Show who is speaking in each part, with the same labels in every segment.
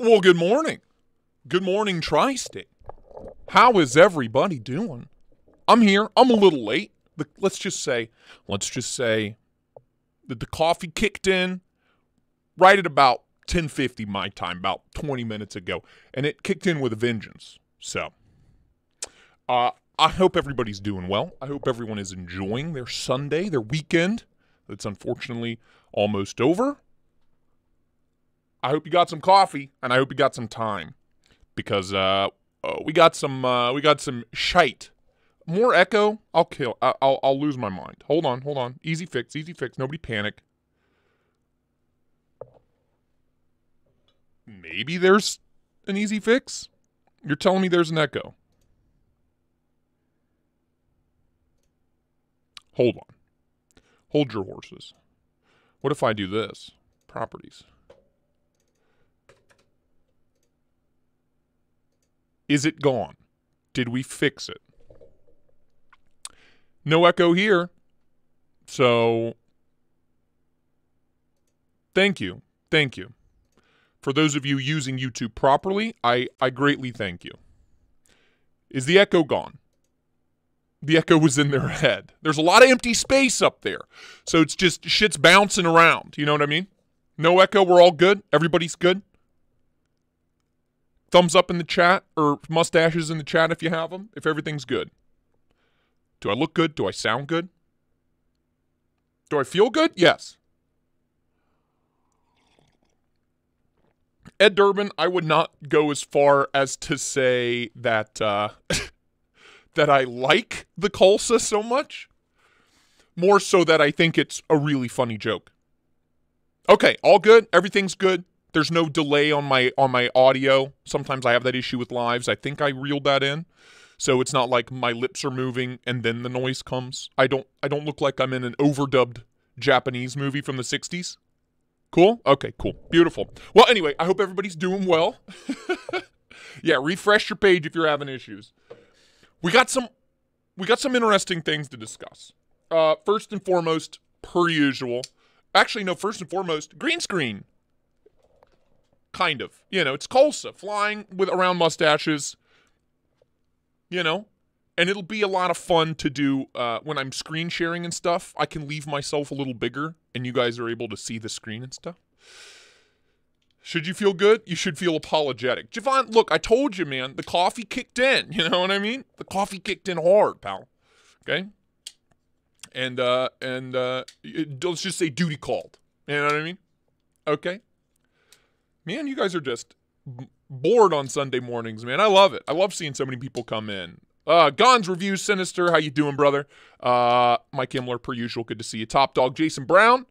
Speaker 1: Well, good morning. Good morning, Tristate. How is everybody doing? I'm here. I'm a little late. Let's just say that the coffee kicked in right at about 10:50 my time, about 20 minutes ago, and it kicked in with a vengeance. So, I hope everybody's doing well. I hope everyone is enjoying their Sunday, their weekend. That's unfortunately almost over. I hope you got some coffee, and I hope you got some time, because we got some shite. More echo, I'll lose my mind. Hold on. Easy fix. Nobody panic. Maybe there's an easy fix. You're telling me there's an echo. Hold on. Hold your horses. What if I do this? Properties. Is it gone? Did we fix it? No echo here. So, thank you. For those of you using YouTube properly, I greatly thank you. Is the echo gone? The echo was in their head. There's a lot of empty space up there. So it's just shit's bouncing around. You know what I mean? No echo, we're all good? Everybody's good? Thumbs up in the chat, or mustaches in the chat if you have them, if everything's good. Do I look good? Do I sound good? Do I feel good? Yes. Ed Durbin, I would not go as far as to say that that I like the Colsa so much. More so that I think it's a really funny joke. Okay, all good. Everything's good. There's no delay on my audio. Sometimes I have that issue with lives. I think I reeled that in. So it's not like my lips are moving and then the noise comes. I don't look like I'm in an overdubbed Japanese movie from the 60s. Cool? Okay, cool. Beautiful. Well, anyway, I hope everybody's doing well. Yeah, refresh your page if you're having issues. We got some interesting things to discuss. First and foremost, per usual. Actually, no, first and foremost, green screen. Kind of. You know, it's Colsa flying around mustaches. You know, and it'll be a lot of fun to do when I'm screen sharing and stuff. I can leave myself a little bigger, and you guys are able to see the screen and stuff. Should you feel good? You should feel apologetic. Javon, look, I told you, man, the coffee kicked in. You know what I mean? The coffee kicked in hard, pal. Okay? And let's just say duty called. You know what I mean? Okay? Man, you guys are just bored on Sunday mornings, man. I love it. I love seeing so many people come in. Gons Reviews, Sinister, how you doing, brother? Mike Himmler, per usual, good to see you. Top Dog, Jason Brown,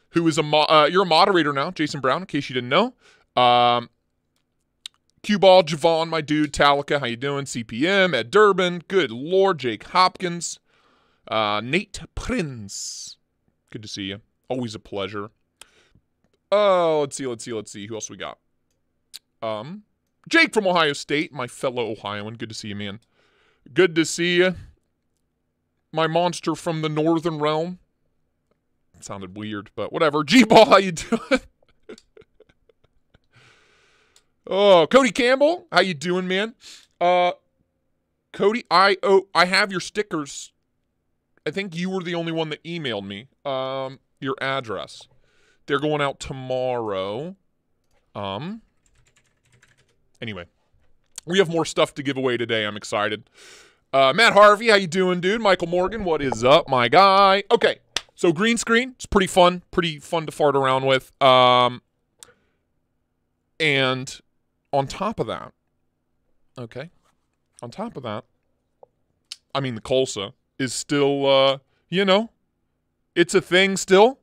Speaker 1: who is you're a moderator now, Jason Brown, in case you didn't know. Q-Ball, Javon, my dude, Talica, how you doing? CPM, Ed Durbin, good lord, Jake Hopkins, Nate Prince, good to see you. Always a pleasure. Oh, let's see. Who else we got? Jake from Ohio State, my fellow Ohioan. Good to see you, man. Good to see you. My monster from the Northern Realm. Sounded weird, but whatever. G-Ball, how you doing? Oh, Cody Campbell, how you doing, man? Cody, I have your stickers. I think you were the only one that emailed me your address. They're going out tomorrow. Anyway, we have more stuff to give away today. I'm excited. Matt Harvey, how you doing, dude? Michael Morgan, what is up, my guy? Okay, so green screen. It's pretty fun to fart around with. And on top of that, I mean, the Colsa is still, it's a thing still.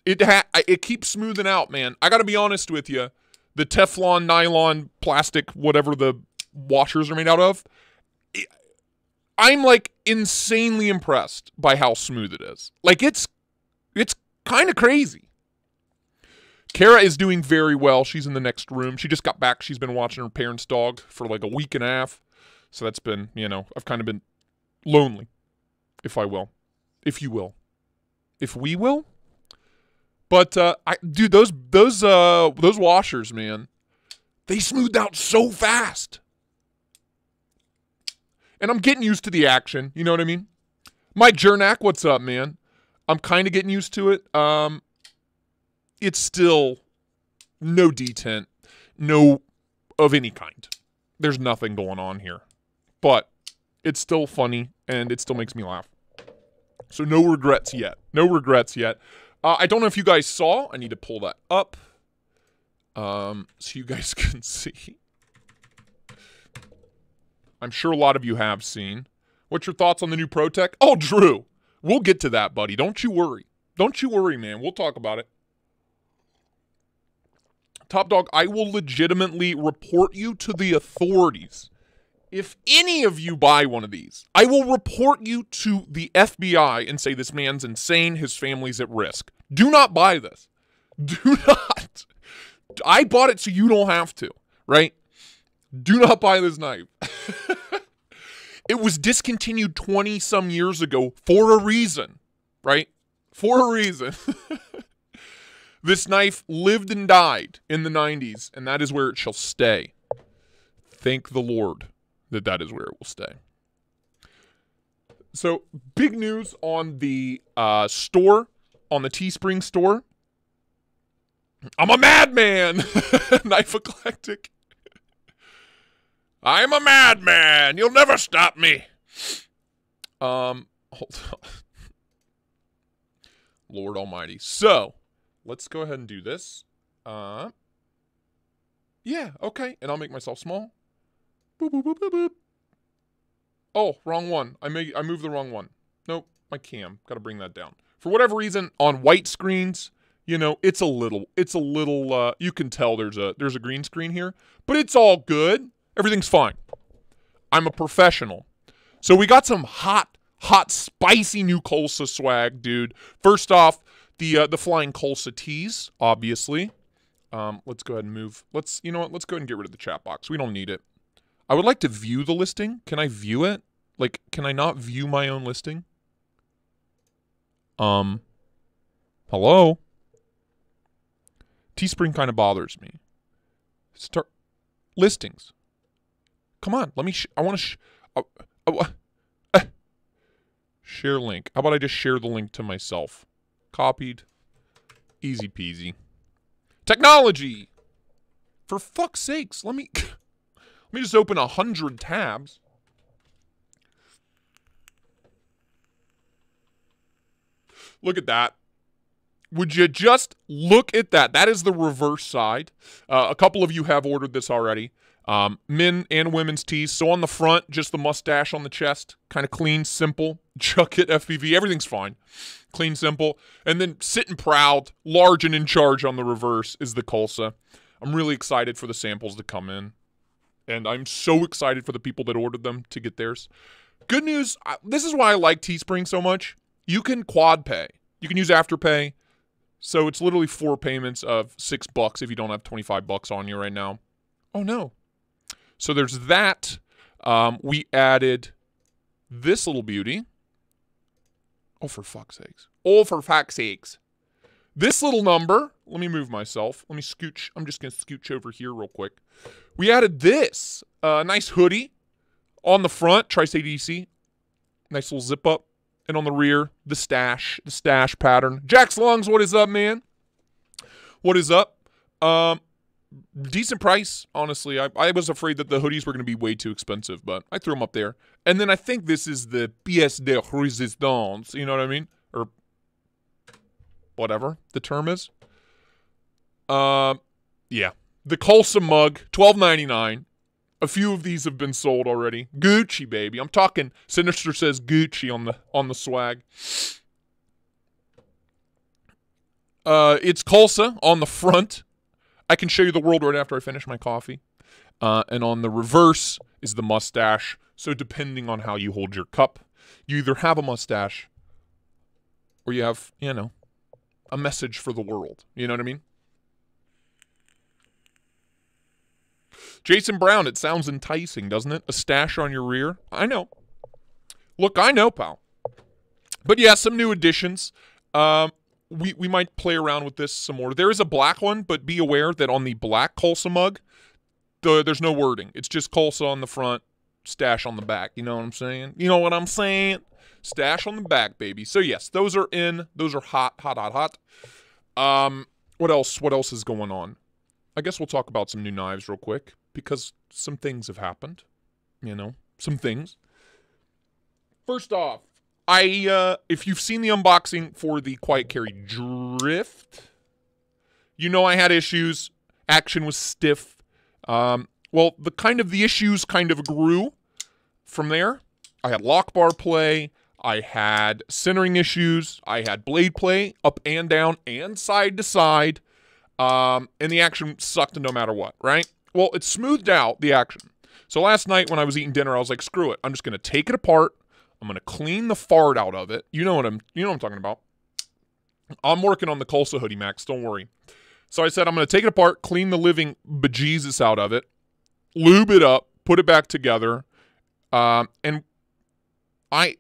Speaker 1: It keeps smoothing out, man. I gotta be honest with you. The Teflon, nylon, plastic, whatever the washers are made out of, I'm like insanely impressed by how smooth it is. Like it's kind of crazy. Kara is doing very well. She's in the next room. She just got back. She's been watching her parents' dog for like a week and a half. So that's been, I've kind of been lonely, if you will. If we will. But dude, those washers, man. They smoothed out so fast. And I'm getting used to the action. You know what I mean? Mike Jernak, what's up, man? I'm kind of getting used to it. It's still no detent, no of any kind. There's nothing going on here. But it's still funny, and it still makes me laugh. So no regrets yet. No regrets yet. I don't know if you guys saw. I need to pull that up so you guys can see. I'm sure a lot of you have seen. What's your thoughts on the new ProTech? Oh, Drew, we'll get to that, buddy. Don't you worry. Don't you worry, man. We'll talk about it. Top Dog, I will legitimately report you to the authorities. If any of you buy one of these, I will report you to the FBI and say this man's insane, his family's at risk. Do not buy this. Do not. I bought it so you don't have to, right? Do not buy this knife. It was discontinued 20-some years ago for a reason, right? For a reason. This knife lived and died in the 90s, and that is where it shall stay. Thank the Lord that is where it will stay. So, big news on the store, on the Teespring store. I'm a madman! Knife Eclectic. I'm a madman! You'll never stop me! Hold on. Lord Almighty. So, let's go ahead and do this. Yeah, okay. And I'll make myself small. Boop, boop, boop, boop, boop. Oh, wrong one. I moved the wrong one. Nope, my cam. Got to bring that down. For whatever reason, on white screens, you know, it's a little, you can tell there's a green screen here, but it's all good. Everything's fine. I'm a professional. So we got some hot, spicy new Colsa swag, dude. First off, the flying Colsa tees, obviously. Let's go ahead and move. You know what? Let's go ahead and get rid of the chat box. We don't need it. I would like to view the listing. Can I view it? Like, can I not view my own listing? Hello? Teespring kind of bothers me. Start listings. Come on, let me I want to share link. How about I just share the link to myself? Copied. Easy peasy. Technology! For fuck's sakes, let me just open 100 tabs. Look at that. Would you just look at that? That is the reverse side. A couple of you have ordered this already. Men and women's tees. So on the front, just the mustache on the chest. Kind of clean, simple. Chuck it, FPV. Everything's fine. Clean, simple. And then sitting proud, large and in charge on the reverse is the Colsa. I'm really excited for the samples to come in. And I'm so excited for the people that ordered them to get theirs. Good news, this is why I like Teespring so much. You can quad pay. You can use Afterpay. So it's literally 4 payments of $6 if you don't have $25 on you right now. Oh, no. So there's that. We added this little beauty. Oh, for fuck's sakes. Oh, for fuck's sakes. This little number. Let me move myself. Let me scooch. I'm just going to scooch over here real quick. We added this. Nice hoodie on the front. Tristate EC. Nice little zip up. And on the rear, the stash pattern. Jack's Lungs, what is up, man? What is up? Decent price, honestly. I was afraid that the hoodies were going to be way too expensive, but I threw them up there. And then I think this is the pièce de résistance, you know what I mean? Or whatever the term is. Yeah. The Colsa mug, $12.99. A few of these have been sold already. Gucci, baby. I'm talking Sinister says Gucci on the swag. It's Colsa on the front. I can show you the world right after I finish my coffee. And on the reverse is the mustache. So depending on how you hold your cup, you either have a mustache or you have, you know, a message for the world. You know what I mean? Jason Brown, it sounds enticing, doesn't it? A stash on your rear. I know. Look, I know, pal. But yeah, some new additions. We might play around with this some more. There is a black one, but be aware that on the black Colsa mug, There's no wording. It's just Colsa on the front, stash on the back. You know what I'm saying? You know what I'm saying? Stash on the back, baby. So yes, those are in. Those are hot. What else? What else is going on? I guess we'll talk about some new knives real quick because some things have happened. You know, some things. First off, if you've seen the unboxing for the Quiet Carry Drift, you know I had issues. Action was stiff. Well, the issues kind of grew from there. I had lock bar play. I had centering issues. I had blade play up and down and side to side. And the action sucked no matter what, right? Well, it smoothed out the action. So last night when I was eating dinner, I was like, screw it. I'm just going to take it apart. I'm going to clean the fart out of it. You know what I'm talking about. I'm working on the Colsa hoodie, Max. Don't worry. So I said, I'm going to take it apart, clean the living bejesus out of it, lube it up, put it back together. And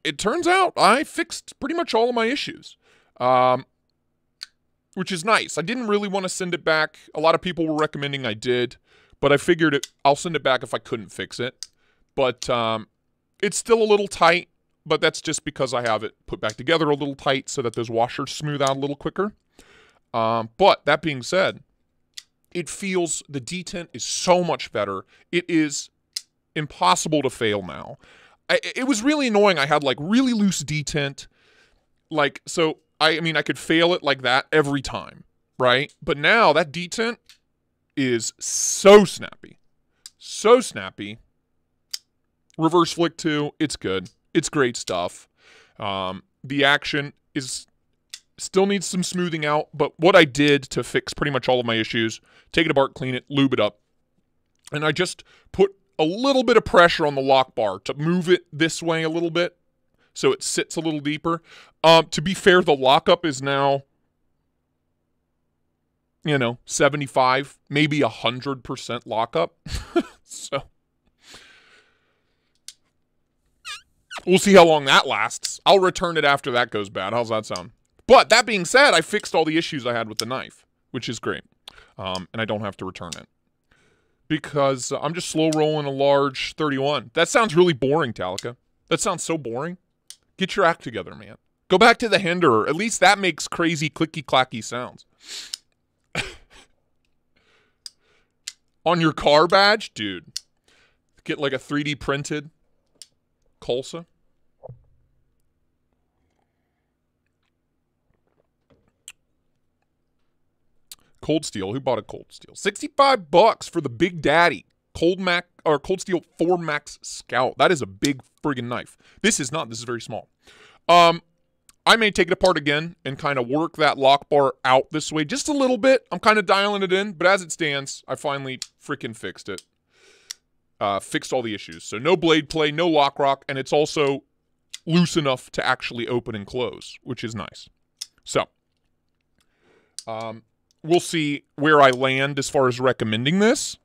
Speaker 1: it turns out I fixed pretty much all of my issues. Which is nice. I didn't really want to send it back. A lot of people were recommending I did, but I figured I'll send it back if I couldn't fix it. But it's still a little tight, but that's just because I have it put back together a little tight so that those washers smooth out a little quicker. But that being said, the detent is so much better. It is impossible to fail now. It was really annoying. I had like really loose detent. Like, so, I mean, I could fail it like that every time, right? But now that detent is so snappy. So snappy. Reverse flick too. It's good. It's great stuff. The action still needs some smoothing out, but what I did to fix pretty much all of my issues, take it apart, clean it, lube it up, and I just put a little bit of pressure on the lock bar to move it this way a little bit so it sits a little deeper. To be fair, the lockup is now, 75, maybe 100% lockup. So we'll see how long that lasts. I'll return it after that goes bad. How's that sound? But that being said, I fixed all the issues I had with the knife, which is great. And I don't have to return it. Because I'm just slow rolling a large 31. That sounds really boring, Talica. That sounds so boring. Get your act together, man. Go back to the Hinderer. At least that makes crazy clicky-clacky sounds. On your car badge? Dude. Get like a 3D printed Colsa. Cold Steel. Who bought a Cold Steel? $65 for the Big Daddy Cold Steel 4 Max Scout. That is a big friggin' knife. This is not. This is very small. I may take it apart again and kind of work that lock bar out this way just a little bit. I'm kind of dialing it in, but as it stands, I finally freaking fixed it. Fixed all the issues. So no blade play, no lock rock, and it's also loose enough to actually open and close, which is nice. So, we'll see where I land as far as recommending this.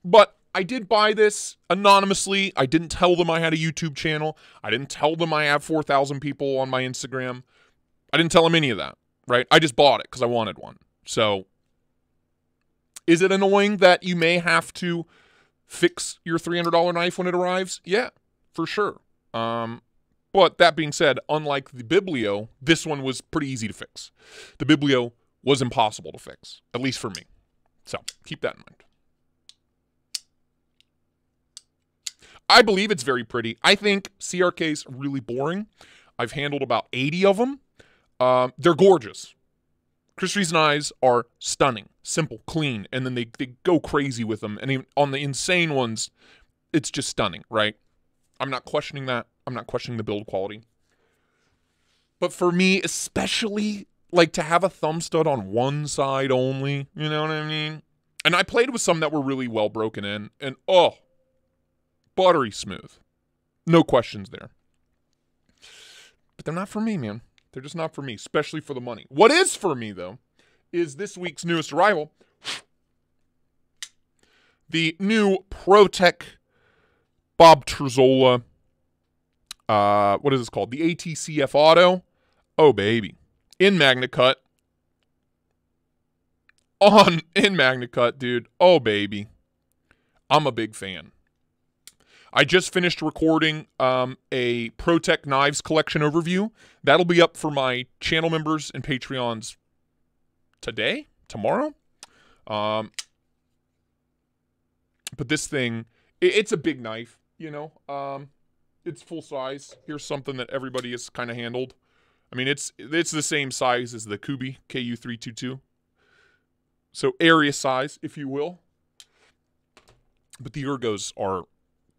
Speaker 1: But I did buy this anonymously. I didn't tell them I had a YouTube channel. I didn't tell them I have 4,000 people on my Instagram. I didn't tell them any of that, right? I just bought it because I wanted one. So, is it annoying that you may have to fix your $300 knife when it arrives? Yeah, for sure. But that being said, unlike the Biblio, this one was pretty easy to fix. The Biblio was impossible to fix, at least for me. So, keep that in mind. I believe it's very pretty. I think CRK's really boring. I've handled about 80 of them. They're gorgeous. Chris Reeves' knives are stunning, simple, clean, and then they go crazy with them. And even on the insane ones, it's just stunning, right? I'm not questioning that. I'm not questioning the build quality. But for me, especially, like, to have a thumb stud on one side only, you know what I mean? And I played with some that were really well broken in, and oh, buttery smooth. No questions there. But they're not for me, man. They're just not for me, especially for the money. What is for me, though, is this week's newest arrival. The new ProTech Bob Terzola. What is this called? The ATCF Auto. Oh, baby. In Magna Cut. In Magna Cut, dude. Oh, baby. I'm a big fan. I just finished recording a ProTech knives collection overview. That'll be up for my channel members and Patreons today, tomorrow. But this thing, it's a big knife, you know. It's full size. Here's something that everybody has kind of handled. I mean, it's the same size as the Kubi KU322. So area size, if you will. But the ergos are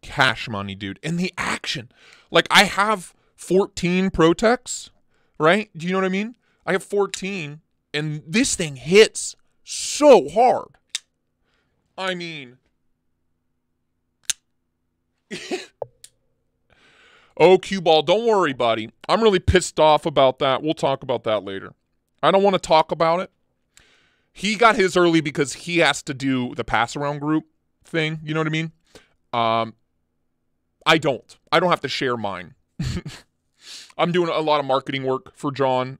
Speaker 1: cash money, dude. And the action. Like, I have 14 ProTechs, right? Do you know what I mean? I have 14, and this thing hits so hard. I mean... Oh, cue ball, don't worry, buddy. I'm really pissed off about that. We'll talk about that later. I don't want to talk about it. He got his early because he has to do the pass-around group thing. You know what I mean? I don't. I don't have to share mine. I'm doing a lot of marketing work for John.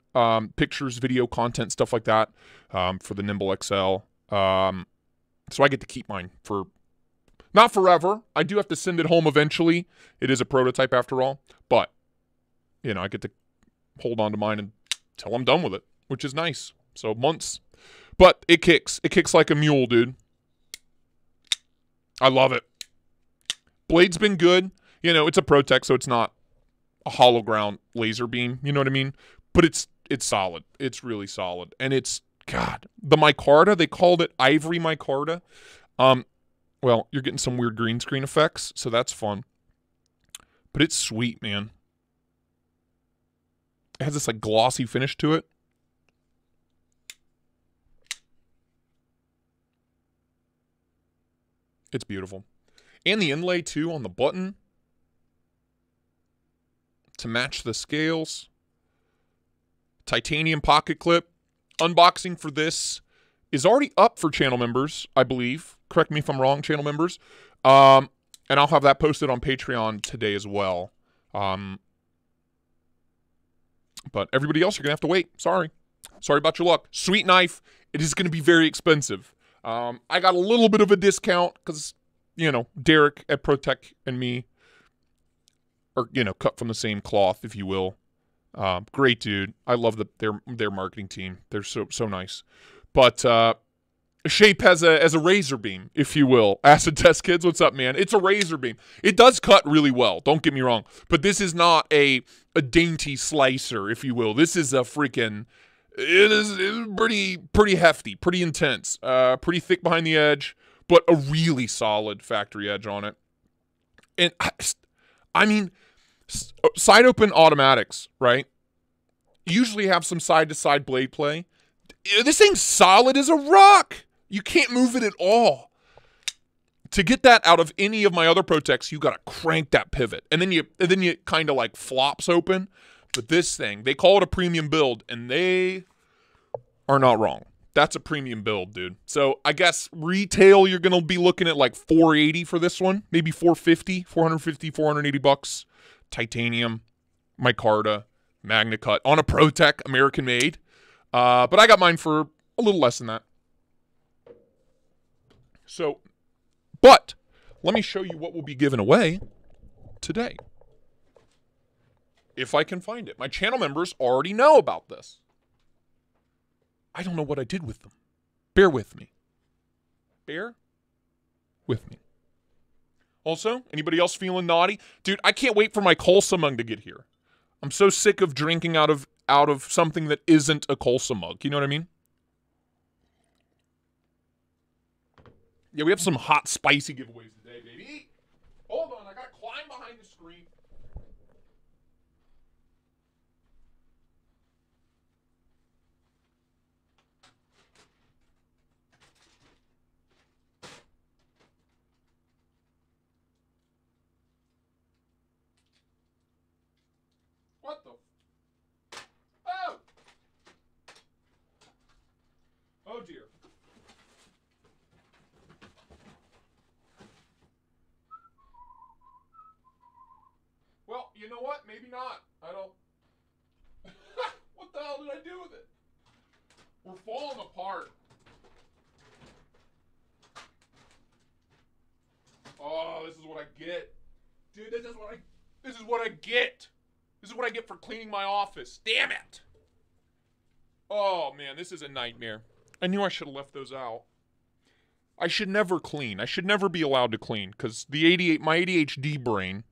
Speaker 1: Pictures, video, content, stuff like that for the Nimble XL. So I get to keep mine for... Not forever. I do have to send it home eventually. It is a prototype after all. But, you know, I get to hold on to mine until I'm done with it, which is nice. So, months. But it kicks. It kicks like a mule, dude. I love it. Blade's been good. You know, it's a ProTech, so it's not a hollow ground laser beam. You know what I mean? But it's solid. It's really solid. And it's, God, the micarta, they called it ivory micarta. Well, you're getting some weird green screen effects, so that's fun. But it's sweet, man. It has this, like, glossy finish to it. It's beautiful. And the inlay, too, on the button. To match the scales. Titanium pocket clip. Unboxing for this is already up for channel members, I believe. Correct me if I'm wrong, channel members. And I'll have that posted on Patreon today as well. But everybody else, you're going to have to wait. Sorry. Sorry about your luck. Sweet knife. It is going to be very expensive. I got a little bit of a discount because, you know, Derek at ProTech and me are, you know, cut from the same cloth, if you will. Great dude. I love their marketing team. They're so nice. But Shape has a razor beam, if you will. Acid Test Kids, what's up, man? It's a razor beam. It does cut really well, don't get me wrong. But this is not a dainty slicer, if you will. This is a freaking... It is pretty hefty, pretty intense, pretty thick behind the edge, but a really solid factory edge on it. And, I mean, side open automatics, right? Usually have some side-to-side blade play. This thing's solid as a rock. You can't move it at all. To get that out of any of my other ProTechs, you gotta crank that pivot, and then you kind of like flops open. But this thing, they call it a premium build, and they are not wrong. That's a premium build, dude. So I guess retail, you're gonna be looking at like $480 for this one, maybe $450, $480. Titanium, micarta, MagnaCut on a ProTech, American made. But I got mine for a little less than that. So, but let me show you what will be given away today. If I can find it. My channel members already know about this. I don't know what I did with them. Bear with me. Bear with me. Also, anybody else feeling naughty? Dude, I can't wait for my Colsa mug to get here. I'm so sick of drinking out of something that isn't a Colsa mug. You know what I mean? Yeah, we have some hot, spicy giveaways today, baby. Hold on, I gotta climb behind the screen. What the? Oh! Oh dear. Well, you know what? Maybe not. I don't... What the hell did I do with it? We're falling apart. get. Dude, this is what I get. This is what I get for cleaning my office. Damn it. Oh, man, this is a nightmare. I knew I should have left those out. I should never clean. I should never be allowed to clean because my ADHD brain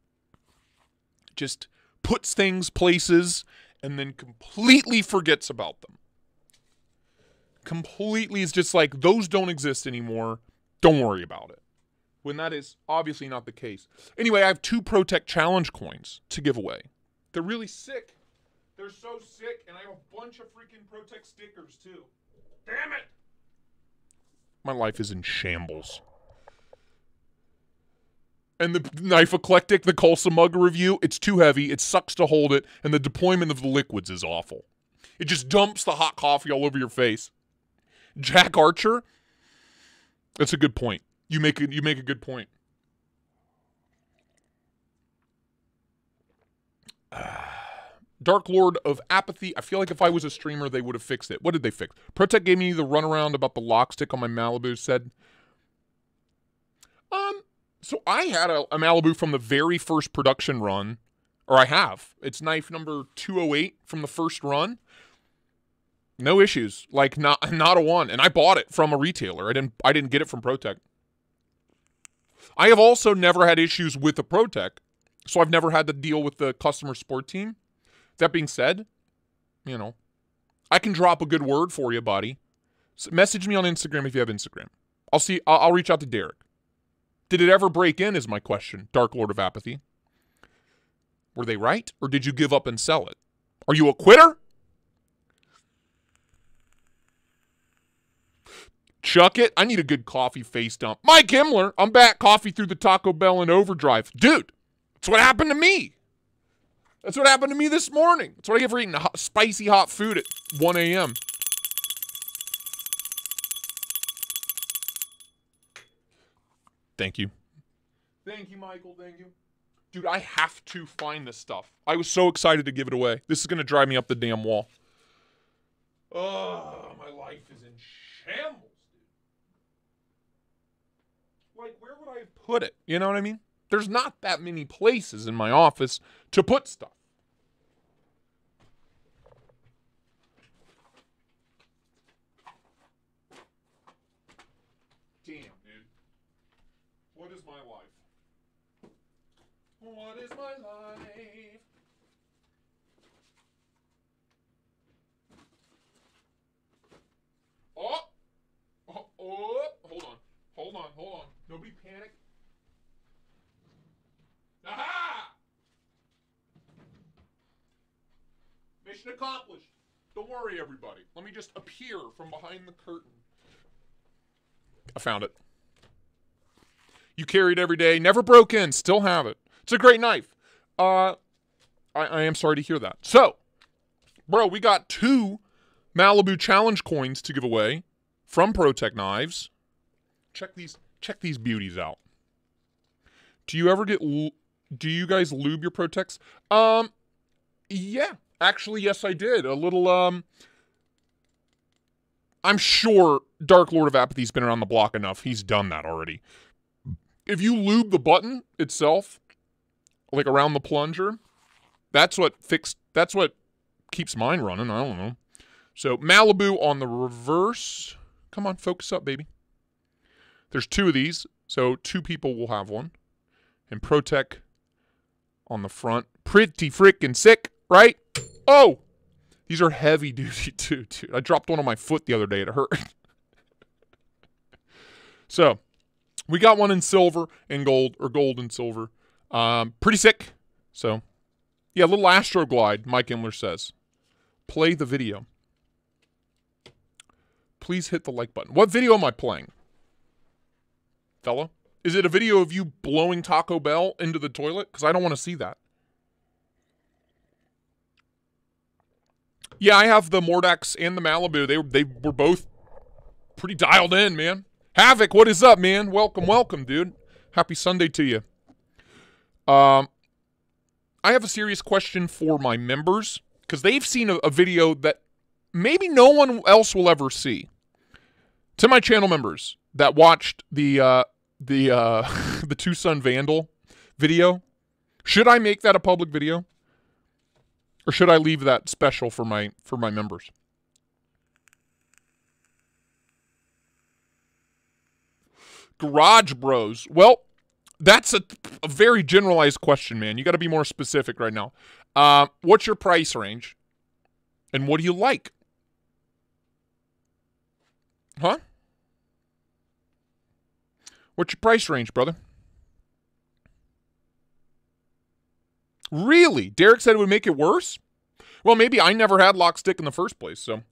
Speaker 1: just puts things places and then completely forgets about them. Completely is just like, those don't exist anymore. Don't worry about it. When that is obviously not the case. Anyway, I have 2 ProTech Challenge coins to give away. They're really sick. They're so sick, and I have a bunch of freaking ProTech stickers, too. Damn it! My life is in shambles. And the Knife Eclectic, the Colsa Mug review, it's too heavy, it sucks to hold it, and the deployment of the liquids is awful. It just dumps the hot coffee all over your face. Jack Archer, that's a good point. You make a good point. Dark Lord of Apathy. I feel like if I was a streamer, they would have fixed it. What did they fix? ProTech gave me the runaround about the lock stick on my Malibu, said. So I had a Malibu from the very first production run, or I have. It's knife number 208 from the first run. No issues, like not a one. And I bought it from a retailer. I didn't get it from ProTech. I have also never had issues with the ProTech, so I've never had to deal with the customer support team. That being said, you know, I can drop a good word for you, buddy. So message me on Instagram if you have Instagram. I'll reach out to Derek. Did it ever break in is my question, Dark Lord of Apathy. Were they right, or did you give up and sell it? Are you a quitter? Chuck it. I need a good coffee face dump. Mike Himmler, I'm back. Coffee through the Taco Bell in overdrive. Dude, that's what happened to me. That's what happened to me this morning. That's what I get for eating spicy hot food at 1 a.m. Thank you. Thank you, Michael. Thank you. Dude, I have to find this stuff. I was so excited to give it away. This is going to drive me up the damn wall. Oh, my life is in shambles, dude. Like, where would I put it? You know what I mean? There's not that many places in my office to put stuff. Damn, dude. What is my life? What is my life? Oh! Hold on. Nobody panic. Aha! Mission accomplished. Don't worry, everybody. Let me just appear from behind the curtain. I found it. You carry it every day. Never broke in. Still have it. It's a great knife. I am sorry to hear that. So, bro, we got 2 Malibu Challenge coins to give away from ProTech Knives. Check these beauties out. Do you guys lube your ProTechs? Yeah. Actually, yes, I did. A little, I'm sure Dark Lord of Apathy's been around the block enough. He's done that already. If you lube the button itself, like around the plunger, that's what keeps mine running. I don't know. So Malibu on the reverse. Come on, focus up, baby. There's 2 of these, so 2 people will have one. And ProTech on the front. Pretty freaking sick, right? Oh! These are heavy duty too, dude. I dropped one on my foot the other day. It hurt. So, we got one in silver and gold, or gold and silver. Pretty sick. So, yeah, a little Astro Glide, Mike Himmler says. Play the video. Please hit the like button. What video am I playing? Fella? Is it a video of you blowing Taco Bell into the toilet? Because I don't want to see that. Yeah, I have the Mordax and the Malibu. They were both pretty dialed in, man. Havoc, what is up, man? Welcome, dude. Happy Sunday to you. I have a serious question for my members, because they've seen a video that maybe no one else will ever see. To my channel members that watched the Tucson Vandal video? Should I make that a public video? Or should I leave that special for my members? Garage Bros. Well, that's a very generalized question, man. You got to be more specific right now. What's your price range? And what do you like? Huh? What's your price range, brother? Really? Derek said it would make it worse? Well, maybe I never had lock stick in the first place, so.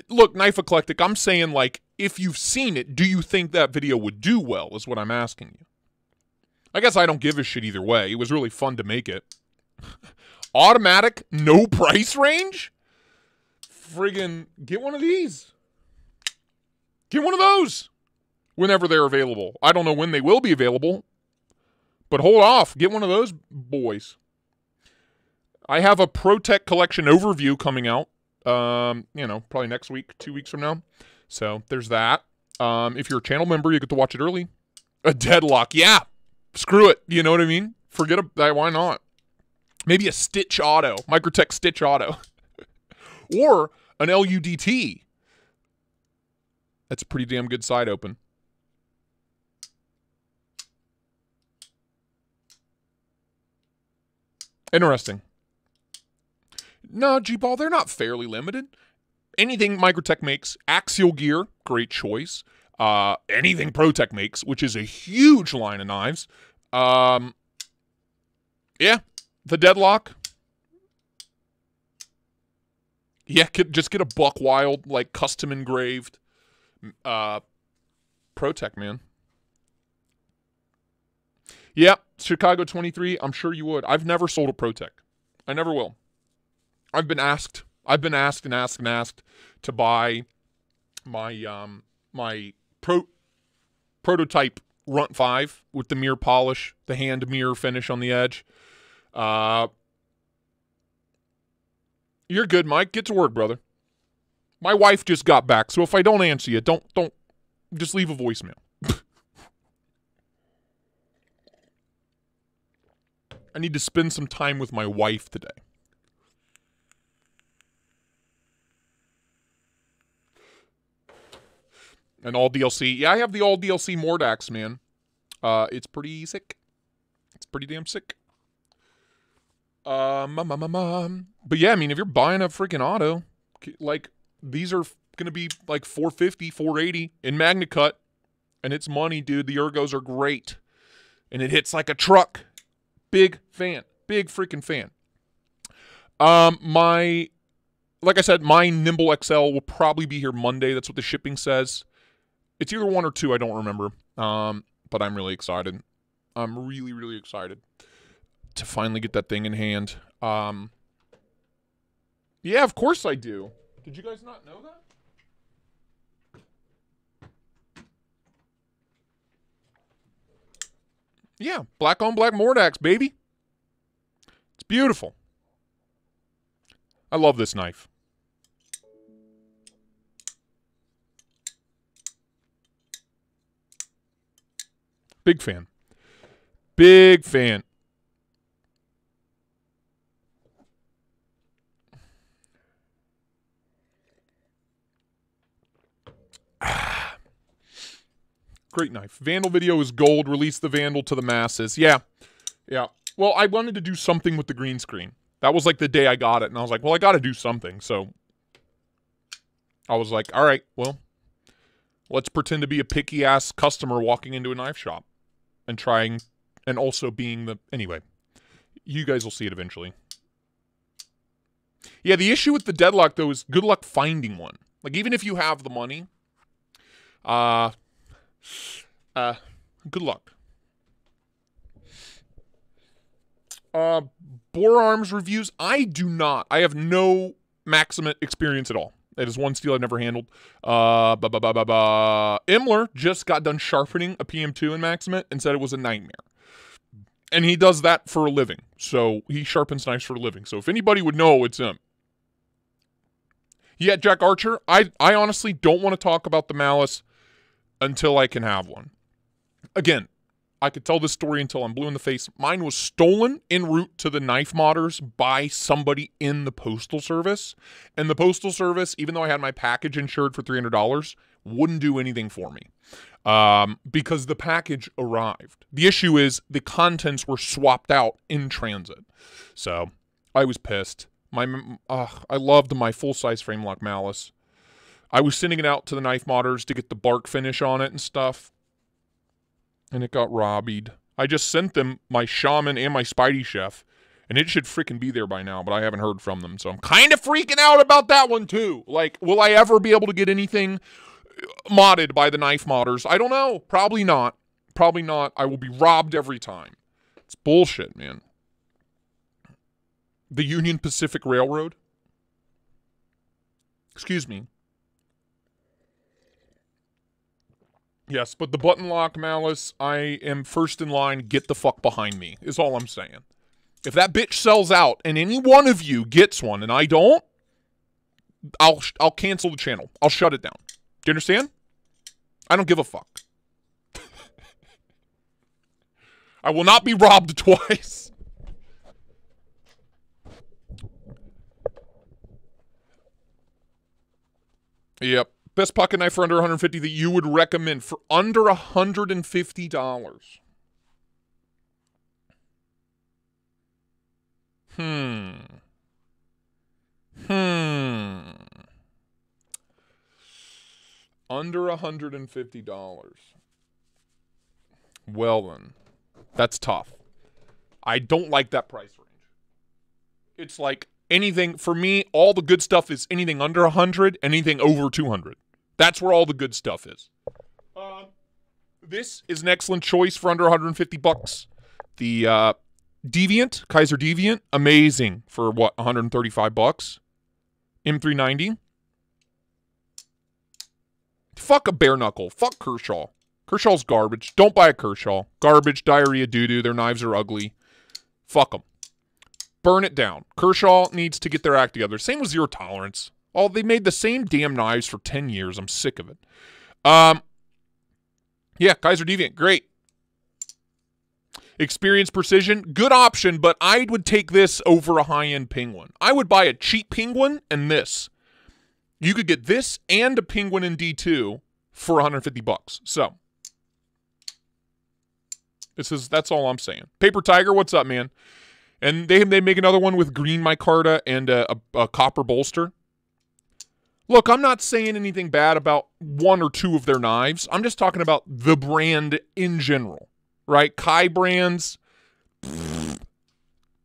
Speaker 1: Look, Knife Eclectic, I'm saying, like, if you've seen it, do you think that video would do well, is what I'm asking you. I guess I don't give a shit either way. It was really fun to make it. Automatic, no price range? Friggin' get one of these. Get one of those. Whenever they're available. I don't know when they will be available. But hold off. Get one of those boys. I have a ProTech collection overview coming out. Probably next week, 2 weeks from now. So there's that. If you're a channel member, you get to watch it early. A deadlock. Yeah. Screw it. You know what I mean? Forget that. Why not? Maybe a Stitch Auto. Microtech Stitch Auto. Or an LUDT. That's a pretty damn good side open. Interesting. No, G-Ball, they're not fairly limited. Anything Microtech makes, Axial Gear, great choice. Anything ProTech makes, which is a huge line of knives. Yeah, the Deadlock. Yeah, just get a Buck Wild, like custom engraved ProTech, man. Yep, Chicago 23, I'm sure you would. I've never sold a ProTech. I never will. I've been asked to buy my my prototype Runt 5 with the mirror polish, the hand mirror finish on the edge. You're good, Mike. Get to work, brother. My wife just got back, so if I don't answer you, don't just leave a voicemail. I need to spend some time with my wife today. And all DLC. Yeah, I have the all DLC Mordax, man. It's pretty sick. It's pretty damn sick. But yeah, I mean, if you're buying a freaking auto, like, these are going to be like $450, $480 in Magna Cut. And it's money, dude. The ergos are great. And it hits like a truck. Big fan. Big freaking fan. Like I said, my Nimble XL will probably be here Monday. That's what the shipping says. It's either 1 or 2, I don't remember. But I'm really excited. I'm really, really excited to finally get that thing in hand. Yeah, of course I do. Did you guys not know that? Yeah, black on black Mordax, baby. It's beautiful. I love this knife. Big fan. Big fan. Great knife. Vandal video is gold. Release the Vandal to the masses. Yeah. Yeah. Well, I wanted to do something with the green screen. That was like the day I got it. And I was like, well, I got to do something. So I was like, all right, well, let's pretend to be a picky-ass customer walking into a knife shop and trying, and also being the, anyway, you guys will see it eventually. Yeah, the issue with the Deadlock, though, is good luck finding one. Like, even if you have the money, good luck. Bore Arms reviews, I do not. I have no Maximate experience at all. That is one steel I've never handled. Imler just got done sharpening a PM2 in Maximate and said it was a nightmare. And he does that for a living. So he sharpens knives for a living. So if anybody would know, it's him. Yeah, Jack Archer, I honestly don't want to talk about the Malice. until I can have one. Again, I could tell this story until I'm blue in the face. Mine was stolen en route to the knife modders by somebody in the Postal Service. And the Postal Service, even though I had my package insured for $300, wouldn't do anything for me because the package arrived. The issue is the contents were swapped out in transit. So I was pissed. I loved my full-size frame lock Malice. I was sending it out to the knife modders to get the bark finish on it and stuff. And it got robbed. I just sent them my Shaman and my Spidey Chef, and it should freaking be there by now, but I haven't heard from them, so I'm kind of freaking out about that one, too. Like, will I ever be able to get anything modded by the knife modders? I don't know. Probably not. Probably not. I will be robbed every time. It's bullshit, man. The Union Pacific Railroad? Excuse me. Yes, but the button lock Malice, I am first in line. Get the fuck behind me, is all I'm saying. If that bitch sells out and any one of you gets one and I don't, I'll cancel the channel. I'll shut it down. Do you understand? I don't give a fuck. I will not be robbed twice. Yep. Best pocket knife for under $150 that you would recommend for under $150. Under $150. Well then, that's tough. I don't like that price range. It's like anything, for me, all the good stuff is anything under 100, anything over 200. That's where all the good stuff is. This is an excellent choice for under $150. The Deviant, Kaiser Deviant, amazing for what, $135? M390. Fuck a bare knuckle. Fuck Kershaw. Kershaw's garbage. Don't buy a Kershaw. Garbage, diarrhea, doo-doo. Their knives are ugly. Fuck them. Burn it down. Kershaw needs to get their act together. Same with Zero Tolerance. Oh, they made the same damn knives for 10 years. I'm sick of it. Yeah, Kaiser Deviant, great. Experience Precision, good option, but I would take this over a high-end Penguin. I would buy a cheap Penguin and this. You could get this and a Penguin in D2 for $150. So, that's all I'm saying. Paper Tiger, what's up, man? And they make another one with green micarta and a copper bolster. Look, I'm not saying anything bad about one or two of their knives. I'm just talking about the brand in general, right? Kai brands,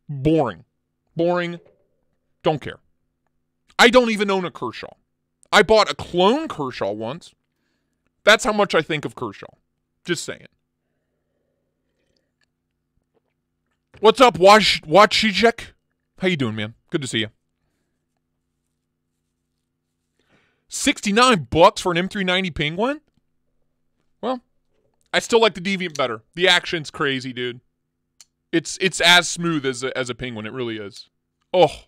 Speaker 1: boring. Boring, don't care. I don't even own a Kershaw. I bought a clone Kershaw once. That's how much I think of Kershaw. Just saying. What's up, Wachijek? How you doing, man? Good to see you. $69 for an M390 Penguin? Well, I still like the Deviant better. The action's crazy, dude. It's as smooth as a Penguin. It really is. Oh.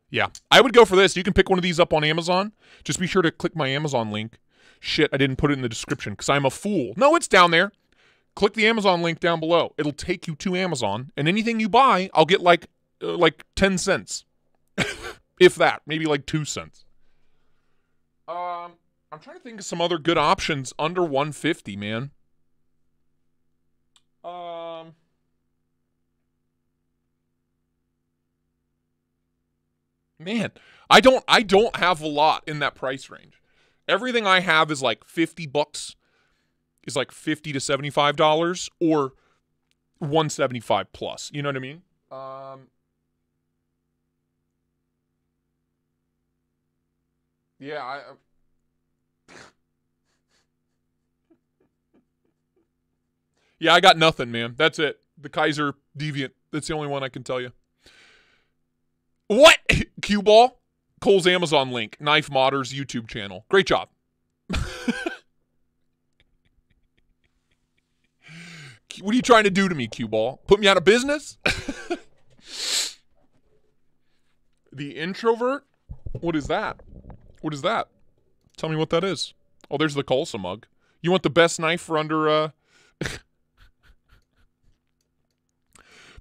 Speaker 1: Yeah. I would go for this. You can pick one of these up on Amazon. Just be sure to click my Amazon link. Shit, I didn't put it in the description because I'm a fool. No, it's down there. Click the Amazon link down below. It'll take you to Amazon, and anything you buy, I'll get like 10 cents. If that. Maybe like 2 cents. I'm trying to think of some other good options under 150, man. Man, I don't have a lot in that price range. Everything I have is like $50, is like $50 to $75 or $175 plus. You know what I mean? Yeah, yeah, I got nothing, man. That's it. The Kaiser Deviant. That's the only one I can tell you. What? Cue Ball? Cole's Amazon link. Knife Modders YouTube channel. Great job. What are you trying to do to me, Cue Ball? Put me out of business? The Introvert? What is that? What is that? Tell me what that is. Oh, there's the Colsa mug. You want the best knife for under,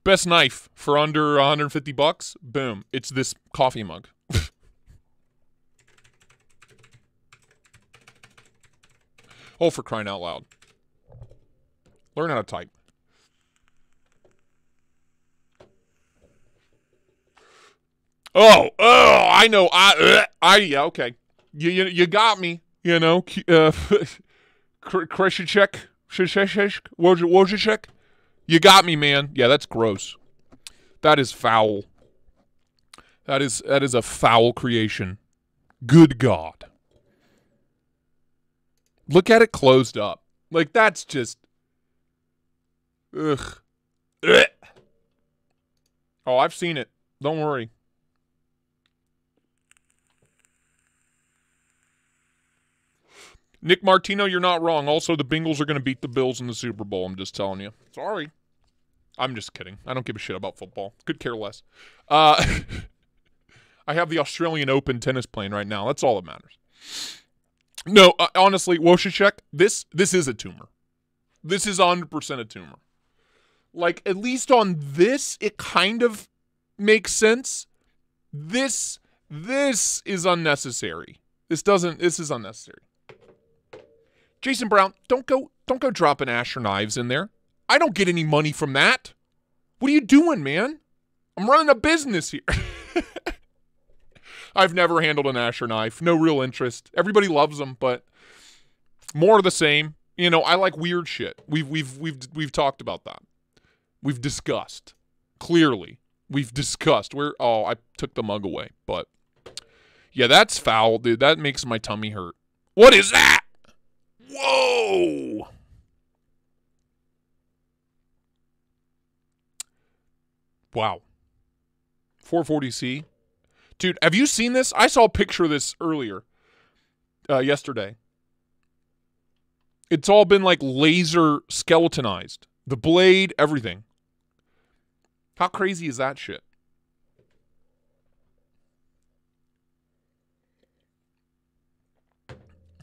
Speaker 1: best knife for under 150 bucks? Boom. It's this coffee mug. Oh, for crying out loud. Learn how to type. Oh, I know. Yeah, okay. You got me. You know, Kreshicek, Wojciech. You got me, man. Yeah, that's gross. That is foul. That is a foul creation. Good God. Look at it closed up. Like, that's just... Ugh. Ugh. Oh, I've seen it. Don't worry. Nick Martino, you're not wrong. Also, the Bengals are going to beat the Bills in the Super Bowl. I'm just telling you. Sorry. I'm just kidding. I don't give a shit about football. Could care less. I have the Australian Open tennis playing right now. That's all that matters. No, honestly, Wojciech, this is a tumor. This is 100% a tumor. Like, at least on this, it kind of makes sense. This is unnecessary. This is unnecessary. Jason Brown, don't go dropping Asher knives in there. I don't get any money from that. What are you doing, man? I'm running a business here. I've never handled an Asher knife. No real interest. Everybody loves them, but more of the same. You know, I like weird shit. We've talked about that. We've discussed. Clearly. We've discussed. I took the mug away, but yeah, that's foul, dude. That makes my tummy hurt. What is that? Whoa! Wow. 440C. Dude, have you seen this? I saw a picture of this earlier. Yesterday. It's all been like laser skeletonized. The blade, everything. How crazy is that shit?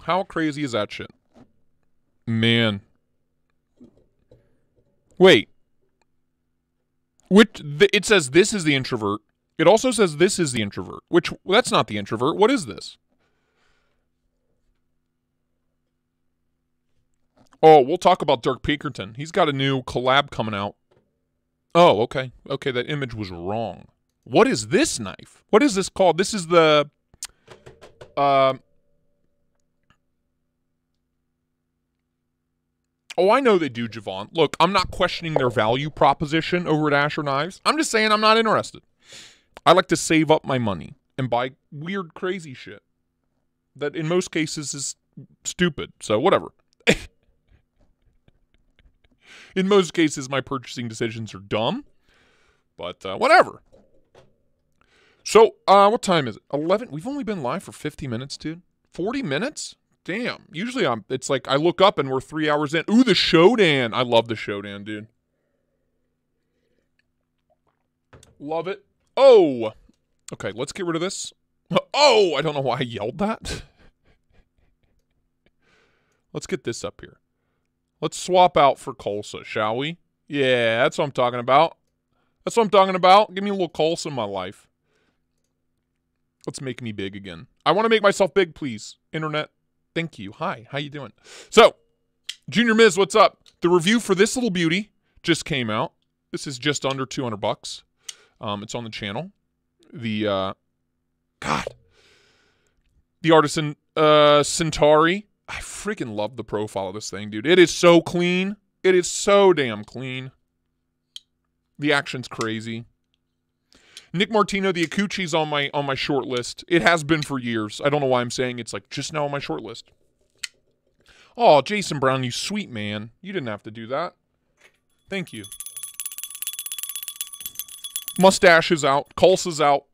Speaker 1: How crazy is that shit? Man. Wait. It says this is the introvert. It also says this is the introvert. That's not the introvert. What is this? Oh, we'll talk about Dirk Pinkerton. He's got a new collab coming out. Oh, okay. Okay, that image was wrong. What is this knife? What is this called? This is the... Oh, I know they do, Javon. Look, I'm not questioning their value proposition over at Asher Knives. I'm just saying I'm not interested. I like to save up my money and buy weird, crazy shit that in most cases is stupid. So, whatever. In most cases, my purchasing decisions are dumb. But, whatever. So, what time is it? 11? We've only been live for 50 minutes, dude. 40 minutes? Damn. Usually it's like I look up and we're 3 hours in. Ooh, the Shodan. I love the Shodan, dude. Love it. Oh. Okay, let's get rid of this. Oh, I don't know why I yelled that. Let's get this up here. Let's swap out for Colsa, shall we? Yeah, that's what I'm talking about. That's what I'm talking about. Give me a little Colsa in my life. Let's make me big again. I want to make myself big, please. Internet. Thank you. Hi. How you doing? So, Junior Miz, what's up? The review for this little beauty just came out. This is just under 200 bucks. It's on the channel. The Artisan Centauri. I freaking love the profile of this thing, dude. It is so clean. It is so damn clean. The action's crazy. Nick Martino, the Akuchi's on my short list. It has been for years. I don't know why I'm saying it's like just now on my short list. Oh, Jason Brown, you sweet man. You didn't have to do that. Thank you. Mustache is out. Colsa's out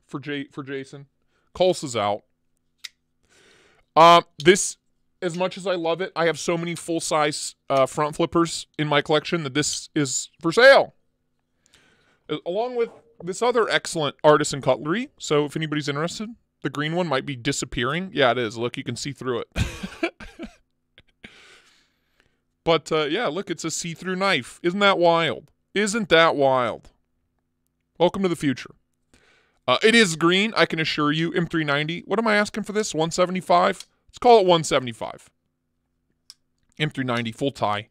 Speaker 1: for Jason. Colsa's out. This, as much as I love it, I have so many full-size front flippers in my collection that this is for sale. Along with this other excellent artisan cutlery. So if anybody's interested, the green one might be disappearing. Yeah, it is. Look, you can see through it. But, yeah, look, it's a see-through knife. Isn't that wild? Isn't that wild? Welcome to the future. It is green, I can assure you. M390. What am I asking for this? 175? Let's call it 175. M390 full tie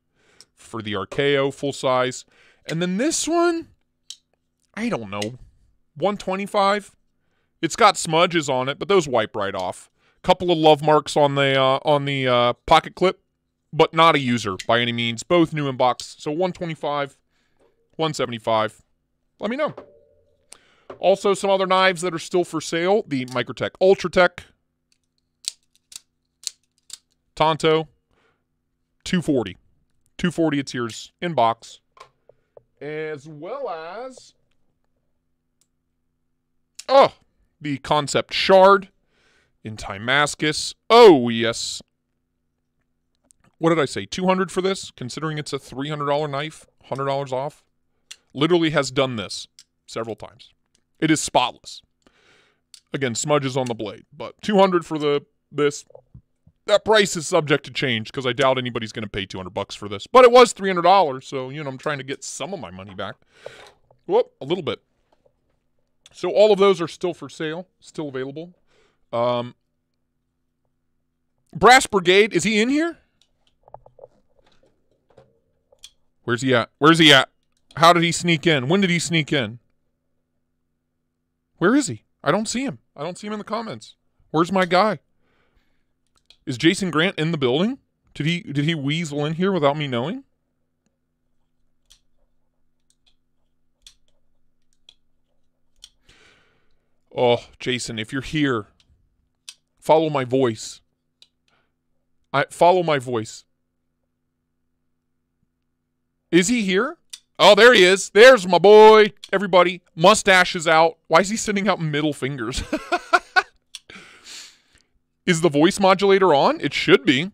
Speaker 1: for the Archaeo, full size. And then this one, I don't know, 125. It's got smudges on it, but those wipe right off. Couple of love marks on the pocket clip, but not a user by any means. Both new in box. So 125, 175. Let me know. Also, some other knives that are still for sale. The Microtech Ultratech. Tonto. 240. 240, it's yours in box. As well as... oh, the Concept Shard in Timascus. Oh, yes. What did I say? 200 for this, considering it's a $300 knife, $100 off. Literally has done this several times. It is spotless. Again, smudges on the blade, but 200 for this. That price is subject to change because I doubt anybody's going to pay 200 bucks for this. But it was $300, so you know I'm trying to get some of my money back. Whoop, a little bit. So all of those are still for sale, still available. Brass Brigade, is he in here? Where's he at? Where's he at? How did he sneak in? When did he sneak in? Where is he? I don't see him. I don't see him in the comments. Where's my guy? Is Jason Grant in the building? Did he weasel in here without me knowing? Oh, Jason, if you're here, follow my voice. Follow my voice. Is he here? Oh, there he is. There's my boy. Everybody, mustache is out. Why is he sending out middle fingers? Is the voice modulator on? It should be.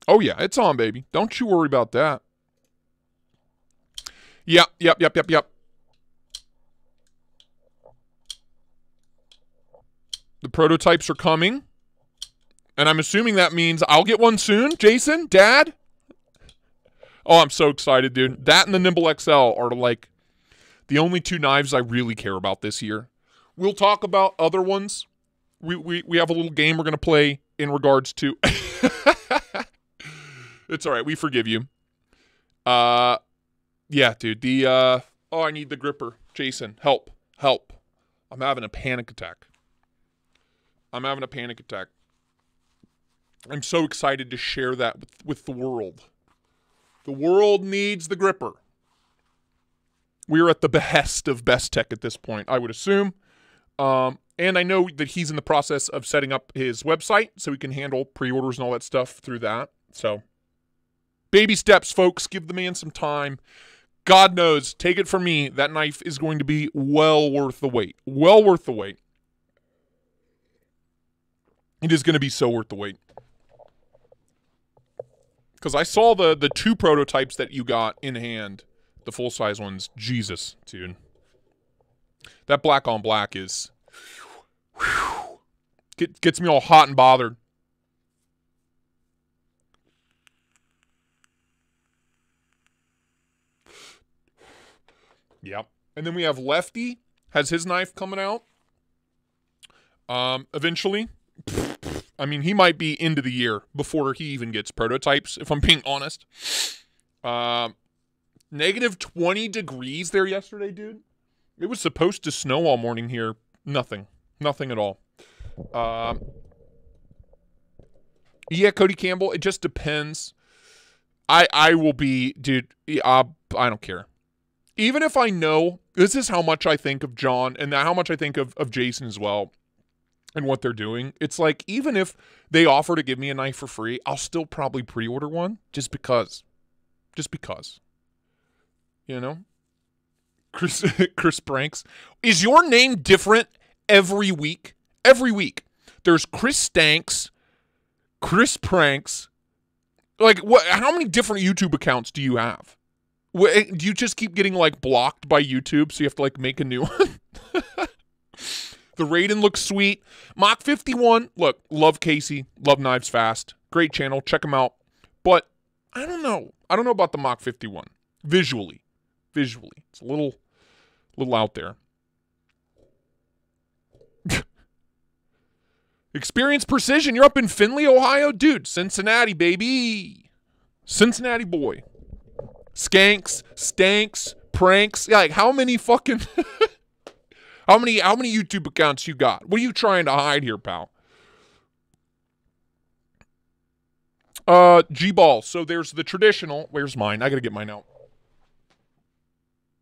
Speaker 1: Oh, yeah, it's on, baby. Don't you worry about that. Yep. The prototypes are coming. And I'm assuming that means I'll get one soon. Jason? Dad? Oh, I'm so excited, dude. That and the Nimble XL are like the only two knives I really care about this year. We'll talk about other ones. We have a little game we're going to play in regards to... It's all right. We forgive you. Yeah, dude. The, oh, I need the gripper. Jason, help. Help. I'm having a panic attack. I'm so excited to share that with the world. The world needs the gripper. We are at the behest of Best Tech at this point, I would assume. And I know that he's in the process of setting up his website so he can handle pre-orders and all that stuff through that. So, baby steps, folks. Give the man some time. God knows, take it from me, that knife is going to be well worth the wait. Well worth the wait. It is going to be so worth the wait. Because I saw the two prototypes that you got in hand, the full-size ones. Jesus, dude. That black on black is... whew, gets me all hot and bothered. Yep. And then we have Lefty. Has his knife coming out. Eventually. I mean, he might be into the year before he even gets prototypes, if I'm being honest. Negative 20 degrees there yesterday, dude. It was supposed to snow all morning here. Nothing. Nothing at all. Yeah, Cody Campbell, it just depends. I will be, dude, I don't care. Even if I know, this is how much I think of John and how much I think of Jason as well. And what they're doing, it's like, even if they offer to give me a knife for free, I'll still probably pre-order one just because. Just because. You know? Chris Pranks. Is your name different every week? Every week. There's Chris Stanks, Chris Pranks. Like, what? How many different YouTube accounts do you have? Do you just keep getting, like, blocked by YouTube, so you have to, like, make a new one? The Raiden looks sweet. Mach 51. Look, love Casey. Love Knives Fast. Great channel. Check him out. But I don't know. I don't know about the Mach 51. Visually. It's a little out there. Experience Precision, you're up in Findlay, Ohio? Dude, Cincinnati, baby. Cincinnati boy. Skanks, stanks, pranks. Yeah, like how many fucking how many YouTube accounts you got? What are you trying to hide here, pal? G-Ball. So there's the traditional. Where's mine? I gotta get mine out.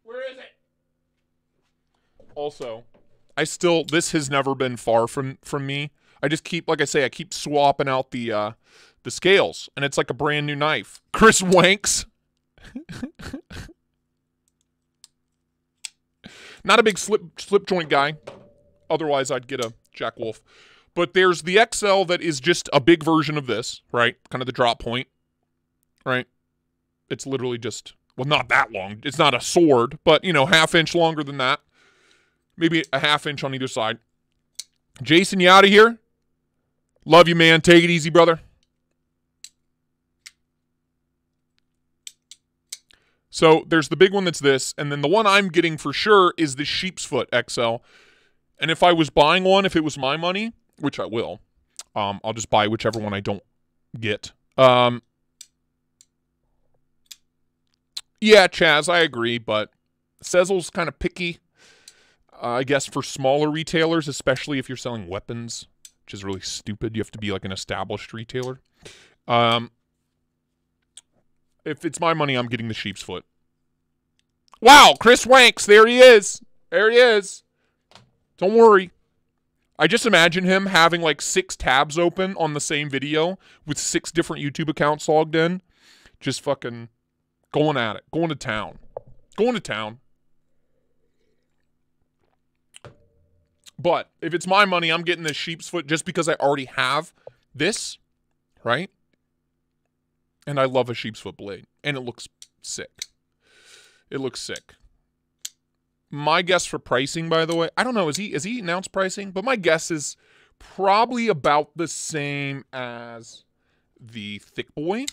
Speaker 1: Where is it? Also, this has never been far from me. I just keep, like I say, I keep swapping out the scales, and it's like a brand new knife. Chris Wanks. Not a big slip joint guy. Otherwise, I'd get a Jack Wolf. But there's the XL that is just a big version of this, right? Kind of the drop point, right? It's literally just, well, not that long. It's not a sword, but, you know, half-inch longer than that. Maybe a half-inch on either side. Jason, you out of here? Love you, man. Take it easy, brother. So there's the big one that's this, and then the one I'm getting for sure is the Sheep's Foot XL. And if I was buying one, if it was my money, which I will, I'll just buy whichever one I don't get. Yeah, Chaz, I agree, but Sezel's kind of picky, I guess, for smaller retailers, especially if you're selling weapons, which is really stupid. You have to be like an established retailer. If it's my money, I'm getting the Sheep's Foot. Wow, Chris Wanks, there he is. There he is. Don't worry. I just imagine him having like 6 tabs open on the same video with 6 different YouTube accounts logged in. Just fucking going at it. Going to town. Going to town. But if it's my money, I'm getting this Sheep's Foot just because I already have this, right? And I love a Sheep's Foot blade. And it looks sick. It looks sick. My guess for pricing, by the way, I don't know, is he announced pricing? But my guess is probably about the same as the Thick Boy.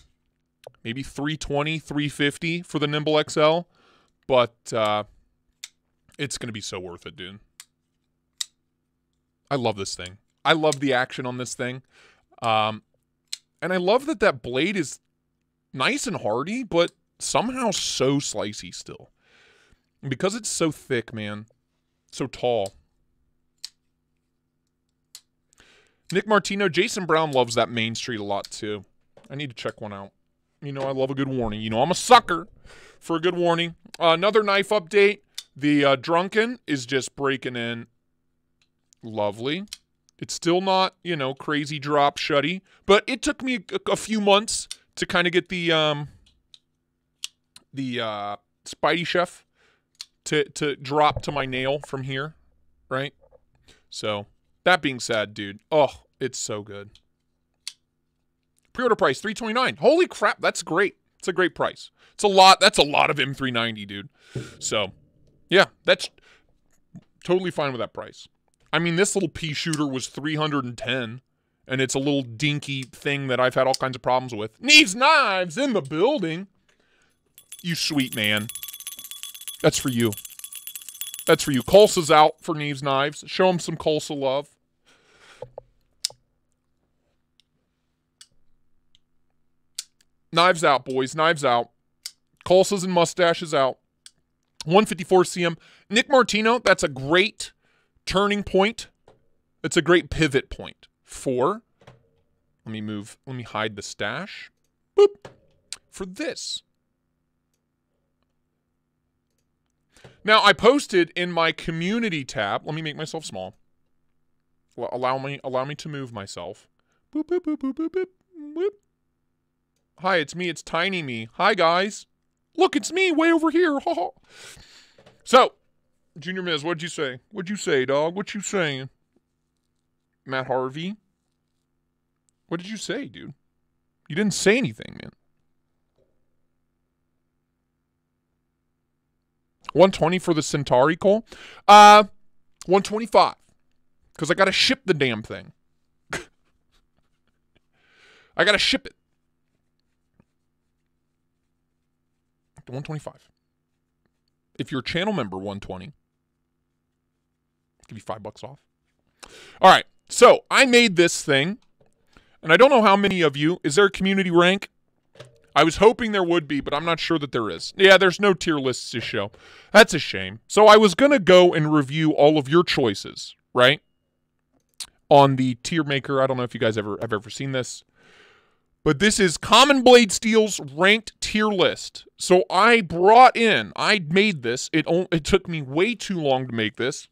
Speaker 1: Maybe $320, $350 for the Nimble XL. But it's going to be so worth it, dude. I love this thing. I love the action on this thing. And I love that blade is nice and hardy, but somehow so slicey still. And because it's so thick, man. So tall. Nick Martino, Jason Brown loves that Main Street a lot, too. I need to check one out. You know, I love a good warning. You know, I'm a sucker for a good warning. Another knife update. The Drunken is just breaking in. Lovely. It's still not, you know, crazy drop shutty. But it took me a few months to kind of get the Spidey Chef to drop to my nail from here, right? So, that being said, dude, oh, it's so good. Pre-order price, $329. Holy crap, that's great. It's a great price. It's a lot. That's a lot of M390, dude. So, yeah, that's totally fine with that price. I mean, this little pea shooter was $310, and it's a little dinky thing that I've had all kinds of problems with. Needs Knives in the building. You sweet man. That's for you. That's for you. Colsa's out for Neves Knives. Show him some Colsa love. Knives out, boys. Knives out. Colsa's and mustaches out. 154 CM. Nick Martino, that's a great turning point. It's a great pivot point for, let me hide the stash. Boop. For this. Now, I posted in my community tab. Let me make myself small. Well, allow me to move myself. Boop, boop, boop, boop, boop, boop, boop. Hi, it's me. It's Tiny Me. Hi, guys. Look, it's me way over here. So, Junior Miz, what'd you say? What'd you say, dog? What you saying? Matt Harvey? What did you say, dude? You didn't say anything, man. 120 for the Centauri, Cole? 125. Because I got to ship the damn thing. I got to ship it. to 125. If you're channel member 120, I'll give you $5 off. All right, so I made this thing, and I don't know how many of you, is there a community rank? I was hoping there would be, but I'm not sure that there is. Yeah, there's no tier lists to show. That's a shame. So I was going to go and review all of your choices, right? On the tier maker. I don't know if you guys have ever seen this. But this is Common Blade Steel's ranked tier list. So I made this. It took me way too long to make this.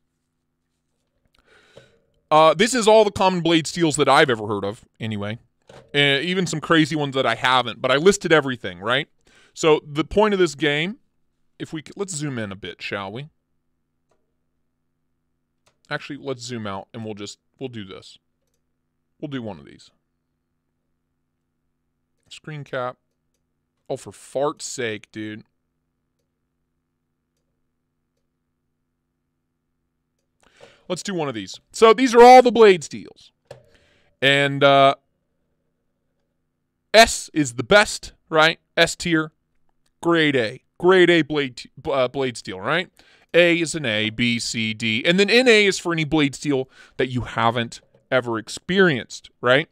Speaker 1: This is all the Common Blade Steels that I've ever heard of, anyway. Even some crazy ones that I haven't, but I listed everything, right? So the point of this game, let's zoom in a bit, shall we? Actually, let's zoom out and we'll do this. We'll do one of these. Screen cap. Oh, for fart's sake, dude. Let's do one of these. So these are all the blade steels. And S is the best, right? S tier, grade A. Grade A blade steel, right? A is an A, B, C, D. And then NA is for any blade steel that you haven't ever experienced, right?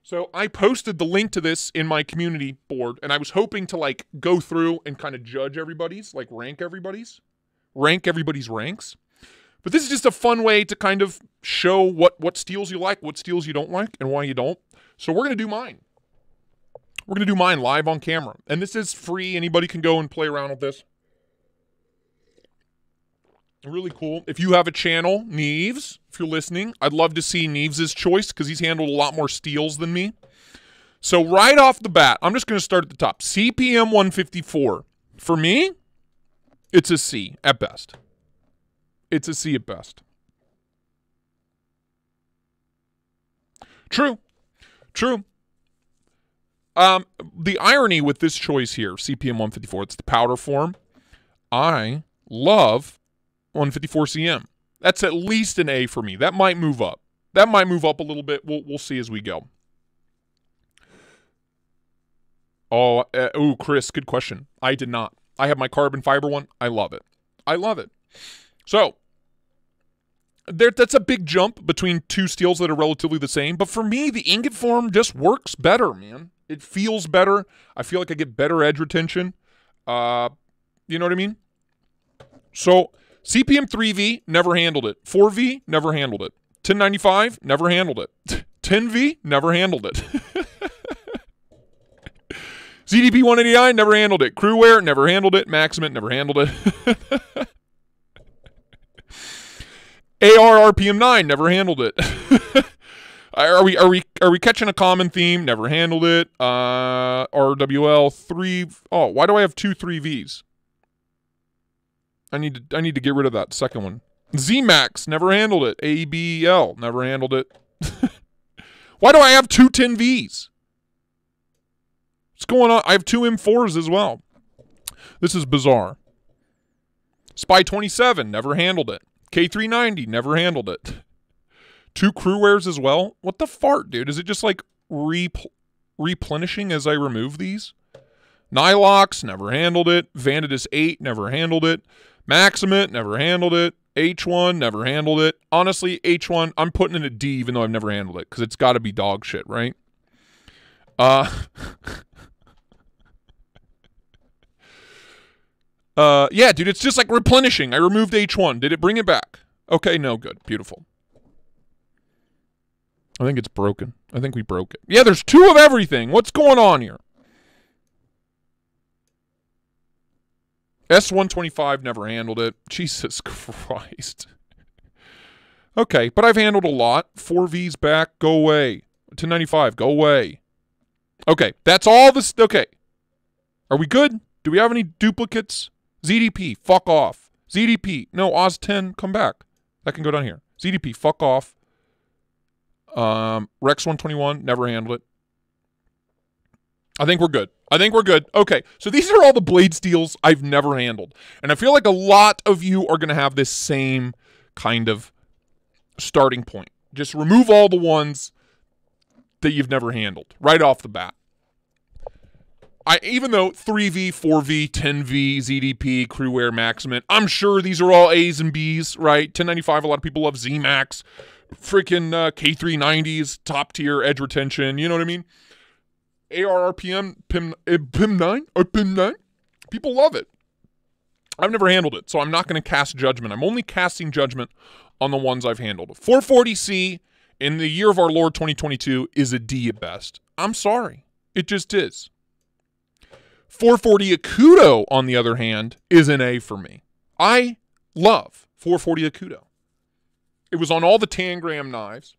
Speaker 1: So I posted the link to this in my community board, and I was hoping to, like, go through and kind of judge everybody's, like, rank everybody's ranks. But this is just a fun way to kind of show what steels you like, what steels you don't like, and why you don't. So we're going to do mine. We're going to do mine live on camera. And this is free. Anybody can go and play around with this. Really cool. If you have a channel, Knafs, if you're listening, I'd love to see Knafs' choice because he's handled a lot more steels than me. So right off the bat, I'm just going to start at the top. CPM 154. For me, it's a C at best. It's a C at best. True. The irony with this choice here, CPM 154, it's the powder form. I love 154 CM. That's at least an A for me. That might move up. That might move up a little bit. We'll see as we go. Oh, Chris, good question. I did not. I have my carbon fiber one. I love it. So, that's a big jump between two steels that are relatively the same. But for me, the ingot form just works better, man. It feels better. I feel like I get better edge retention. You know what I mean? So, CPM 3V, never handled it. 4V, never handled it. 1095, never handled it. 10V, never handled it. ZDP 189, never handled it. Crewwear, never handled it. Maximate, never handled it. AR RPM 9, never handled it. Are we catching a common theme? Never handled it. RWL 3. Oh, why do I have 2 3Vs? I need to get rid of that second one. ZMAX, never handled it. ABL, never handled it. Why do I have 2 10Vs? What's going on? I have 2 M4s as well. This is bizarre. Spy 27, never handled it. K390, never handled it. 2 Crewwears as well. What the fart, dude? Is it just like replenishing as I remove these? Nylox, never handled it. Vanadis 8, never handled it. Maximate, never handled it. H1, never handled it. Honestly, H1, I'm putting in a D even though I've never handled it because it's got to be dog shit, right? Yeah, dude, it's just like replenishing. I removed H1. Did it bring it back? Okay, no, good. Beautiful. I think it's broken. I think we broke it. Yeah, there's 2 of everything. What's going on here? S125, never handled it. Jesus Christ. Okay, but I've handled a lot. 4V's back, go away. 1095, go away. Okay, that's all this. Okay. Are we good? Do we have any duplicates? ZDP, fuck off. ZDP, no, Oz10, come back. That can go down here. ZDP, fuck off. Rex 121, never handled it. I think we're good. Okay, so these are all the blade steels I've never handled. And I feel like a lot of you are going to have this same kind of starting point. Just remove all the ones that you've never handled right off the bat. Even though 3V, 4V, 10V, ZDP, Crew Air, Maximum, I'm sure these are all A's and B's, right? 1095, a lot of people love Z-Max. Freaking K390s, top tier edge retention, you know what I mean? ARRPM, PIM9, or PIM9, people love it. I've never handled it, so I'm not going to cast judgment. I'm only casting judgment on the ones I've handled. 440C in the year of our Lord 2022 is a D at best. I'm sorry. It just is. 440 Akuto, on the other hand, is an A for me. I love 440 Akuto. It was on all the Tangram knives.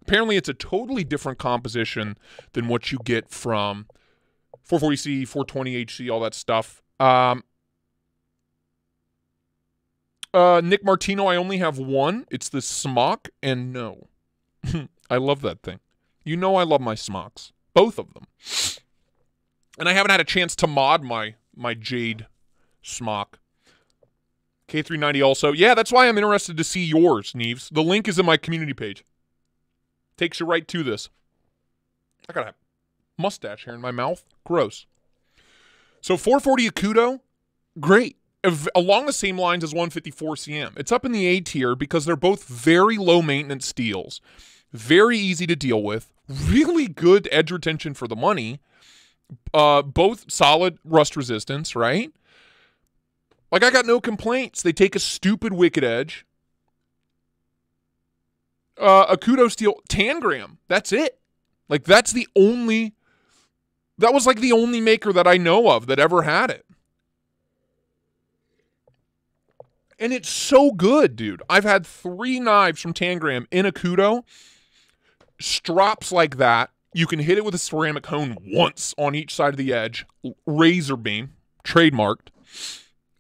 Speaker 1: Apparently, it's a totally different composition than what you get from 440C, 420HC, all that stuff. Nick Martino, I only have one. It's the Smock, and no. I love that thing. You know I love my Smocks. Both of them. And I haven't had a chance to mod my Jade Smock. K390 also. Yeah, that's why I'm interested to see yours, Neves. The link is in my community page. Takes you right to this. I got a mustache hair in my mouth. Gross. So 440 Akuto, great. Along the same lines as 154 CM. It's up in the A tier because they're both very low maintenance steels. Very easy to deal with. Really good edge retention for the money. Both solid rust resistance, right? Like, I got no complaints. They take a stupid wicked edge. Akuto steel, Tangram. That's it. Like, that was like the only maker that I know of that ever had it. And it's so good, dude. I've had 3 knives from Tangram in Akuto. Strops like that. You can hit it with a ceramic hone once on each side of the edge. Razor beam. Trademarked.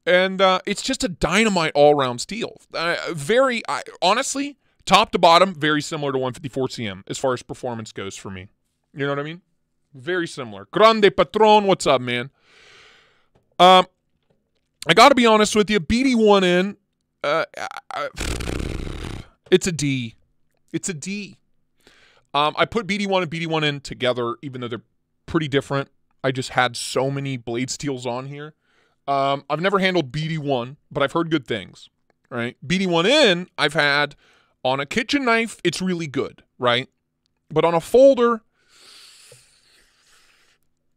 Speaker 1: And it's just a dynamite all-round steel. Honestly, top to bottom, very similar to 154 CM as far as performance goes for me. You know what I mean? Very similar. Grande Patron, what's up, man? I got to be honest with you. BD1N, it's a D. It's a D. I put BD1 and BD1N together, even though they're pretty different. I just had so many blade steels on here. I've never handled BD1, but I've heard good things, right? BD1N, I've had on a kitchen knife, it's really good, right? But on a folder,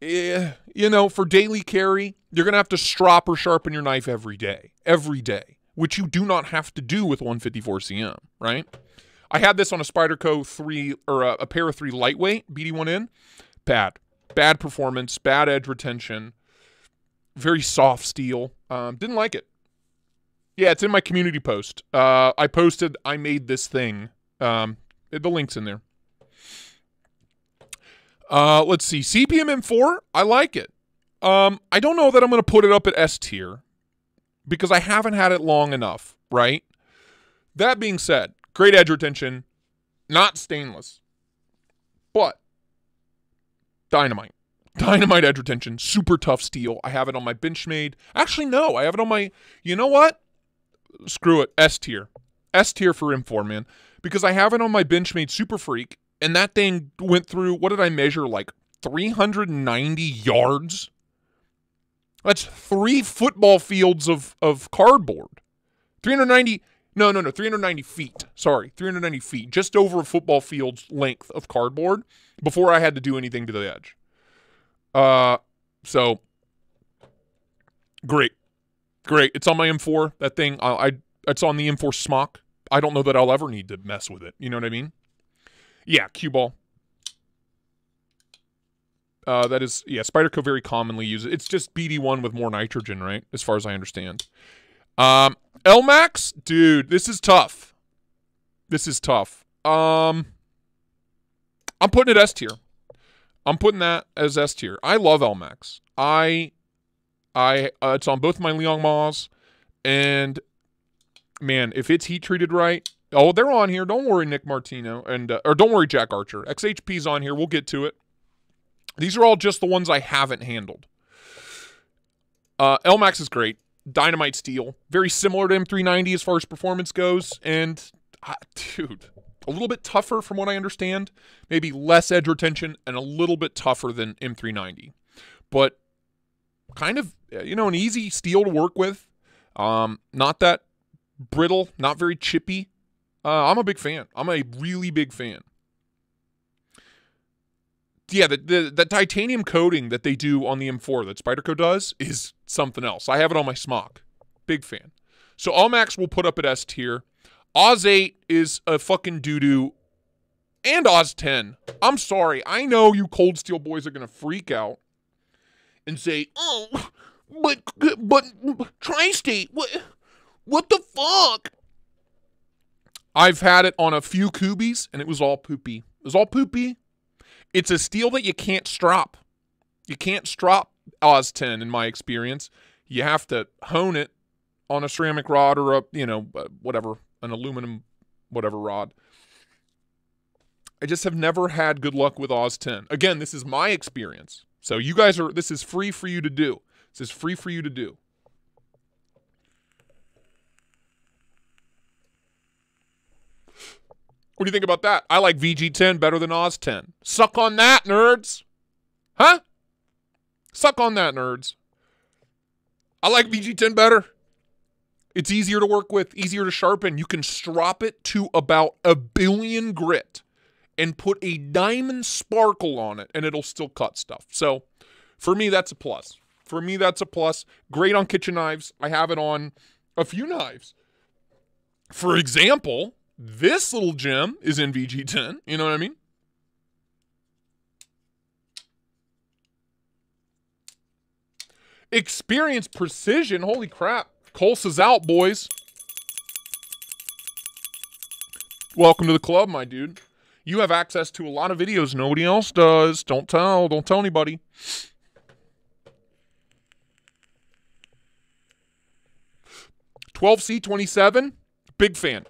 Speaker 1: you know, for daily carry, you're going to have to strop or sharpen your knife every day, which you do not have to do with 154 CM, right? I had this on a Spyderco 3, or a Para 3 lightweight, BD1N. Bad performance, bad edge retention. Very soft steel. Didn't like it. Yeah, it's in my community post. I posted, I made this thing. The link's in there. Let's see. CPM M4, I like it. I don't know that I'm going to put it up at S tier because I haven't had it long enough, right? That being said, great edge retention, not stainless, but dynamite. Dynamite edge retention, super tough steel. I have it on my Benchmade. Actually, no, I have it on my, you know what? Screw it, S tier. S tier for M4, man. Because I have it on my Benchmade Super Freak, and that thing went through, what did I measure, like 390 yards? That's 3 football fields of cardboard. 390 feet. Sorry, 390 feet. Just over a football field's length of cardboard before I had to do anything to the edge. So great. It's on my M4. That thing, it's on the M4 Smock. I don't know that I'll ever need to mess with it. You know what I mean? Yeah, cue ball. That is, yeah, Spyderco very commonly uses it. It's just BD1 with more nitrogen, right? As far as I understand. LMAX, dude, this is tough. I'm putting it S tier. I'm putting that as S tier. I love LMAX. It's on both my Liang Ma's, and man, if it's heat treated right, oh, they're on here. Don't worry, Nick Martino, and or don't worry, Jack Archer. XHP's on here. We'll get to it. These are all just the ones I haven't handled. LMAX is great. Dynamite steel. Very similar to M390 as far as performance goes. And, dude, a little bit tougher from what I understand. Maybe less edge retention and a little bit tougher than M390. But kind of, an easy steel to work with. Not that brittle, not very chippy. I'm a big fan. I'm a really big fan. Yeah, the titanium coating that they do on the M4 that Spyderco does is something else. I have it on my smock. Big fan. So Allmax will put up at S tier. Oz 8 is a fucking doo-doo. And Oz 10. I'm sorry. I know you Cold Steel boys are going to freak out and say, oh, but Tristate, what the fuck? I've had it on a few Kubies, and it was all poopy. It was all poopy. It's a steel that you can't strop. You can't strop Oz 10, in my experience. You have to hone it on a ceramic rod or a, whatever, an aluminum whatever rod. I just have never had good luck with Oz 10. Again, this is my experience. So you guys this is free for you to do. This is free for you to do. What do you think about that? I like VG10 better than Oz 10. Suck on that, nerds. Huh? Suck on that, nerds. I like VG10 better. It's easier to work with, easier to sharpen. You can strop it to about 1 billion grit and put a diamond sparkle on it, and it'll still cut stuff. So, for me, that's a plus. For me, that's a plus. Great on kitchen knives. I have it on a few knives. For example, this little gem is in VG10. You know what I mean? Experience precision. Holy crap. Colsa's out, boys. Welcome to the club, my dude. You have access to a lot of videos nobody else does. Don't tell anybody. $12C27, big fan.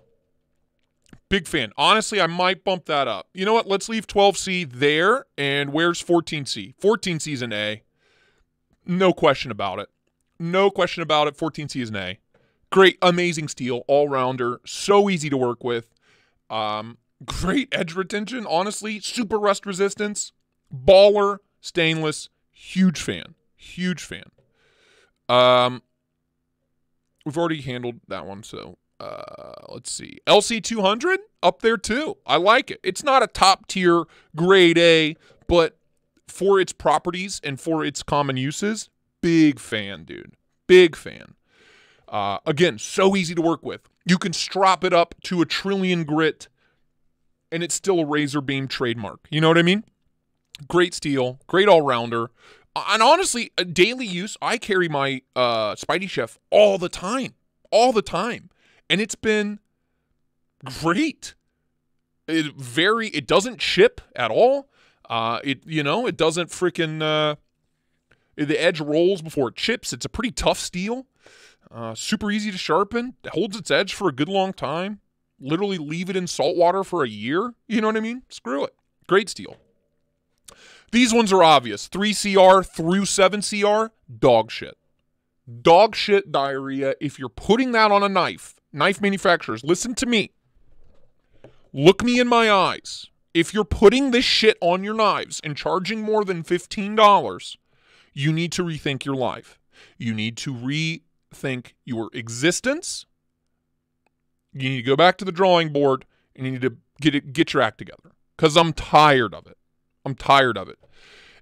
Speaker 1: Big fan. Honestly, I might bump that up. You know what? Let's leave 12C there. And where's 14C? 14C is an A. No question about it. No question about it. 14C is an A. Great, amazing steel, all-rounder. So easy to work with. Great edge retention, honestly. Super rust resistance. Baller, stainless. Huge fan. Huge fan. We've already handled that one, so let's see. LC200, up there too. I like it. It's not a top-tier grade A, but for its properties and for its common uses, big fan, dude. Big fan. Again, so easy to work with. You can strop it up to 1 trillion grit, and it's still a razor beam trademark. You know what I mean? Great steel, great all-rounder. And honestly, a daily use, I carry my Spidey Chef all the time. All the time. And it's been great. It doesn't chip at all. It doesn't freaking, the edge rolls before it chips. It's a pretty tough steel. Super easy to sharpen. It holds its edge for a good long time. Literally leave it in salt water for a year. You know what I mean? Screw it. Great steel. These ones are obvious. 3CR through 7CR, dog shit. Dog shit diarrhea. If you're putting that on a knife manufacturers, listen to me. Look me in my eyes. If you're putting this shit on your knives and charging more than $15, you need to rethink your life. You need to rethink your existence. You need to go back to the drawing board and you need to get your act together. Because I'm tired of it. I'm tired of it.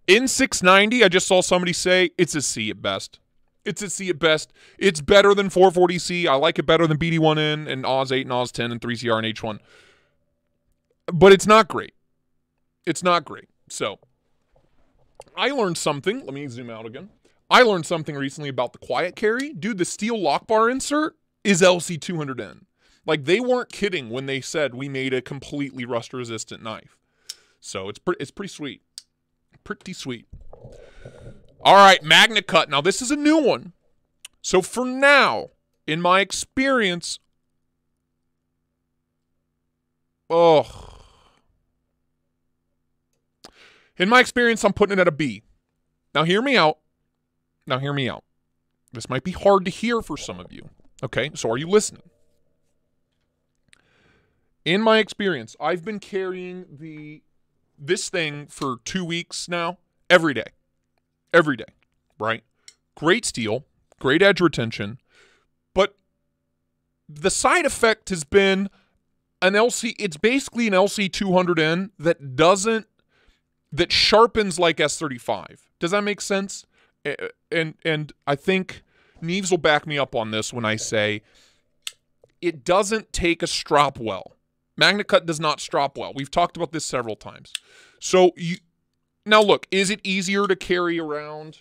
Speaker 1: In 690, I just saw somebody say it's a C at best. It's a C at best. It's better than 440C. I like it better than BD1N and Oz 8 and Oz 10 and 3CR and H1. But it's not great. It's not great. So, I learned something. Let me zoom out again. I learned something recently about the quiet carry. Dude, the steel lock bar insert is LC200N. Like, they weren't kidding when they said we made a completely rust-resistant knife. So, it's pretty sweet. Pretty sweet. All right, Magna Cut. Now, this is a new one. So, for now, in my experience... In my experience, I'm putting it at a B. Now, hear me out. This might be hard to hear for some of you. Okay, so are you listening? In my experience, I've been carrying this thing for 2 weeks now, every day, right? great steel, great edge retention, but the side effect has been it's basically an LC200N that sharpens like S35. Does that make sense? And I think Knafs will back me up on this when I say it doesn't take a strop well. MagnaCut does not strop well. We've talked about this several times. So now look, is it easier to carry around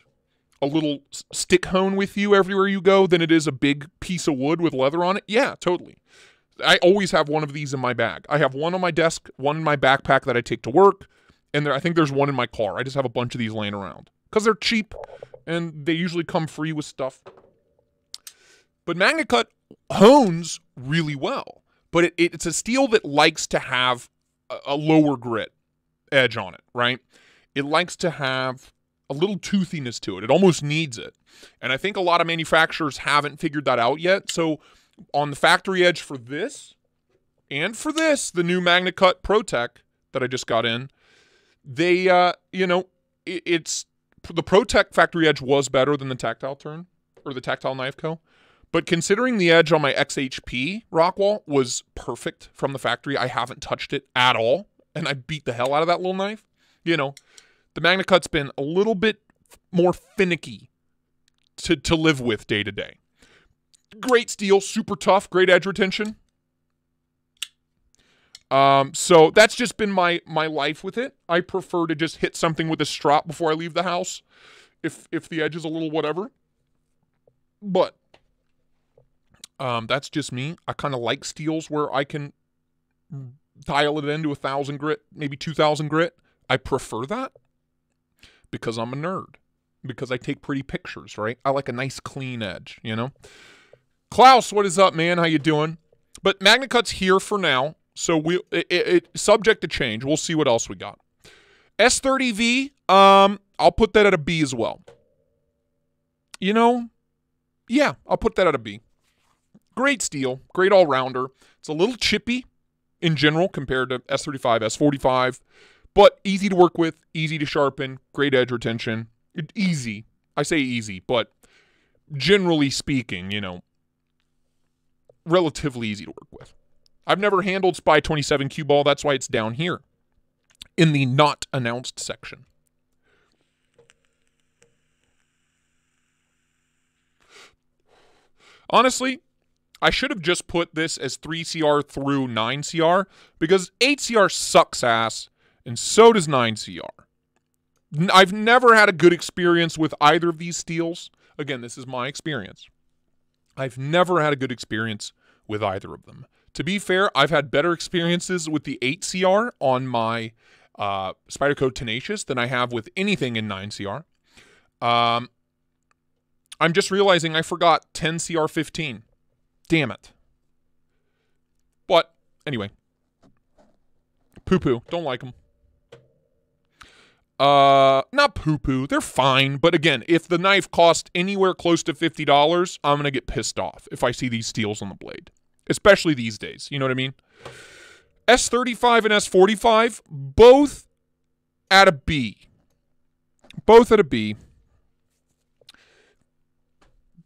Speaker 1: a little stick hone with you everywhere you go than it is a big piece of wood with leather on it? Yeah, totally. I always have one of these in my bag. I have one on my desk, one in my backpack that I take to work, and I think there's one in my car. I just have a bunch of these laying around because they're cheap and they usually come free with stuff. But MagnaCut hones really well. But it's a steel that likes to have a lower grit edge on it, right? It likes to have a little toothiness to it. It almost needs it. And I think a lot of manufacturers haven't figured that out yet. So on the factory edge for this and for this, the new MagnaCut ProTech that I just got in, they, it's the ProTech factory edge was better than the Tactile turn or the Tactile Knife Co. But considering the edge on my XHP Rockwall was perfect from the factory, I haven't touched it at all, and I beat the hell out of that little knife. The MagnaCut's been a little bit more finicky to live with day to day. Great steel, super tough, great edge retention. So that's just been my life with it. I prefer to just hit something with a strop before I leave the house if the edge is a little whatever. But that's just me. I kind of like steels where I can dial it into 1,000 grit, maybe 2,000 grit. I prefer that because I'm a nerd. Because I take pretty pictures, right? I like a nice clean edge, Klaus, what is up, man? How you doing? But MagnaCut's here for now, so it's subject to change. We'll see what else we got. S30V, I'll put that at a B as well. Yeah, I'll put that at a B. Great steel, great all-rounder. It's a little chippy in general compared to S35, S45, but easy to work with, easy to sharpen, great edge retention. Easy. I say easy, but generally speaking, relatively easy to work with. I've never handled Spy 27 cue ball. That's why it's down here in the not announced section. Honestly, I should have just put this as 3CR through 9CR because 8CR sucks ass and so does 9CR. I've never had a good experience with either of these steels. Again, this is my experience. I've never had a good experience with either of them. To be fair, I've had better experiences with the 8CR on my Spyderco Tenacious than I have with anything in 9CR. I'm just realizing I forgot 10CR15. Damn it. But, anyway. Poo-poo. Don't like them. Not poo-poo. They're fine. But again, if the knife costs anywhere close to $50, I'm going to get pissed off if I see these steels on the blade. Especially these days. You know what I mean? S35 and S45, both at a B. Both at a B.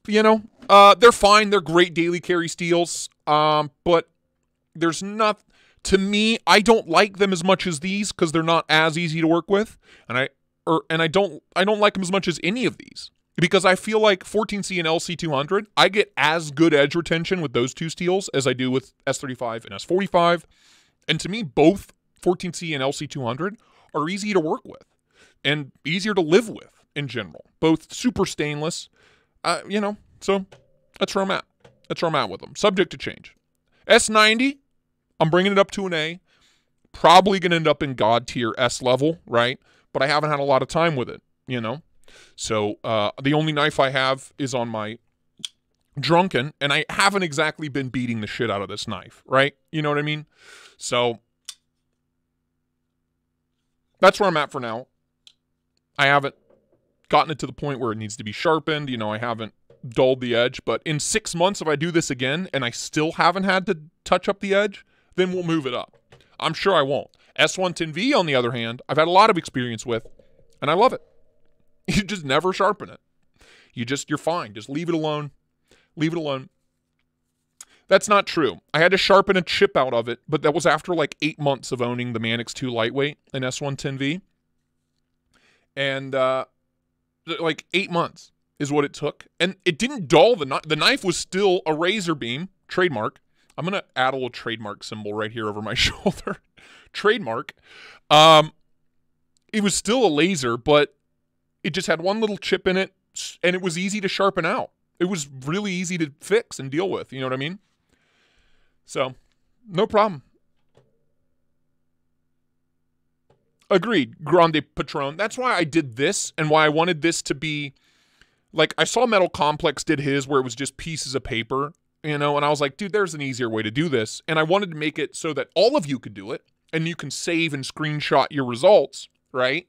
Speaker 1: They're fine. They're great daily carry steels. But there's not... To me, I don't like them as much as these because they're not as easy to work with, and I don't like them as much as any of these because I feel like 14C and LC200, I get as good edge retention with those two steels as I do with S35 and S45, and to me, both 14C and LC200 are easy to work with and easier to live with in general. Both super stainless, So that's where I'm at. That's where I'm at with them. Subject to change. S90. I'm bringing it up to an A. Probably going to end up in God tier S level, right? But I haven't had a lot of time with it, So the only knife I have is on my Drunken, and I haven't exactly been beating the shit out of this knife, right? You know what I mean? So that's where I'm at for now. I haven't gotten it to the point where it needs to be sharpened. I haven't dulled the edge. But in 6 months, if I do this again and I still haven't had to touch up the edge, then we'll move it up. I'm sure I won't. S110V, on the other hand, I've had a lot of experience with, and I love it. You just never sharpen it. You're fine. Just leave it alone. Leave it alone. That's not true. I had to sharpen a chip out of it, but that was after like 8 months of owning the Manix 2 Lightweight and S110V. And like 8 months is what it took. And it didn't dull the knife. The knife was still a razor beam, trademark. I'm going to add a little trademark symbol right here over my shoulder. Trademark. It was still a laser, but it just had one little chip in it, and it was easy to sharpen out. It was really easy to fix and deal with. You know what I mean? So, no problem. Agreed. Grande Patron. That's why I did this and why I wanted this to be, like, I saw Metal Complex did his where it was just pieces of paper, you know, and I was like, dude, there's an easier way to do this. And I wanted to make it so that all of you could do it and you can save and screenshot your results, right?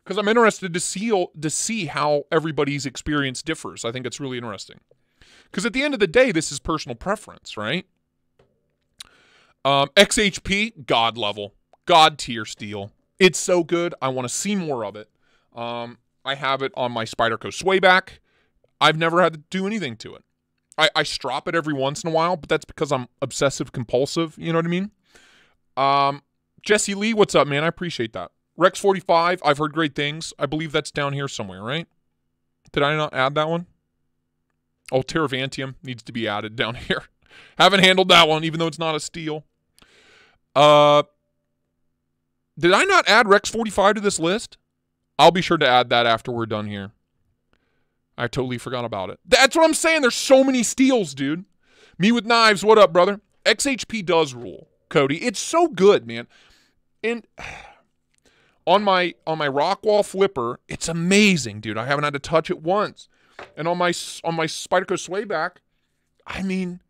Speaker 1: Because I'm interested to see how everybody's experience differs. I think it's really interesting. Because at the end of the day, this is personal preference, right? XHP, God level. God tier steel. It's so good. I want to see more of it. I have it on my Spyderco Swayback. I've never had to do anything to it. I strop it every once in a while, but that's because I'm obsessive compulsive. You know what I mean? Jesse Lee, what's up, man? I appreciate that. Rex 45, I've heard great things. I believe that's down here somewhere, right? Did I not add that one? Oh, Terravantium needs to be added down here. Haven't handled that one, even though it's not a steel. Did I not add Rex 45 to this list? I'll be sure to add that after we're done here. I totally forgot about it. That's what I'm saying. There's so many steals, dude. Me with knives. What up, brother? XHP does rule, Cody. It's so good, man. And on my Rockwall flipper, it's amazing, dude. I haven't had to touch it once. And on my Spyderco Swayback, I mean,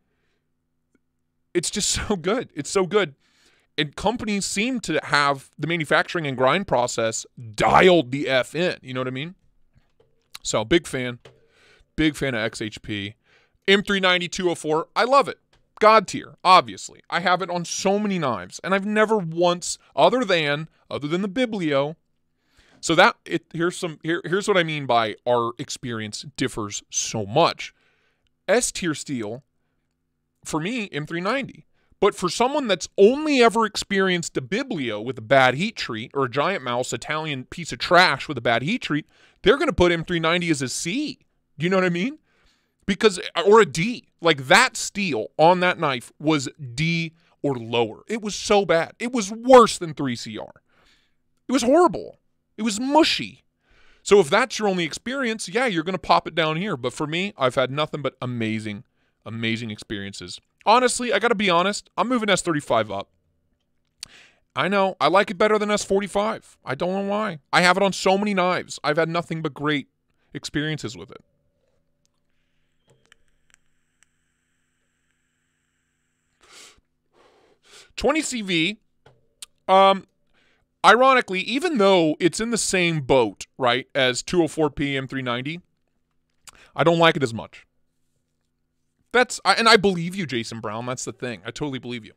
Speaker 1: it's just so good. It's so good. And companies seem to have the manufacturing and grind process dialed the F in. You know what I mean? So, big fan. Big fan of XHP. M390 204. I love it. God tier, obviously. I have it on so many knives. And I've never once, other than the Biblio. So here's what I mean by our experience differs so much. S tier steel, for me, M390. But for someone that's only ever experienced a Biblio with a bad heat treat or a Giant Mouse Italian piece of trash with a bad heat treat, they're going to put M390 as a C. Do you know what I mean? Or a D. Like that steel on that knife was D or lower. It was so bad. It was worse than 3CR. It was horrible. It was mushy. So if that's your only experience, yeah, you're going to pop it down here. But for me, I've had nothing but amazing, amazing experiences. Honestly, I got to be honest, I'm moving S35 up. I know, I like it better than S45. I don't know why. I have it on so many knives. I've had nothing but great experiences with it. .20 CV, ironically, even though it's in the same boat, right, as 204P M390, I don't like it as much. And I believe you, Jason Brown. That's the thing. I totally believe you.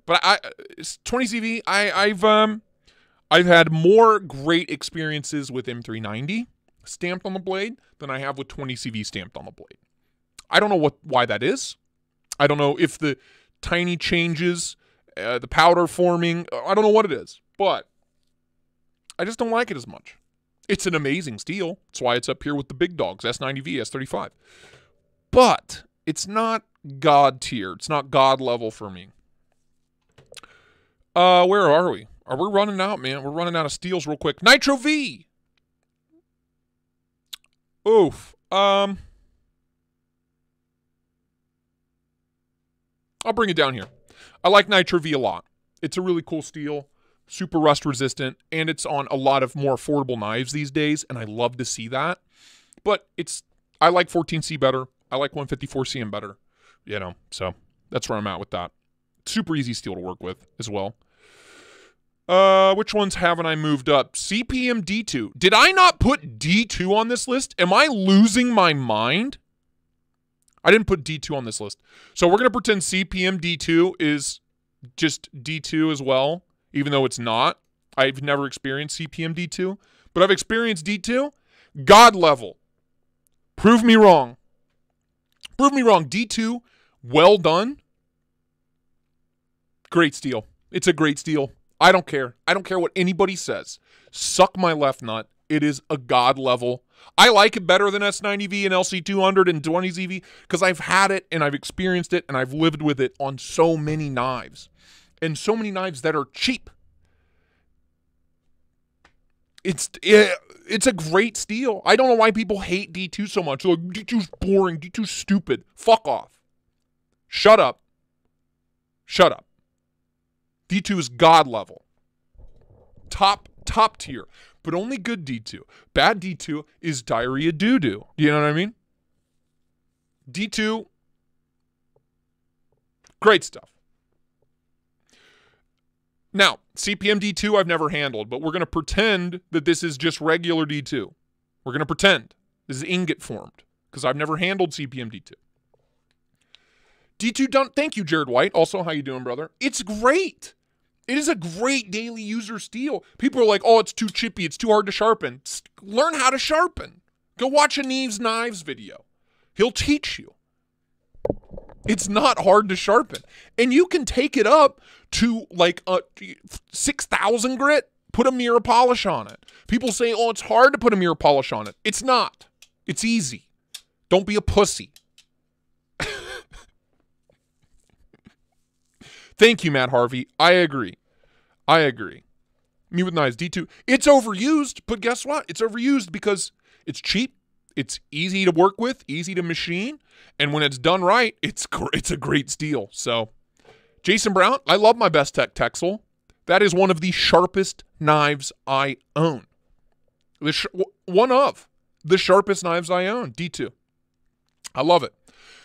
Speaker 1: But 20 CV, I've had more great experiences with M390 stamped on the blade than I have with 20 CV stamped on the blade. I don't know why that is. I don't know if the tiny changes, the powder forming, I don't know what it is. But I just don't like it as much. It's an amazing steel. That's why it's up here with the big dogs, S90V, S35. But it's not God tier. It's not God level for me. Where are we? Are we running out, man? We're running out of steels real quick. Nitro V! Oof. I'll bring it down here. I like Nitro V a lot. It's a really cool steel. Super rust resistant. And it's on a lot of more affordable knives these days. And I love to see that. But I like 14C better. I like 154CM better, you know, so that's where I'm at with that. Super easy steel to work with as well. Which ones haven't I moved up? CPM D2. Did I not put D2 on this list? Am I losing my mind? I didn't put D2 on this list. So we're going to pretend CPM D2 is just D2 as well, even though it's not. I've never experienced CPM D2, but I've experienced D2. God level. Prove me wrong. Prove me wrong. D2, well done. Great steal. It's a great steal. I don't care. I don't care what anybody says. Suck my left nut. It is a god level. I like it better than S90V and LC200 and 20ZV because I've had it and I've experienced it and I've lived with it on so many knives. And so many knives that are cheap. It's a great steal. I don't know why people hate D2 so much. They're like, D2's boring. D2's stupid. Fuck off. Shut up. Shut up. D2 is god level. Top tier. But only good D2. Bad D2 is diarrhea doo-doo. You know what I mean? D2, great stuff. Now, CPM D2 I've never handled, but we're going to pretend that this is just regular D2. We're going to pretend this is ingot formed because I've never handled CPM D2. D2 done. Thank you, Jared White. Also, how you doing, brother? It's great. It is a great daily user steel. People are like, oh, it's too chippy. It's too hard to sharpen. Learn how to sharpen. Go watch a Knafs Knives video. He'll teach you. It's not hard to sharpen. And you can take it up to like a 6,000 grit, put a mirror polish on it. People say, oh, it's hard to put a mirror polish on it. It's not. It's easy. Don't be a pussy. Thank you, Matt Harvey. I agree. Me with knives, D2. It's overused, but guess what? It's overused because it's cheap, it's easy to work with, easy to machine, and when it's done right, it's a great steal. So, Jason Brown, I love my Best Tech Texel. That is one of the sharpest knives I own. One of the sharpest knives I own, D2. I love it.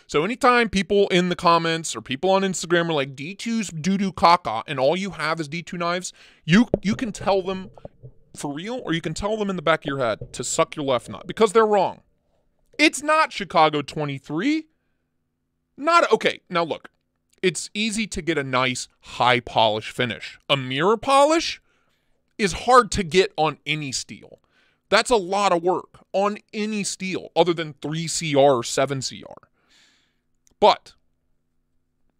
Speaker 1: So anytime people in the comments or people on Instagram are like, D2's doo-doo caca, and all you have is D2 knives, you can tell them for real, or you can tell them in the back of your head to suck your left nut, because they're wrong. It's not Chicago 23. Okay, now look. It's easy to get a nice high polish finish. A mirror polish is hard to get on any steel. That's a lot of work on any steel other than 3CR or 7CR. But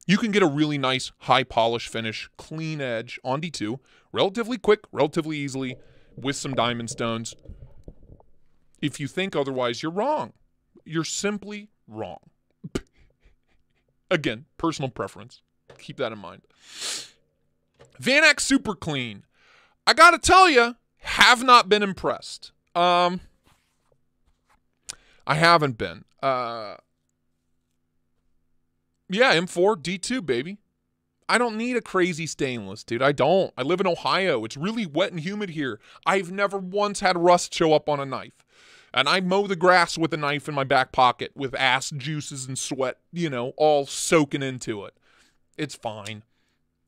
Speaker 1: you can get a really nice high polish finish, clean edge on D2, relatively quick, relatively easily, with some diamond stones. If you think otherwise, you're wrong. You're simply wrong. Again, personal preference. Keep that in mind. Van Axe Super Clean. I gotta tell you, have not been impressed. I haven't been. Yeah, M4, D2, baby. I don't need a crazy stainless, dude. I don't. I live in Ohio. It's really wet and humid here. I've never once had rust show up on a knife. And I mow the grass with a knife in my back pocket with ass juices and sweat, all soaking into it. It's fine.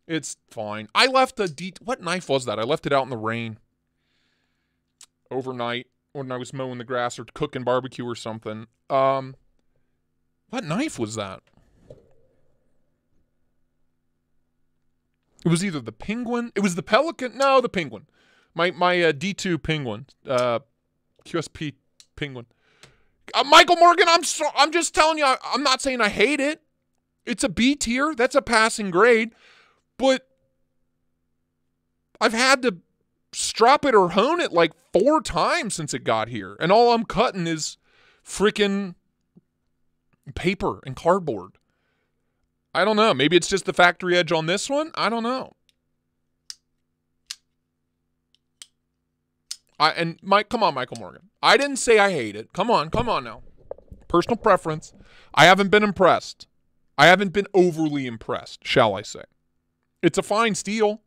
Speaker 1: It's fine. I left what knife was that? I left it out in the rain overnight when I was mowing the grass or cooking barbecue or something. What knife was that? It was either the Penguin. It was the Pelican. No, the Penguin. My D2 Penguin. QSP Penguin. Michael Morgan, I'm just telling you, I'm not saying I hate it. It's a B tier. That's a passing grade. But I've had to strop it or hone it like 4 times since it got here. And all I'm cutting is freaking paper and cardboard. I don't know. Maybe it's just the factory edge on this one. I don't know. Come on, Michael Morgan. I didn't say I hate it. Come on now. Personal preference. I haven't been impressed. I haven't been overly impressed, shall I say. It's a fine steel,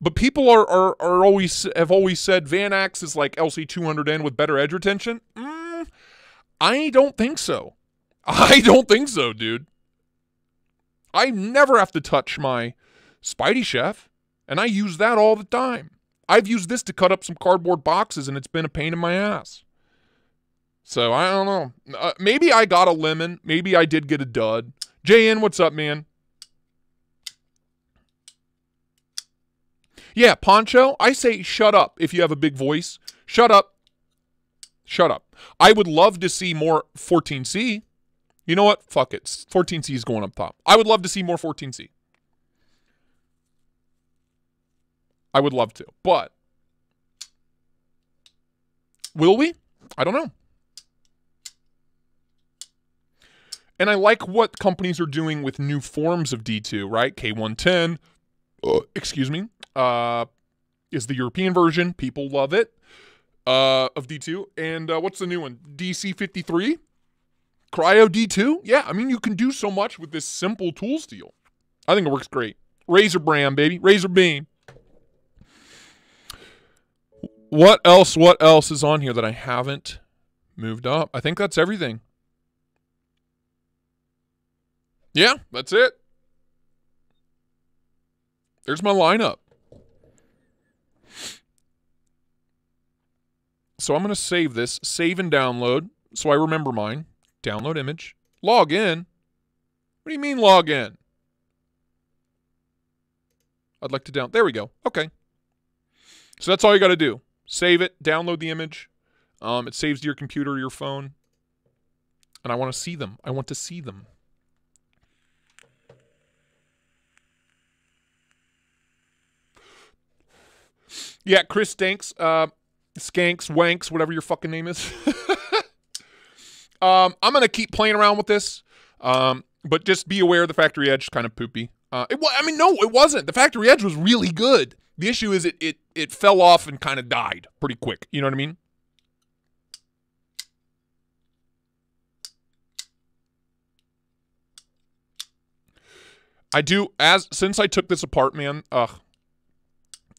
Speaker 1: but people have always said Van Axe is like LC200N with better edge retention. I don't think so. I don't think so, dude. I never have to touch my Spidey Chef, and I use that all the time. I've used this to cut up some cardboard boxes, and it's been a pain in my ass. So, I don't know. Maybe I got a lemon. Maybe I did get a dud. JN, what's up, man? Yeah, Poncho, I say shut up if you have a big voice. Shut up. Shut up. I would love to see more 14C. You know what? Fuck it. 14C is going up top. I would love to see more 14C. I would love to. But will we? I don't know. And I like what companies are doing with new forms of D2, right? K110, excuse me, is the European version. People love it, of D2. And what's the new one? DC53? Cryo D2? Yeah, I mean, you can do so much with this simple tool steel. I think it works great. Razor brand, baby. Razor beam. What else is on here that I haven't moved up? I think that's everything. Yeah, that's it. There's my lineup. So I'm going to save this. Save and download. So I remember mine. Download image. Log in. What do you mean log in? I'd like to there we go. Okay. So that's all you got to do. Save it. Download the image. It saves to your computer or your phone. And I want to see them. I want to see them. Yeah, Chris Stanks, Skanks, Wanks, whatever your fucking name is. I'm going to keep playing around with this, but just be aware the Factory Edge is kind of poopy. No, it wasn't. The Factory Edge was really good. The issue is it fell off and kind of died pretty quick. You know what I mean? Since I took this apart, man,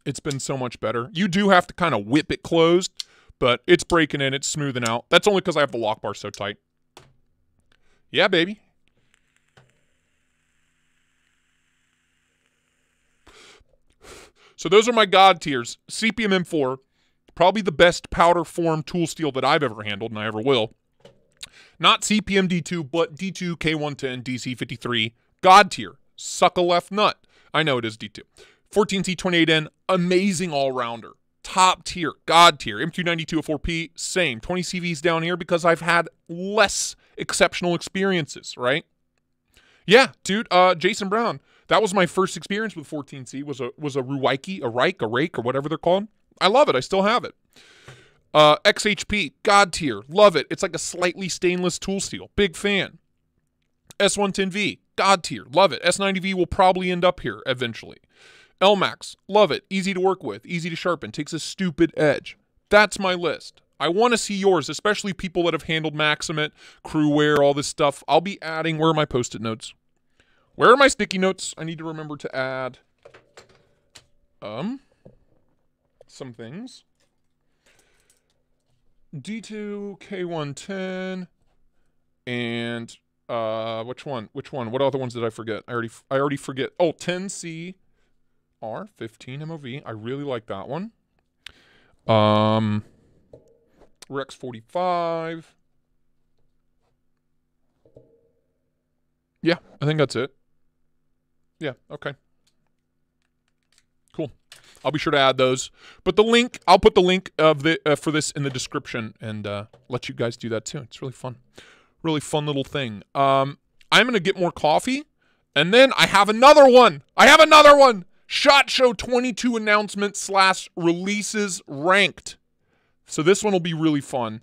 Speaker 1: it's been so much better. You do have to kind of whip it closed, but it's breaking in. It's smoothing out. That's only because I have the lock bar so tight. Yeah, baby. So those are my God tiers. CPM M4, probably the best powder form tool steel that I've ever handled, and I ever will. Not CPM D2, but D2 K110 DC53. God tier. Suck a left nut. I know it is D2. 14C28N, amazing all-rounder. Top tier, God tier. M292-04P, same. 20 CVs down here because I've had less exceptional experiences, right? Yeah, dude, Jason Brown. That was my first experience with 14C, was a Ruwaiki, a rake, or whatever they're called. I love it. I still have it. XHP, God tier. Love it. It's like a slightly stainless tool steel. Big fan. S110V, God tier. Love it. S90V will probably end up here eventually. LMAX, love it. Easy to work with. Easy to sharpen. Takes a stupid edge. That's my list. I want to see yours, especially people that have handled Maximate, Crewwear, all this stuff. I'll be adding, where are my Post-it notes? Where are my sticky notes? I need to remember to add some things. D2, K110, and which one? What other ones did I forget? I already forget. Oh, 10C R 15 MOV. I really like that one. Rex 45. Yeah, I think that's it. Yeah, okay. Cool. I'll be sure to add those. But the link, I'll put the link of the for this in the description and let you guys do that too. It's really fun. Really fun little thing. I'm going to get more coffee, and then I have another one. SHOT Show 22 announcements / releases ranked. So this one will be really fun.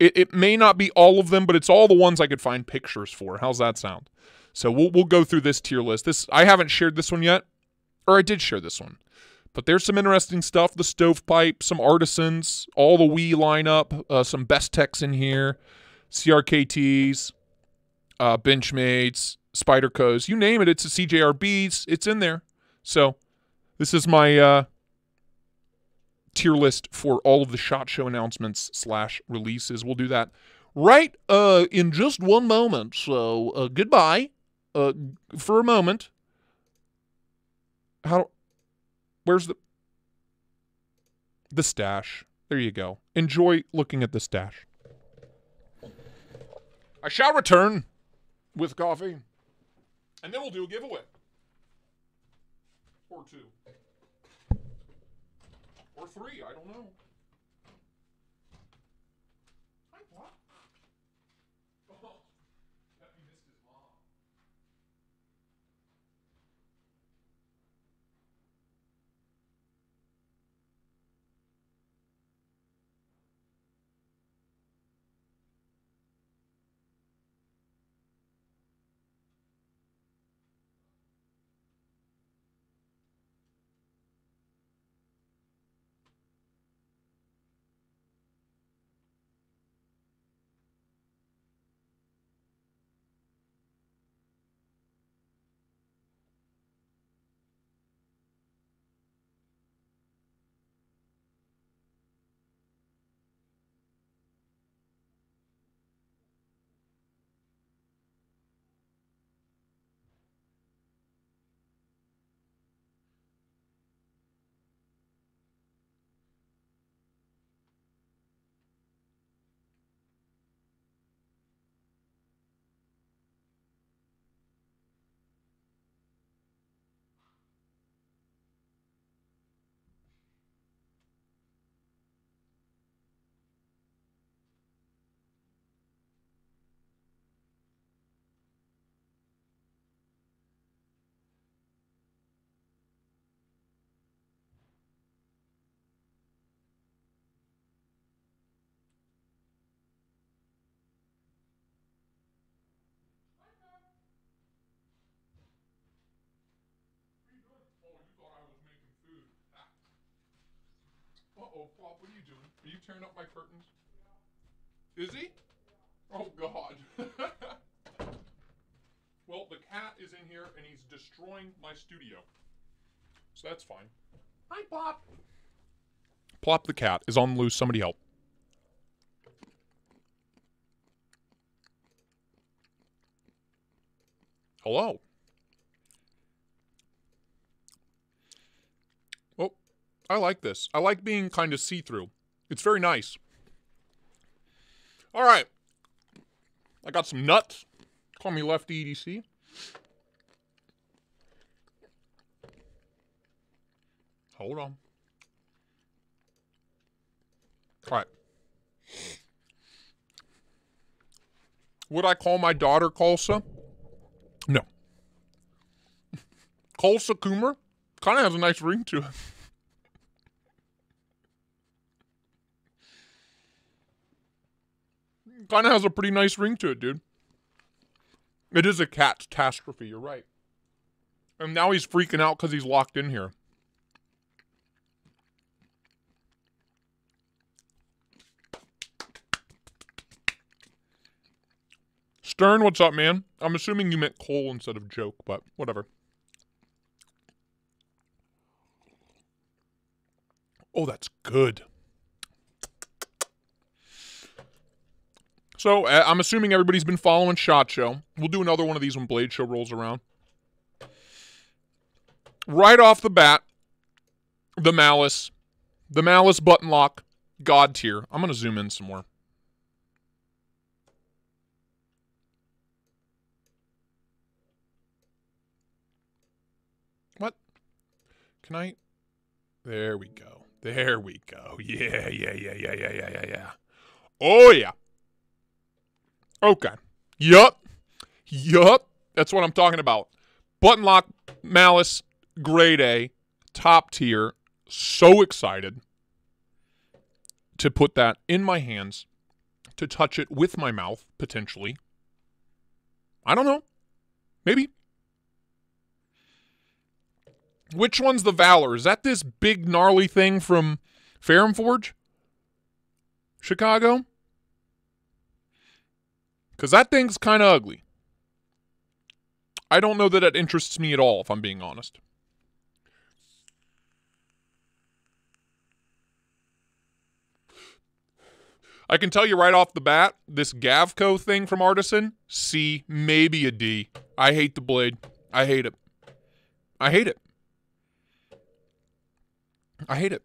Speaker 1: It may not be all of them, but it's all the ones I could find pictures for. How's that sound? So we'll go through this tier list. I haven't shared this one yet, or I did share this one. But there's some interesting stuff. The Stovepipe, some Artisans, all the Wii lineup, some Best Techs in here, CRKTs, Benchmates, Spydercos, you name it. It's a CJRBs. It's in there. So this is my tier list for all of the SHOT Show announcements / releases. We'll do that right in just one moment. So goodbye for a moment. Where's the stash? There you go. Enjoy looking at the stash. I shall return with coffee. And then we'll do a giveaway. Or 2. Or 3, I don't know. Pop, what are you doing? Are you tearing up my curtains? Is he? Oh, God. Well, the cat is in here, and he's destroying my studio. So that's fine. Hi, Plop. Plop the cat is on the loose. Somebody help. Hello. Oh, I like this. I like being kind of see-through. It's very nice. All right. I got some nuts. Call me Lefty EDC. Hold on. All right. Would I call my daughter Kulsa? No. Kulsa Coomer kind of has a nice ring to it. Kind of has a pretty nice ring to it, dude. It is a catastrophe, you're right. And now he's freaking out because he's locked in here. Stern, what's up, man? I'm assuming you meant Cole instead of joke, but whatever. Oh, that's good. So, I'm assuming everybody's been following SHOT Show. We'll do another one of these when Blade Show rolls around. Right off the bat, the Malice button lock, God tier. I'm going to zoom in some more. What? Can I? There we go. There we go. Yeah. Oh, yeah. Okay. Yup. That's what I'm talking about. Button lock, Malice, grade A, top tier. So excited to put that in my hands, to touch it with my mouth, potentially. I don't know. Maybe. Which one's the Valor? Is that this big gnarly thing from Ferrum Forge? Chicago? Because that thing's kind of ugly. I don't know that it interests me at all, if I'm being honest. I can tell you right off the bat, this Gavco thing from Artisan, C, maybe a D. I hate the blade. I hate it. I hate it. I hate it.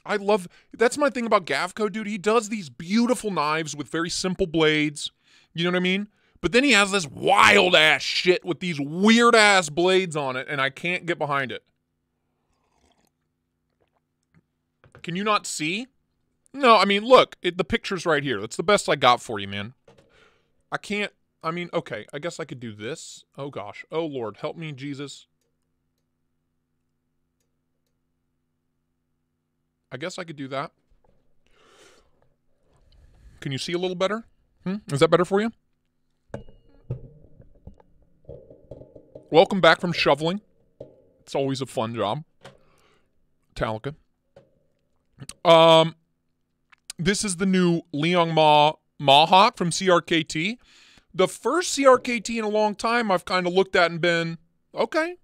Speaker 1: I love, that's my thing about Gavco, dude. He does these beautiful knives with very simple blades. You know what I mean? But then he has this wild ass shit with these weird ass blades on it, and I can't get behind it. Can you not see? No, I mean, look, the picture's right here. That's the best I got for you, man. I can't, I mean, okay, I guess I could do this. Oh gosh. Oh Lord, help me, Jesus. I guess I could do that. Can you see a little better? Is that better for you? Welcome back from shoveling. It's always a fun job. Metallica. This is the new Liang Mahawk from CRKT. The first CRKT in a long time I've kind of looked at and been, okay,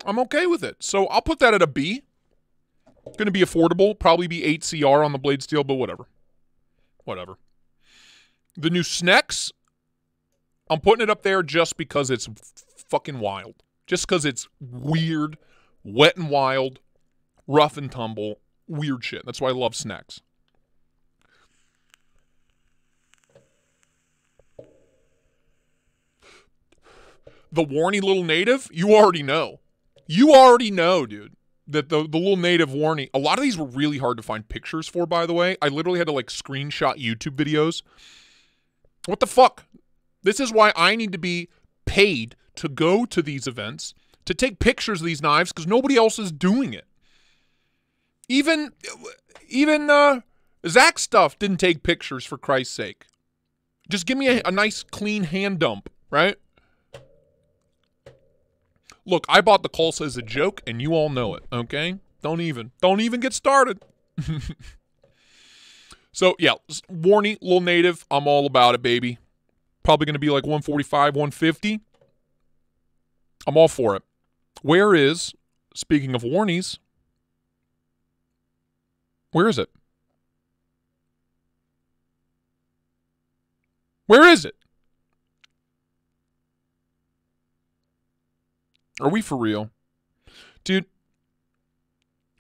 Speaker 1: I'm okay with it. So I'll put that at a B. Going to be affordable. Probably be 8 CR on the blade steel, but whatever. Whatever. The new Snex, I'm putting it up there just because it's fucking wild. Just because it's weird, wet and wild, rough and tumble, weird shit. That's why I love Snex. The Warney little native, you already know. You already know, dude. That the little native Warney, a lot of these were really hard to find pictures for, by the way. I literally had to like screenshot YouTube videos. What the fuck? This is why I need to be paid to go to these events, to take pictures of these knives, because nobody else is doing it. Even Zach stuff didn't take pictures, for Christ's sake. Just give me a nice clean hand dump, right? Look, I bought the Kulsa as a joke, and you all know it, okay? Don't even get started. So, yeah, Warney, little native. I'm all about it, baby. Probably going to be like 145, 150. I'm all for it. Where is, speaking of Warnies, where is it? Where is it? Are we for real? Dude,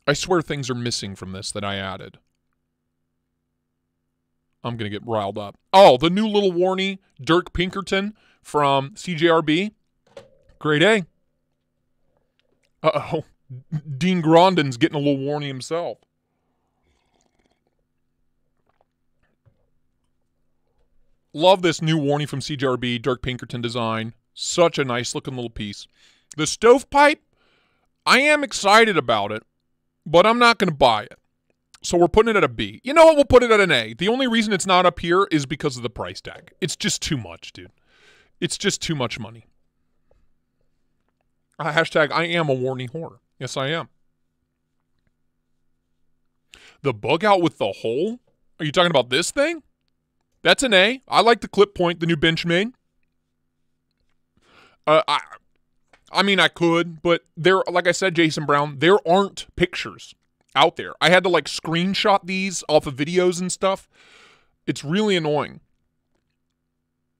Speaker 1: I swear things are missing from this that I added. I'm going to get riled up. Oh, the new little Warney, Dirk Pinkerton from CJRB. Grade A. Uh-oh. Dean Grondin's getting a little Warney himself. Love this new Warney from CJRB, Dirk Pinkerton design. Such a nice looking little piece. The stovepipe, I am excited about it, but I'm not going to buy it. So we're putting it at a B. You know what? We'll put it at an A. The only reason it's not up here is because of the price tag. It's just too much, dude. It's just too much money. Hashtag I am a Warney whore. Yes, I am. The bug out with the hole? Are you talking about this thing? That's an A. I like the clip point, the new Benchmade. I mean, I could, but there, like I said, Jason Brown, there aren't pictures out there. I had to like screenshot these off of videos and stuff. It's really annoying.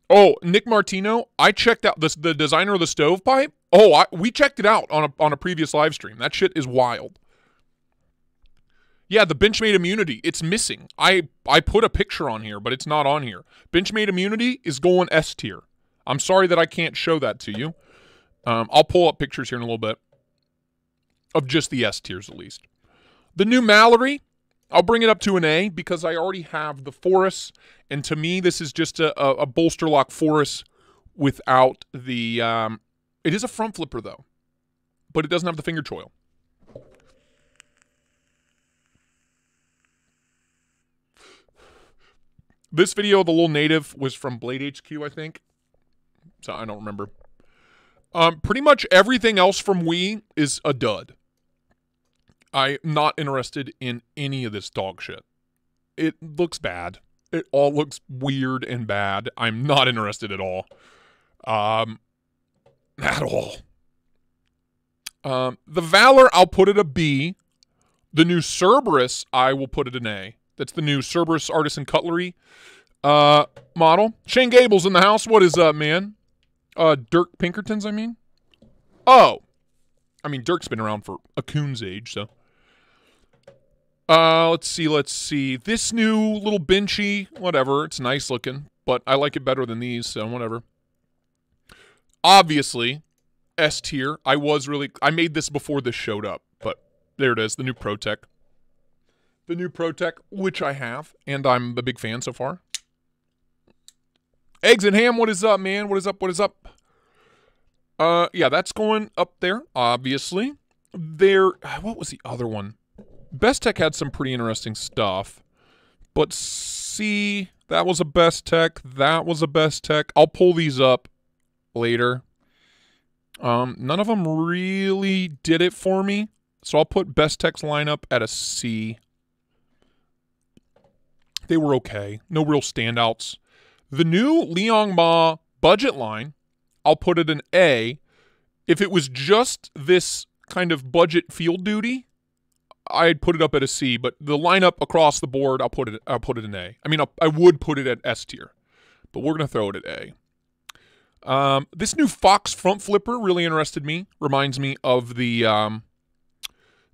Speaker 1: Oh, Nick Martino, I checked out the designer of the stovepipe. Oh, we checked it out on a previous live stream. That shit is wild. Yeah, the Benchmade immunity, it's missing. I put a picture on here, but it's not on here. Benchmade immunity is going S tier. I'm sorry that I can't show that to you. I'll pull up pictures here in a little bit of just the S tiers at least. The new Mallory, I'll bring it up to an A because I already have the Forest, and to me this is just a bolster lock Forest without the, it is a front flipper though, but it doesn't have the finger choil. This video of the little native was from Blade HQ, I think. So I don't remember. Pretty much everything else from Wii is a dud. I'm not interested in any of this dog shit. It looks bad. It all looks weird and bad. I'm not interested at all. At all. The Valor, I'll put it a B. The new Cerberus, I will put it an A. That's the new Cerberus Artisan Cutlery model. Shane Gable's in the house. What is up, man? Dirk Pinkertons, I mean. Oh. I mean, Dirk's been around for a coon's age, so. Let's see. This new little benchy, whatever. It's nice looking, but I like it better than these, so whatever. Obviously, S tier. I made this before this showed up, but there it is, the new ProTech. The new ProTech, which I have, and I'm a big fan so far. Eggs and Ham, what is up, man? What is up? Yeah, that's going up there, obviously. What was the other one? Best Tech had some pretty interesting stuff. But C, that was a Best Tech. That was a Best Tech. I'll pull these up later. None of them really did it for me. So I'll put Best Tech's lineup at a C. They were okay. No real standouts. The new Liang Ma budget line, I'll put it an A. If it was just this kind of budget field duty, I'd put it up at a C. But the lineup across the board, I'll put it an A. I mean, I would put it at S tier, but we're gonna throw it at A. This new Fox front flipper really interested me. Reminds me of the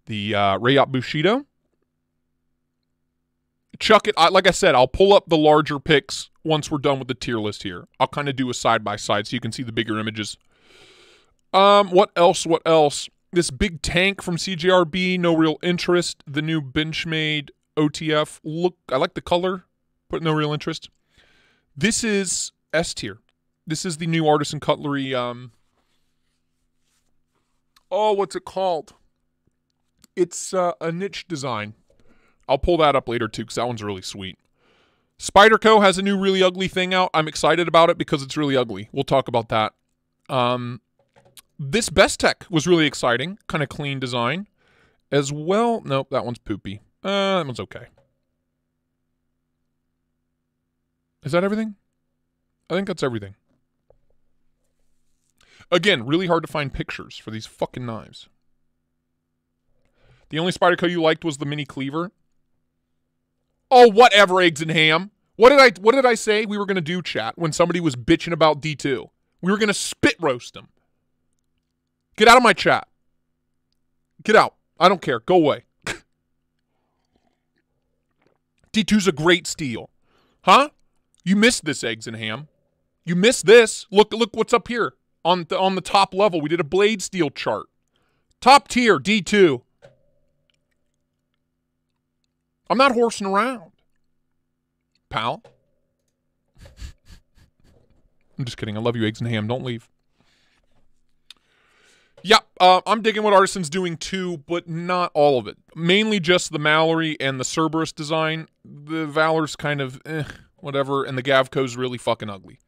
Speaker 1: Rayot Bushido. Chuck it. Like I said, I'll pull up the larger picks once we're done with the tier list here. I'll kind of do a side-by-side so you can see the bigger images. What else? This big tank from CJRB, no real interest. The new Benchmade OTF. Look, I like the color, but no real interest. This is S tier. This is the new Artisan Cutlery, what's it called? It's a niche design. I'll pull that up later, too, because that one's really sweet. Spyderco has a new really ugly thing out. I'm excited about it because it's really ugly. We'll talk about that. This Best Tech was really exciting. Kind of clean design. as well. Nope, that one's poopy. That one's okay. Is that everything? I think that's everything. Again, really hard to find pictures for these fucking knives. The only Spyderco you liked was the mini cleaver. Oh, whatever, eggs and ham. What did I say we were going to do, chat, when somebody was bitching about D2? We were going to spit roast them. Get out of my chat. Get out. I don't care. Go away. D2's a great steel. Huh? You missed this, eggs and ham. You missed this. Look what's up here on the top level. We did a blade steel chart. Top tier, D2. I'm not horsing around, pal. I'm just kidding. I love you, eggs and ham. Don't leave. Yeah, I'm digging what Artisan's doing too, but not all of it. Mainly just the Mallory and the Cerberus design. The Valor's kind of whatever, and the Gavco's really fucking ugly.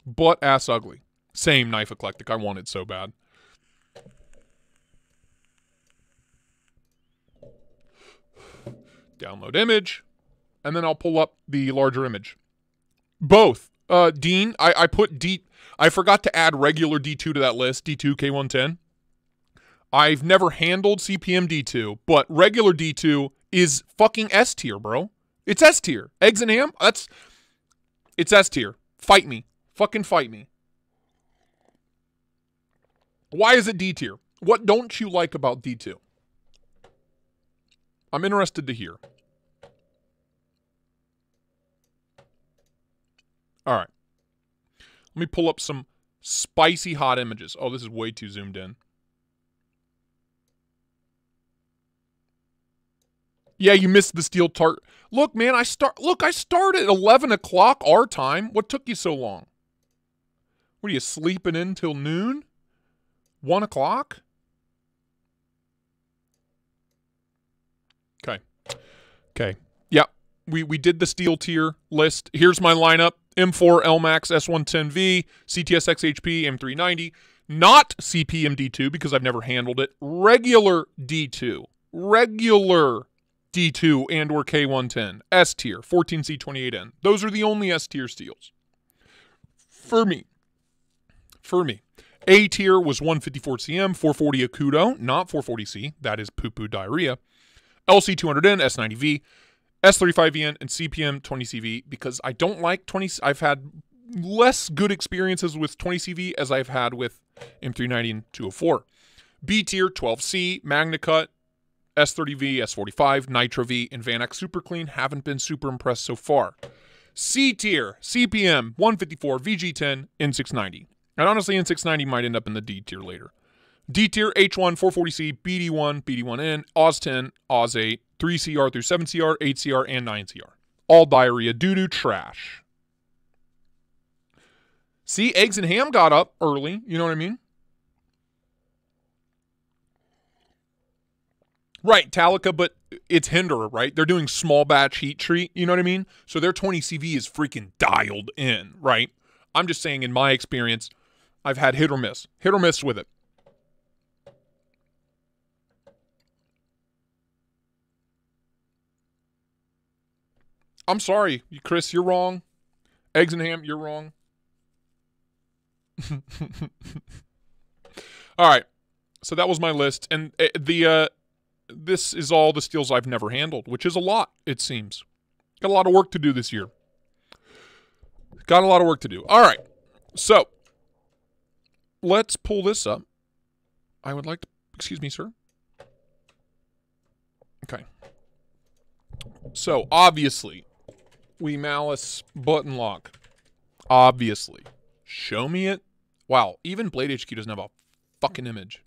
Speaker 1: Butt-ass ugly. Same knife eclectic. I want it so bad. Download image, and then I'll pull up the larger image. Both. Dean, I put D... I forgot to add regular D2 to that list, D2 K110. I've never handled CPM D2, but regular D2 is fucking S tier, bro. It's S tier. Eggs and ham? It's S tier. Fight me. Fucking fight me. Why is it D tier? What don't you like about D2? I'm interested to hear. All right. Let me pull up some spicy hot images. Oh, this is way too zoomed in. Yeah, you missed the steel tart. Look, man, I started at 11 o'clock our time. What took you so long? What are you, sleeping in till noon? 1 o'clock? Okay. Yeah, we did the steel tier list. Here's my lineup. M4, LMAX, S110V, CTS XHP, M390. Not CPM D2 because I've never handled it. Regular D2. Regular D2 and or K110. S tier, 14C28N. Those are the only S tier steels. For me. A tier was 154CM, 440 Akudo, not 440C. That is poo-poo diarrhea. LC200N, S90V, S35VN, and CPM 20CV because I don't like 20. I've had less good experiences with 20CV as I've had with M390 and 204. B tier, 12C, MagnaCut, S30V, S45, Nitro V, and Vanek Super Clean. Haven't been super impressed so far. C tier, CPM 154, VG10, N690. And honestly, N690 might end up in the D tier later. D tier, H1, 440C, BD1, BD1N, Oz10, Oz8, 3CR through 7CR, 8CR, and 9CR. All diarrhea, doo-doo, trash. See, eggs and ham got up early. You know what I mean? Right, Talica, but it's Hinderer, right? They're doing small batch heat treat, you know what I mean? So their 20CV is freaking dialed in, right? I'm just saying in my experience, I've had hit or miss with it. I'm sorry, Chris, you're wrong. Eggs and ham, you're wrong. All right, so that was my list, and this is all the steels I've never handled, which is a lot, it seems. Got a lot of work to do this year. Got a lot of work to do. All right, so let's pull this up. I would like to, excuse me, sir. Okay. So, obviously, we malice button lock. Obviously. Show me it. Wow, even Blade HQ doesn't have a fucking image.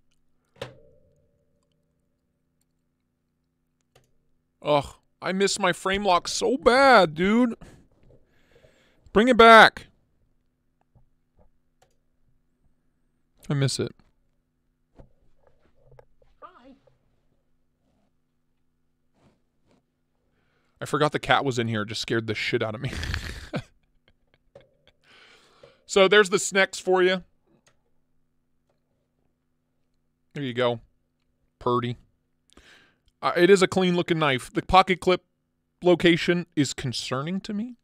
Speaker 1: Ugh, I miss my frame lock so bad, dude. Bring it back. I miss it. I forgot the cat was in here. It just scared the shit out of me. So there's the snacks for you. There you go. Purdy. It is a clean-looking knife. The pocket clip location is concerning to me.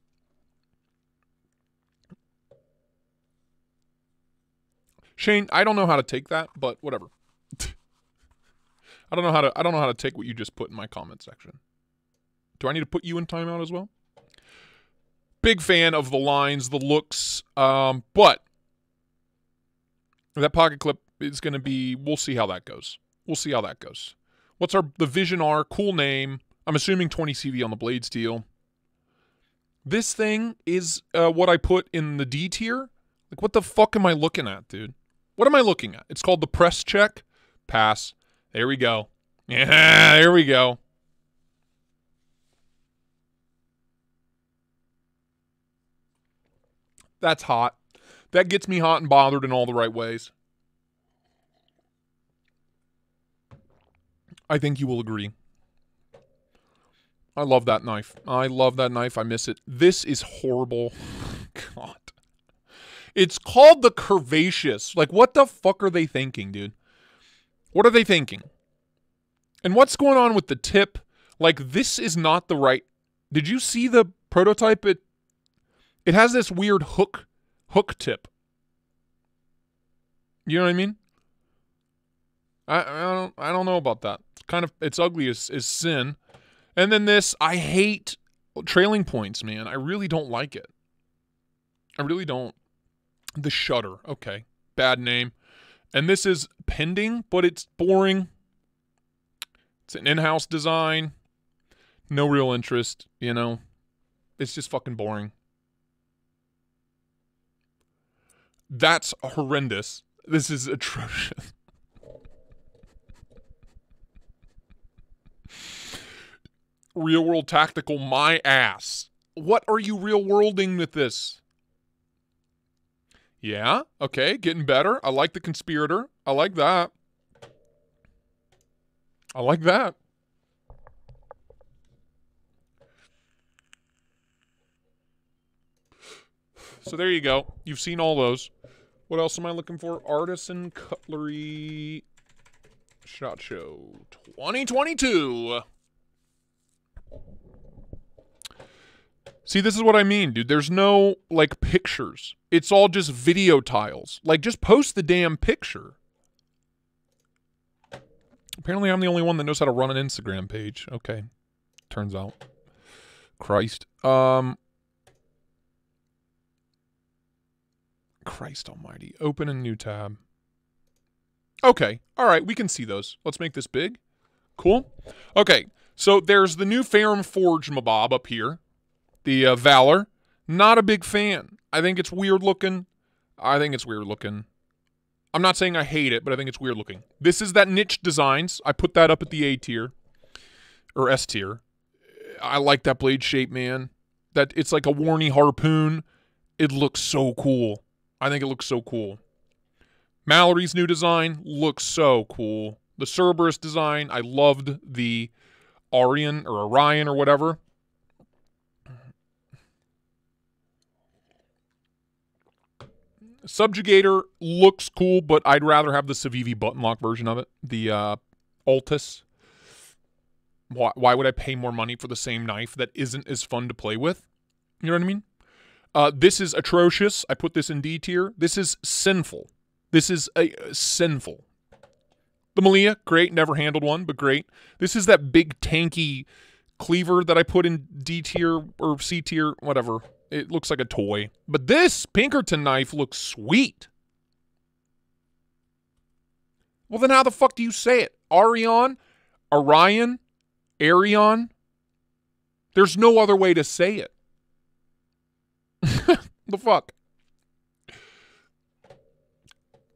Speaker 1: Shane, I don't know how to take that, but whatever. I don't know how to take what you just put in my comment section. Do I need to put you in timeout as well? Big fan of the lines, the looks, but that pocket clip is going to be, we'll see how that goes. We'll see how that goes. What's the Vision R? Cool name. I'm assuming 20 CV on the blade steel. This thing is what I put in the D tier. Like, what the fuck am I looking at, dude? What am I looking at? It's called the press check. Pass. There we go. Yeah, there we go. That's hot. That gets me hot and bothered in all the right ways. I think you will agree. I love that knife. I love that knife. I miss it. This is horrible. God. It's called the curvaceous. Like, what the fuck are they thinking, dude? What are they thinking? And what's going on with the tip? Like, this is not the right... Did you see the prototype? It has this weird hook tip. You know what I mean? I don't know about that. It's ugly as sin. And then this, I hate trailing points, man. I really don't like it. I really don't. The shutter. Okay. Bad name. And this is pending, but it's boring. It's an in-house design. No real interest, you know. It's just fucking boring. That's horrendous. This is atrocious. Real world tactical, my ass. What are you real worlding with this? Yeah, okay, getting better. I like the conspirator. I like that. I like that. So there you go. You've seen all those. What else am I looking for? Artisan Cutlery SHOT Show 2022. See, this is what I mean, dude. There's no, like, pictures. It's all just video tiles. Like, just post the damn picture. Apparently, I'm the only one that knows how to run an Instagram page. Okay. Turns out. Christ. Christ almighty. Open a new tab. Okay. All right. We can see those. Let's make this big. Cool. Okay. So, there's the new Ferrum Forge Mabob up here. The Valor. Not a big fan. I think it's weird looking. I'm not saying I hate it, but I think it's weird looking. This is that niche designs. I put that up at the A tier. Or S tier. I like that blade shape, man. That it's like a Warney harpoon. It looks so cool. I think it looks so cool. Mallory's new design looks so cool. The Cerberus design, I loved the Orion or whatever. Subjugator looks cool, but I'd rather have the Civivi button lock version of it. The Altus. Why would I pay more money for the same knife that isn't as fun to play with? You know what I mean? This is atrocious. I put this in D tier. This is sinful. This is sinful. The Malia, great. Never handled one, but great. This is that big tanky cleaver that I put in D tier or C tier, whatever. It looks like a toy. But this Pinkerton knife looks sweet. Well, then how the fuck do you say it? Orion? There's no other way to say it. The fuck?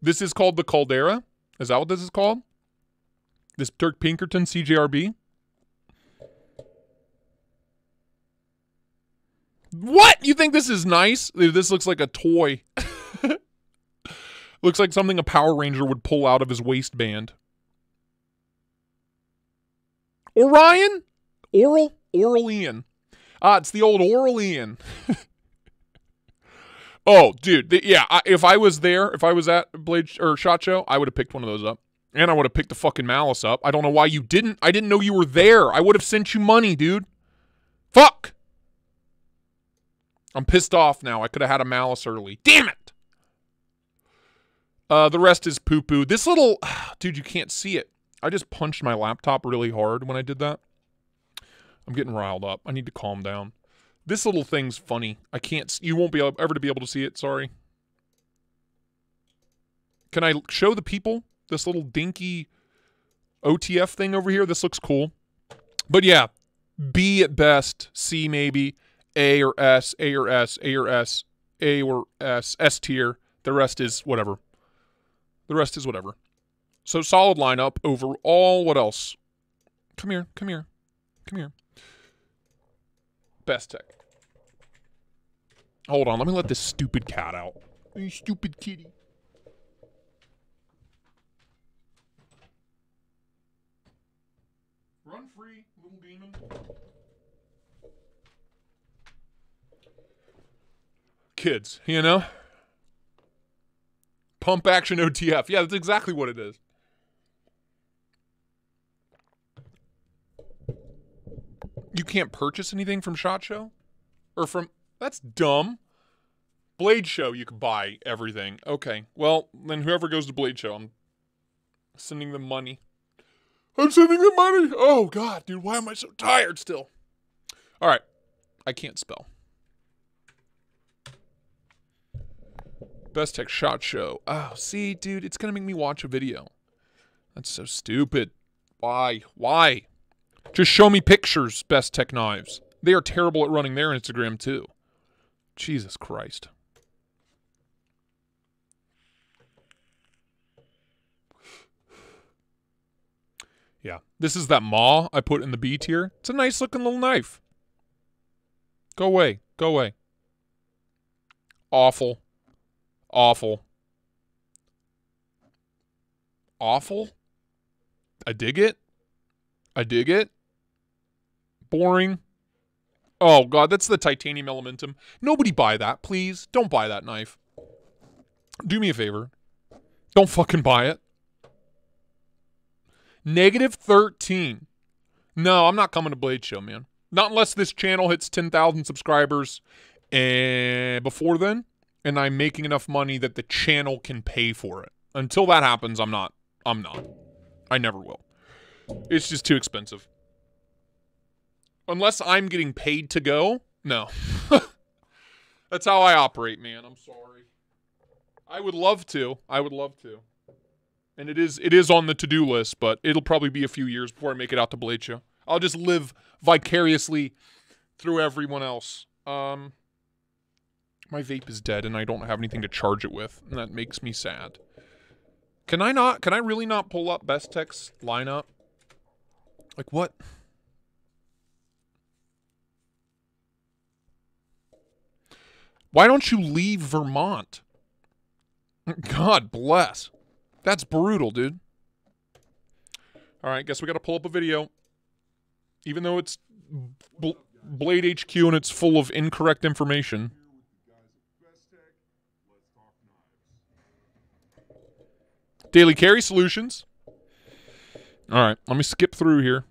Speaker 1: This is called the Caldera? Is that what this is called? This Dirk Pinkerton CJRB? What? You think this is nice? This looks like a toy. Looks like something a Power Ranger would pull out of his waistband. Orion? Aurelian. It's the old Aurelian. Oh, dude. Yeah, if I was there, if I was at Blade or SHOT Show, I would have picked one of those up. And I would have picked the fucking Malice up. I don't know why you didn't. I didn't know you were there. I would have sent you money, dude. Fuck! I'm pissed off now. I could have had a Malice early. Damn it! The rest is poo-poo. This little... Dude, you can't see it. I just punched my laptop really hard when I did that. I'm getting riled up. I need to calm down. This little thing's funny. I can't... You won't be ever to be able to see it. Sorry. Can I show the people this little dinky OTF thing over here? This looks cool. But yeah, B at best, C maybe, A or S, A or S, A or S, A or S, S tier. The rest is whatever. The rest is whatever. So solid lineup overall. What else? Come here, come here, come here. Best tech. Hold on, let me let this stupid cat out. You stupid kitty. Run free, little demon. Kids, you know? Pump action OTF. Yeah, that's exactly what it is. You can't purchase anything from SHOT Show? Or from... That's dumb. Blade Show, you can buy everything. Okay, well, then whoever goes to Blade Show, I'm sending them money. I'm sending them money! Oh, God, dude, why am I so tired still? All right, I can't spell. Best Tech SHOT Show. Oh, see, dude, it's going to make me watch a video. That's so stupid. Why? Why? Just show me pictures, Best Tech Knives. They are terrible at running their Instagram, too. Jesus Christ. Yeah, this is that maw I put in the B tier. It's a nice looking little knife. Go away. Go away. Awful. Awful. Awful? I dig it. I dig it. Boring. Oh, God, that's the titanium elementum. Nobody buy that, please. Don't buy that knife. Do me a favor. Don't fucking buy it. -13. No, I'm not coming to Blade Show, man. Not unless this channel hits 10,000 subscribers and before then, and I'm making enough money that the channel can pay for it. Until that happens, I'm not. I never will. It's just too expensive. Unless I'm getting paid to go, no. That's how I operate, man. I'm sorry. I would love to. I would love to. And it is on the to-do list, but it'll probably be a few years before I make it out to Blade Show. I'll just live vicariously through everyone else. My vape is dead, and I don't have anything to charge it with, and that makes me sad. Can I really not pull up Best Tech's lineup? Like, what? Why don't you leave Vermont? God bless. That's brutal, dude. All right, guess we got to pull up a video. Even though it's Blade HQ and it's full of incorrect information. Daily Carry Solutions. All right, let me skip through here.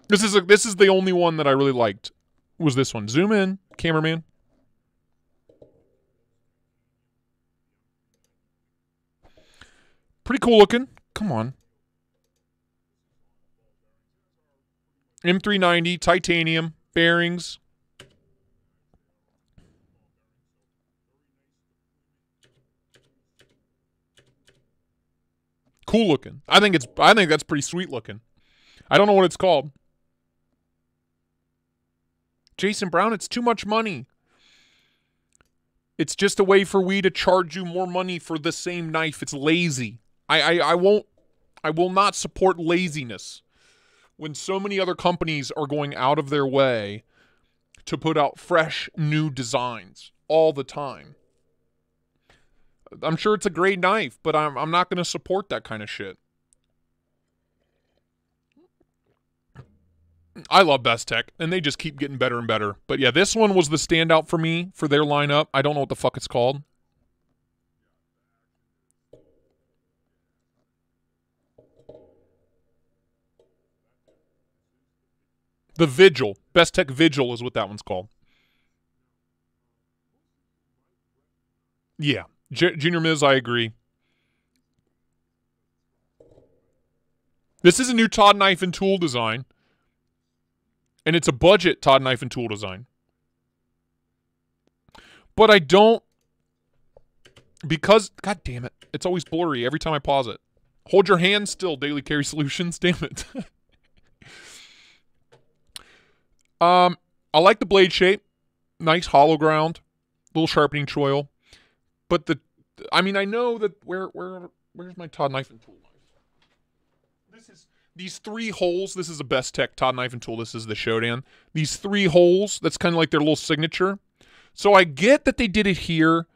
Speaker 1: This is the only one that I really liked. Was this one? Zoom in, cameraman. Pretty cool looking. Come on. M390, titanium, bearings. Cool looking. I think that's pretty sweet looking. I don't know what it's called. Jason Brown, it's too much money. It's just a way for we to charge you more money for the same knife. It's lazy. I will not support laziness when so many other companies are going out of their way to put out fresh new designs all the time. I'm sure it's a great knife, but I'm not going to support that kind of shit. I love Best Tech, and they just keep getting better and better. But yeah, this one was the standout for me for their lineup. I don't know what the fuck it's called. The Vigil. Best Tech Vigil is what that one's called. Yeah. Junior Miz, I agree. This is a new Todd Knife and Tool design. And it's a budget Todd Knife and Tool design. But I don't... Because... God damn it. It's always blurry every time I pause it. Hold your hand still, Daily Carry Solutions. Damn it. I like the blade shape. Nice hollow ground. Little sharpening choil. But the... I mean, I know that... Where's my Todd Knife and Tool knife? This is... These 3 holes, this is a Best Tech Todd Knife and Tool. This is the Shodan. These 3 holes, that's kind of like their little signature. So I get that they did it here,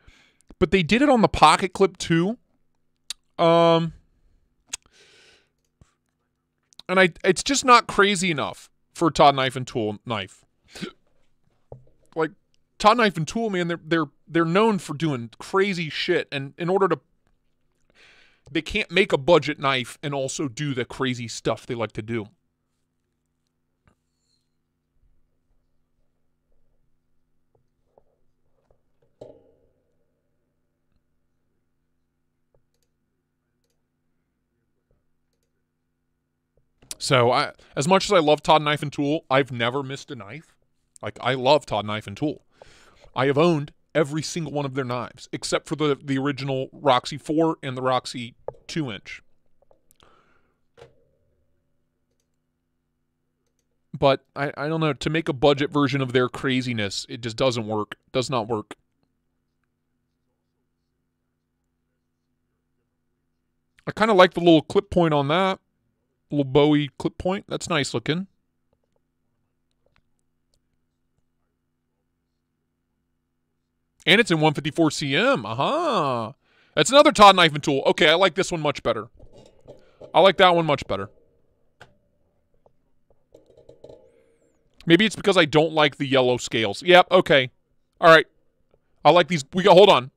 Speaker 1: but they did it on the pocket clip too. And it's just not crazy enough for a Todd Knife and Tool knife. Like Todd Knife and Tool, man, they're known for doing crazy shit, and in order to... They can't make a budget knife and also do the crazy stuff they like to do. So, as much as I love Todd Knife and Tool, I've never missed a knife. Like, I love Todd Knife and Tool. I have owned every single one of their knives, except for the original Roxy 4 and the Roxy 2-inch. But, I don't know, to make a budget version of their craziness, it just doesn't work. Does not work. I kind of like the little clip point on that. Little Bowie clip point. That's nice looking. And it's in 154 cm. Aha. That's another Todd Knife and Tool. Okay, I like this one much better. I like that one much better. Maybe it's because I don't like the yellow scales. Yep, okay. All right. I like these. Hold on.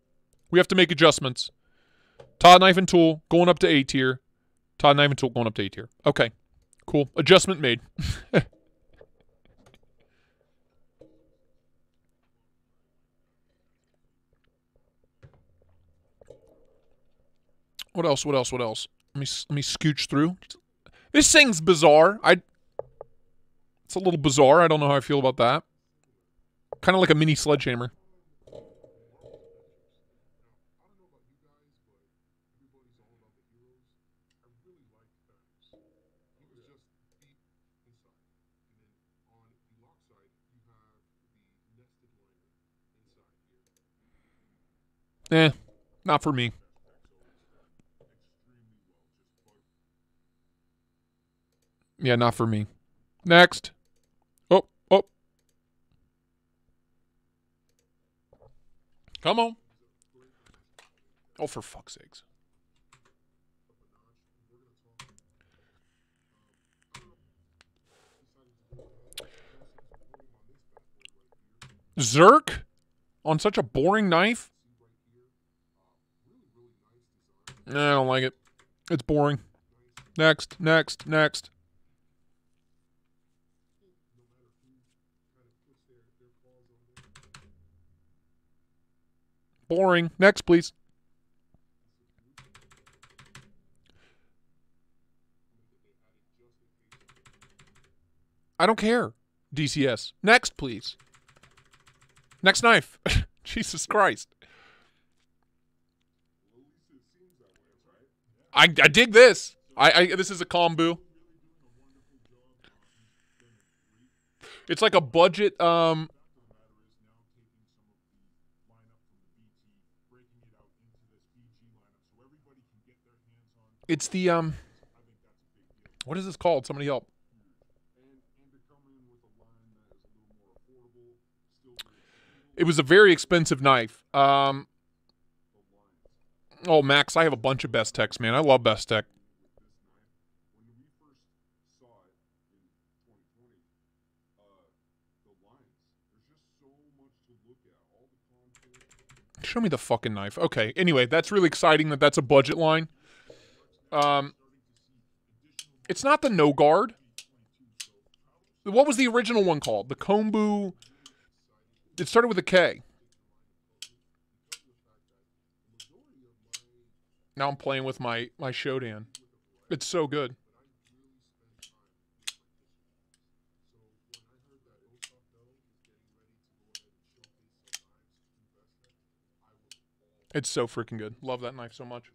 Speaker 1: We have to make adjustments. Todd Knife and Tool going up to A tier. Todd Knife and Tool going up to A tier. Okay. Cool. Adjustment made. What else? What else? What else? Let me scooch through. This thing's bizarre. It's a little bizarre. I don't know how I feel about that. Kind of like a mini sledgehammer. Not for me. Yeah, not for me. Next. Oh. Come on. Oh, for fuck's sakes. Zerk? On such a boring knife? I don't like it. It's boring. Next. Boring. Next, please. I don't care. DCS. Next, please. Next knife. Jesus Christ. I dig this. This is a combo. It's like a budget it's the what is this called? Somebody help. It was a very expensive knife. Oh, Max, I have a bunch of Best Techs, man. I love Best Tech. Show me the fucking knife. Okay, anyway, that's really exciting that that's a budget line. It's not the no guard. What was the original one called? The Kombu. It started with a K. Now I'm playing with my Shodan. It's so good. It's so freaking good. Love that knife so much.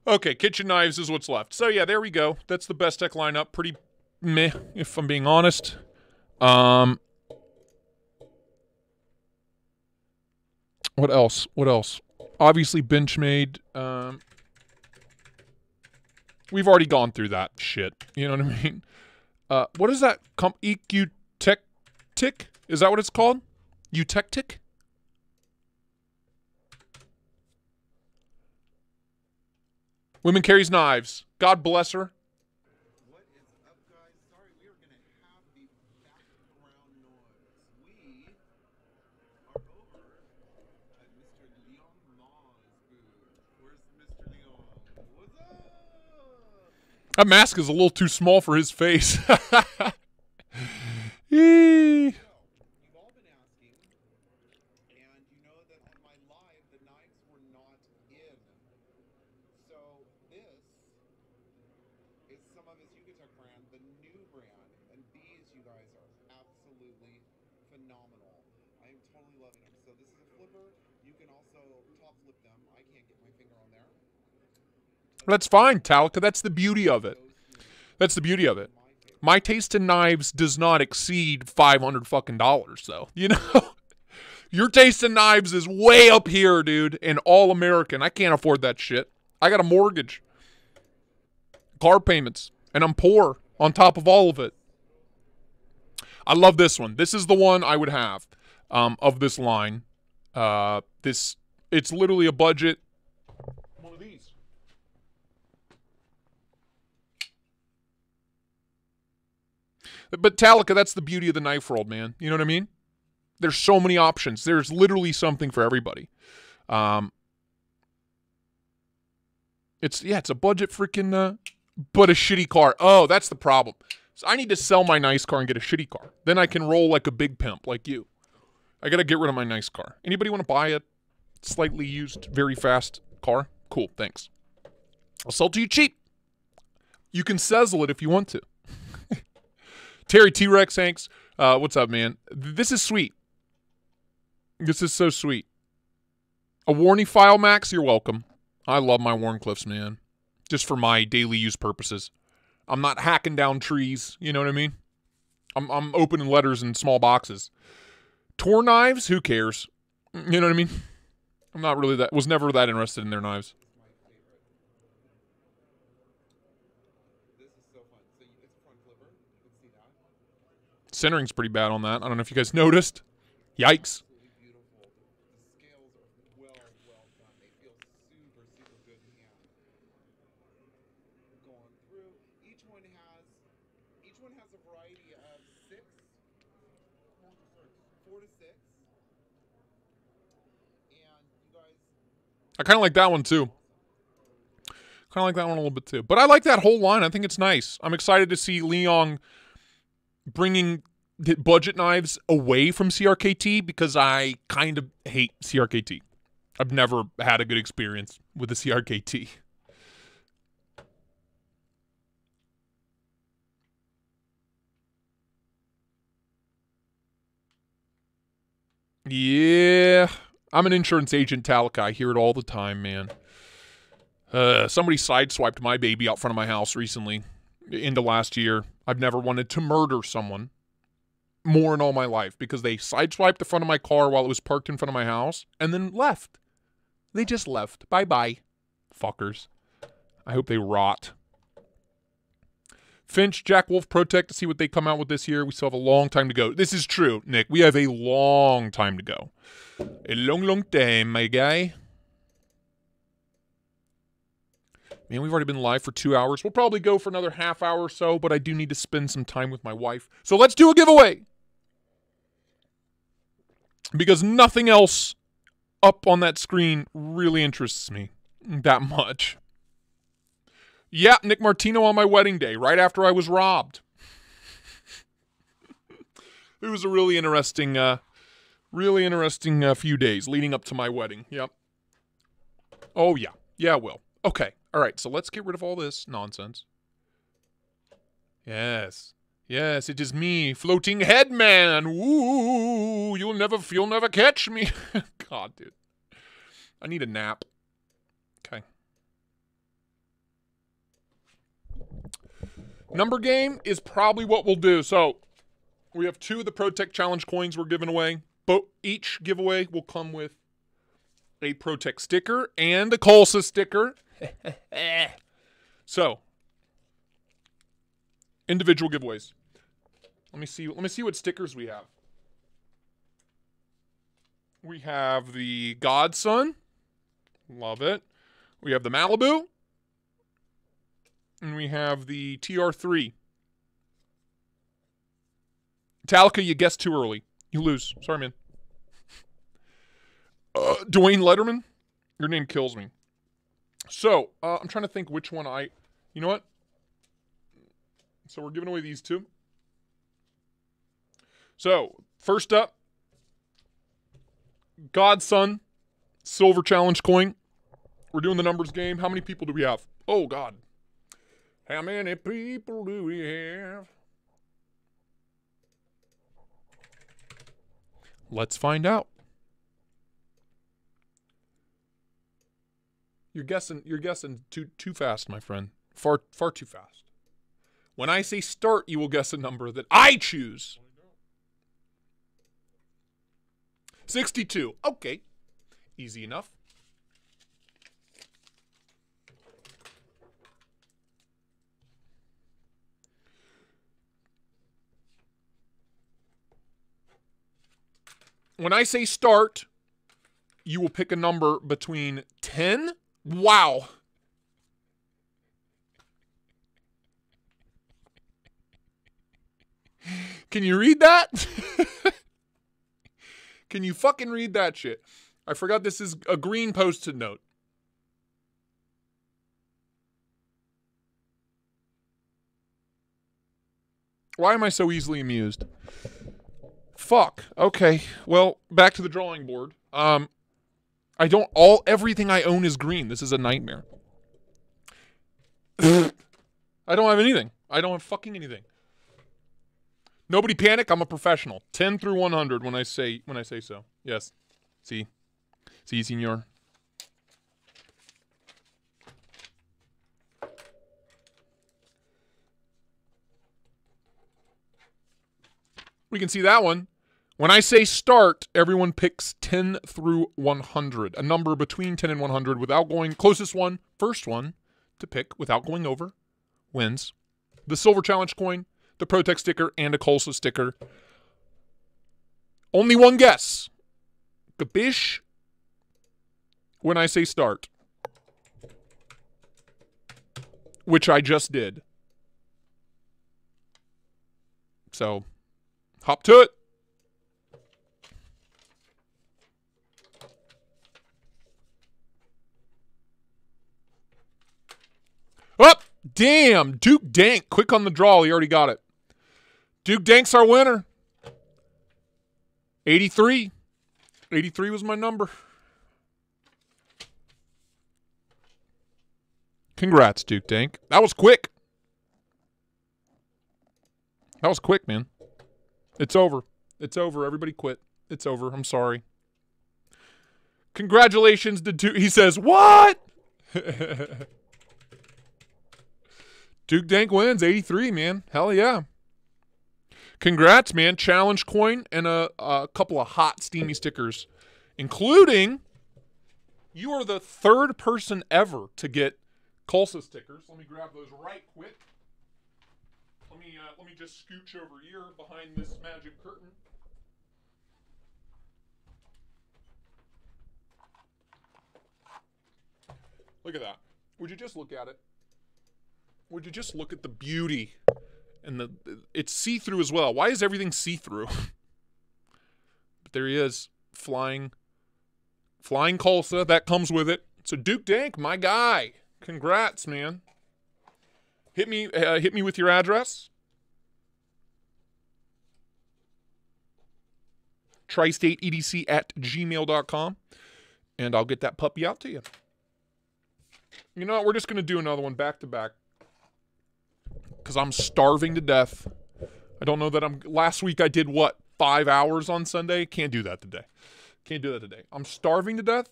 Speaker 1: Okay, kitchen knives is what's left. So yeah, there we go. That's the best tech lineup. Pretty meh, if I'm being honest. What else? What else? Obviously, Benchmade. We've already gone through that shit. You know what I mean? What is that? EQ Tech Tick? Is that what it's called? Utectic? Women carries knives. God bless her.
Speaker 2: What is up, guys? Sorry, we are going to have the background noise. We are over at Mr. Leon Maw's booth. Where's Mr. Leon? What's up?
Speaker 1: That mask is a little too small for his face.
Speaker 2: You've all been asking, and you know that on my live, the knives were not in. So this is some of his Yucatec brand, the new brand, and these, you guys, are absolutely phenomenal. I am totally loving them. So this is a flipper. You can also top flip them. I can't get my finger on there.
Speaker 1: That's fine, Talika. That's the beauty of it. That's the beauty of it. My taste in knives does not exceed $500 fucking dollars, though. You know? Your taste in knives is way up here, dude, and all American. I can't afford that shit. I got a mortgage, car payments, and I'm poor on top of all of it. I love this one. This is the one I would have of this line. It's literally a budget. One of these. But Talika, that's the beauty of the knife world, man. You know what I mean? There's so many options. There's literally something for everybody. It's a budget freaking, but a shitty car. Oh, that's the problem. So I need to sell my nice car and get a shitty car. Then I can roll like a big pimp, like you. I gotta get rid of my nice car. Anybody want to buy a slightly used, very fast car? Cool, thanks. I'll sell to you cheap. You can sizzle it if you want to. Terry T-Rex Hanks, what's up, man? This is sweet. This is so sweet. A Warney file, Max? You're welcome. I love my Warncliffs, man. Just for my daily use purposes. I'm not hacking down trees, you know what I mean? I'm opening letters in small boxes. Tour knives? Who cares? You know what I mean? I'm not really was never that interested in their knives. Centering's pretty bad on that. I don't know if you guys noticed. Yikes.
Speaker 2: The scales are well done. They feel super good in hand. Going through, each one has a variety of 4 to 6. And you guys,
Speaker 1: I kind of like that one too. Kind of like that one a little bit too. But I like that whole line. I think it's nice. I'm excited to see Leon bringing budget knives away from CRKT because I kind of hate CRKT. I've never had a good experience with the CRKT. Yeah. I'm an insurance agent, Talika. I hear it all the time, man. Somebody sideswiped my baby out front of my house recently, into last year. I've never wanted to murder someone more in all my life because they sideswiped the front of my car while it was parked in front of my house and then left. They just left. Bye-bye, fuckers. I hope they rot. Finch, Jack Wolf, Protect to see what they come out with this year. We still have a long time to go. This is true, Nick. We have a long time to go. A long time, my guy. Man, we've already been live for 2 hours. We'll probably go for another half hour or so, but I do need to spend some time with my wife. So let's do a giveaway. Because nothing else up on that screen really interests me that much. Yeah, Nick Martino on my wedding day, right after I was robbed. It was a really interesting few days leading up to my wedding. Yep. Oh, yeah. Yeah, it will. Okay. All right, so let's get rid of all this nonsense. Yes. Yes, it is me, floating headman. Ooh, you'll never catch me. God, dude. I need a nap. Okay. Number game is probably what we'll do. So, we have 2 of the ProTech Challenge coins we're giving away. But each giveaway will come with a ProTech sticker and a Colsa sticker. So, individual giveaways. Let me see what stickers we have. We have the Godson. Love it. We have the Malibu. And we have the TR3. Metallica, you guessed too early. You lose. Sorry, man. Dwayne Letterman, your name kills me. So, I'm trying to think which one you know what? So, we're giving away these 2. So, first up, Godson, Silver Challenge coin. We're doing the numbers game. How many people do we have? Oh, God. How many people do we have? Let's find out. You're guessing too fast, my friend. Far too fast. When I say start, you will guess a number that I choose. 62. Okay. Easy enough. When I say start, you will pick a number between 10. Wow. Can you read that? Can you fucking read that shit? I forgot this is a green Post-it note. Why am I so easily amused? Fuck. Okay. Well, back to the drawing board. Everything I own is green. This is a nightmare. I don't have anything. I don't have fucking anything. Nobody panic. I'm a professional. 10 through 100 when I say so. Yes. See, senor. We can see that one. When I say start, everyone picks 10 through 100. A number between 10 and 100 without going, closest one, first one to pick without going over, wins. The Silver Challenge coin, the ProTech sticker, and a Colsa sticker. Only one guess. Gabish. When I say start. Which I just did. So, hop to it. Up! Damn! Duke Dank, quick on the draw. He already got it. Duke Dank's our winner. 83. 83 was my number. Congrats, Duke Dank. That was quick. That was quick, man. It's over. It's over. Everybody quit. It's over. I'm sorry. Congratulations to Duke. He says, what? Duke Dank wins. 83, man. Hell yeah. Congrats, man. Challenge coin and a couple of hot, steamy stickers. Including, you are the third person ever to get Colsa stickers. Let me grab those right quick. Let me just scooch over here behind this magic curtain. Look at that. Would you just look at it? Would you just look at the beauty? And it's see-through as well. Why is everything see-through? But there he is, flying Colsa. That comes with it. So Duke Dank, my guy. Congrats, man. Hit me with your address. tristateedc@gmail.com, and I'll get that puppy out to you. You know what? We're just going to do another one back to back because I'm starving to death. I don't know that last week I did, 5 hours on Sunday? Can't do that today. I'm starving to death,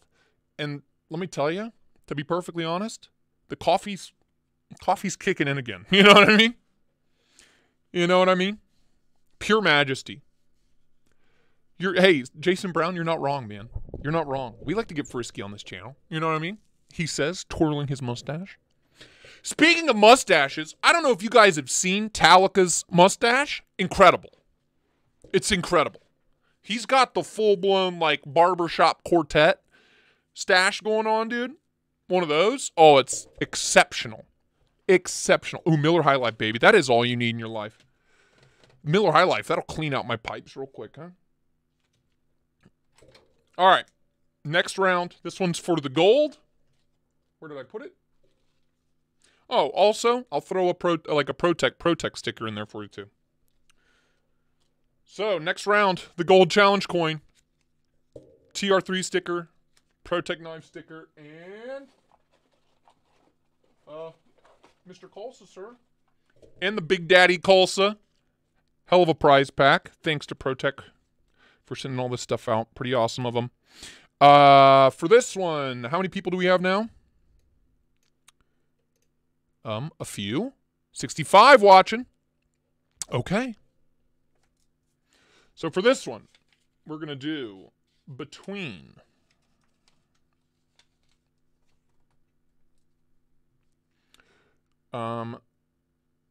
Speaker 1: and let me tell you, to be perfectly honest, the coffee's kicking in again. You know what I mean? Pure majesty. Hey, Jason Brown, you're not wrong, man. You're not wrong. We like to get frisky on this channel. You know what I mean? He says, twirling his mustache. Speaking of mustaches, I don't know if you guys have seen Talica's mustache. Incredible. It's incredible. He's got the full-blown, barbershop quartet stash going on, dude. One of those. Oh, it's exceptional. Exceptional. Ooh, Miller High Life, baby. That is all you need in your life. Miller High Life. That'll clean out my pipes real quick, huh? All right. Next round. This one's for the gold. Where did I put it? Oh, also, I'll throw a Protect sticker in there for you, too. So, next round, the gold challenge coin. TR3 sticker, Protect knife sticker, and Mr. Colsa, sir. And the Big Daddy Colsa. Hell of a prize pack. Thanks to Protect for sending all this stuff out. Pretty awesome of them. For this one, how many people do we have now? A few. 65 watching. Okay. So for this one, we're going to do between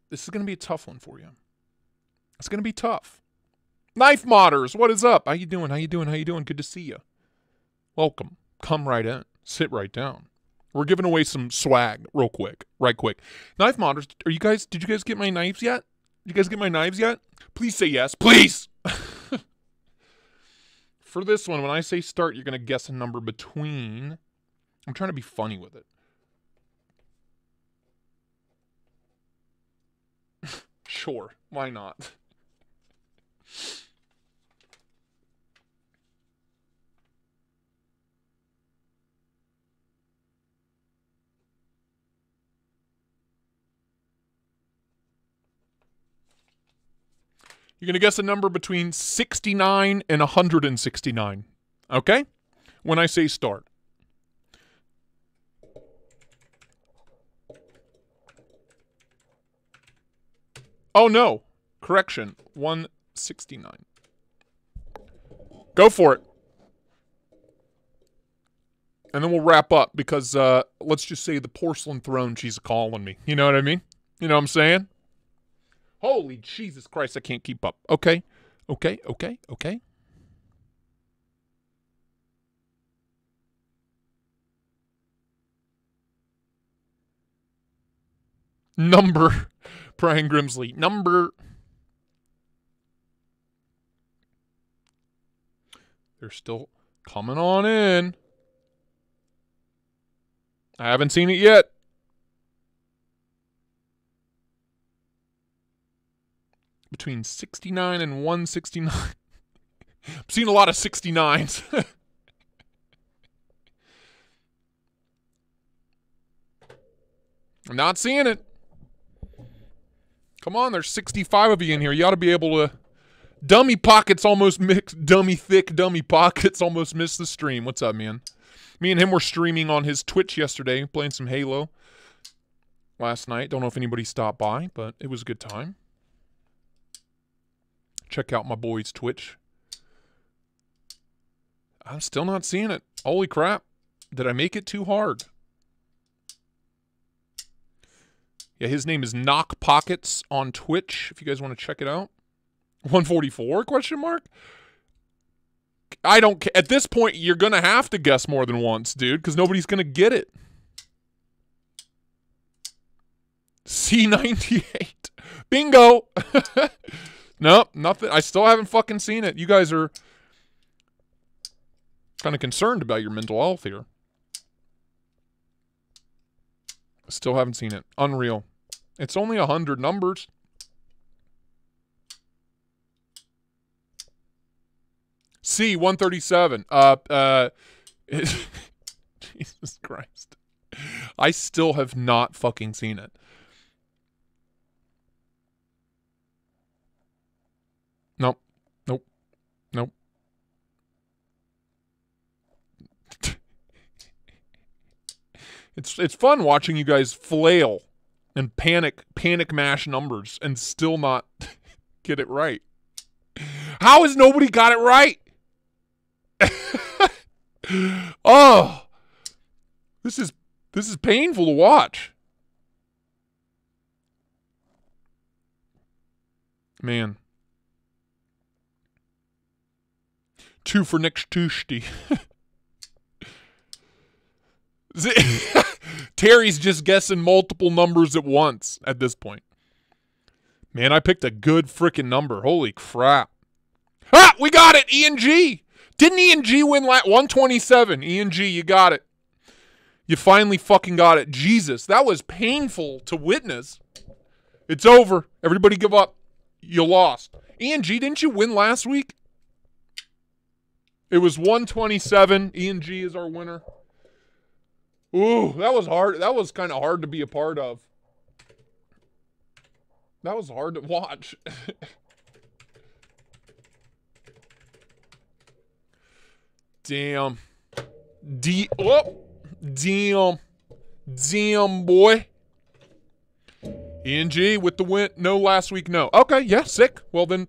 Speaker 1: this is going to be a tough one for you. It's going to be tough. Knife Modders, what is up? How you doing? Good to see you. Welcome. Come right in. Sit right down. We're giving away some swag right quick. Knife Modders, did you guys get my knives yet? Did you guys get my knives yet? Please say yes. Please! For this one, when I say start, you're going to guess a number between... I'm trying to be funny with it. Sure. Why not? You're going to guess a number between 69 and 169. Okay? When I say start. Oh, no. Correction. 169. Go for it. And then we'll wrap up because let's just say the porcelain throne, she's calling me. You know what I mean? You know what I'm saying? Holy Jesus Christ, I can't keep up. Okay. Number, Brian Grimsley. Number. They're still coming on in. I haven't seen it yet. Between 69 and 169. I'm seeing a lot of 69s. I'm not seeing it. Come on, there's 65 of you in here. You ought to be able to... Dummy Pockets almost mixed. Dummy Pockets almost missed the stream. What's up, man? Me and him were streaming on his Twitch yesterday, playing some Halo last night. Don't know if anybody stopped by, but it was a good time. Check out my boy's Twitch. I'm still not seeing it. Holy crap. Did I make it too hard? Yeah, his name is Knock Pockets on Twitch, if you guys want to check it out. 144, question mark? I don't care. At this point, you're going to have to guess more than once, dude, because nobody's going to get it. C98. Bingo. Nope, nothing. I still haven't fucking seen it. You guys are kind of concerned about your mental health here. Still haven't seen it. Unreal. It's only 100 numbers. C 137. Jesus Christ. I still have not fucking seen it. Nope. Nope. Nope. It's fun watching you guys flail and panic mash numbers and still not get it right. How has nobody got it right? Oh, this is painful to watch. Man. 2 for next Tuesday. Terry's just guessing multiple numbers at once at this point. Man, I picked a good freaking number. Holy crap. Ah, we got it. E&G. Didn't E&G win 127? E&G, you got it. You finally fucking got it. Jesus, that was painful to witness. It's over. Everybody give up. You lost. E&G, didn't you win last week? It was 127. E&G is our winner. Ooh, that was hard. That was kind of hard to be a part of. That was hard to watch. Damn. Damn. Damn, boy. E&G with the win. No, last week, no. Okay, yeah, sick. Well, then,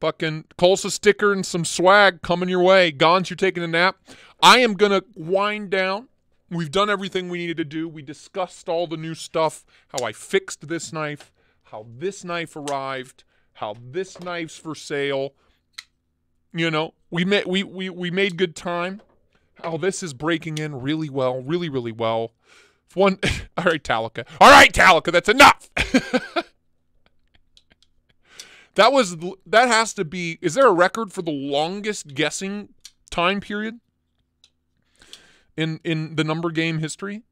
Speaker 1: fucking Colsa sticker and some swag coming your way. Gons, you're taking a nap. I am going to wind down. We've done everything we needed to do. We discussed all the new stuff, how I fixed this knife, how this knife arrived, how this knife's for sale. You know, we made good time. How this is breaking in really well, really, really well. All right, Talica. All right, Talica, that's enough. That has to be, is there a record for the longest guessing time period in the number game history?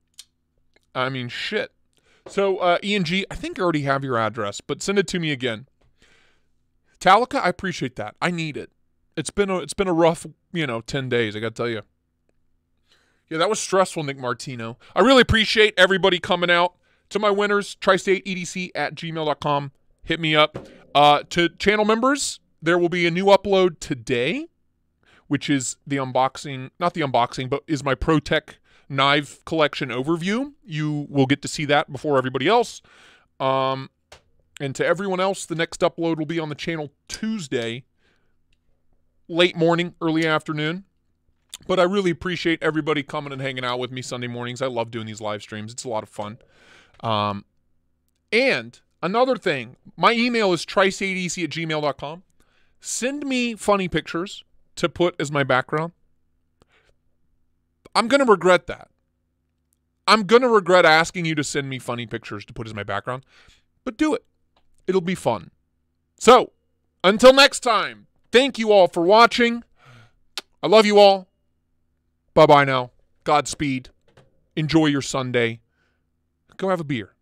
Speaker 1: I mean, shit. So, E&G, I think I already have your address, but send it to me again. Talica, I appreciate that. I need it. It's been a rough, 10 days, I got to tell you. Yeah, that was stressful, Nick Martino. I really appreciate everybody coming out. To my winners, tristateedc@gmail.com. Hit me up. To channel members, there will be a new upload today, which is the unboxing, not the unboxing, but is my ProTech knife collection overview. You will get to see that before everybody else. And to everyone else, the next upload will be on the channel Tuesday, late morning, early afternoon. But I really appreciate everybody coming and hanging out with me Sunday mornings. I love doing these live streams. It's a lot of fun. And another thing, my email is tristateedc@gmail.com. Send me funny pictures to put as my background. I'm going to regret that. I'm going to regret asking you to send me funny pictures to put as my background. But do it. It'll be fun. So, until next time, thank you all for watching. I love you all. Bye-bye now. Godspeed. Enjoy your Sunday. Go have a beer.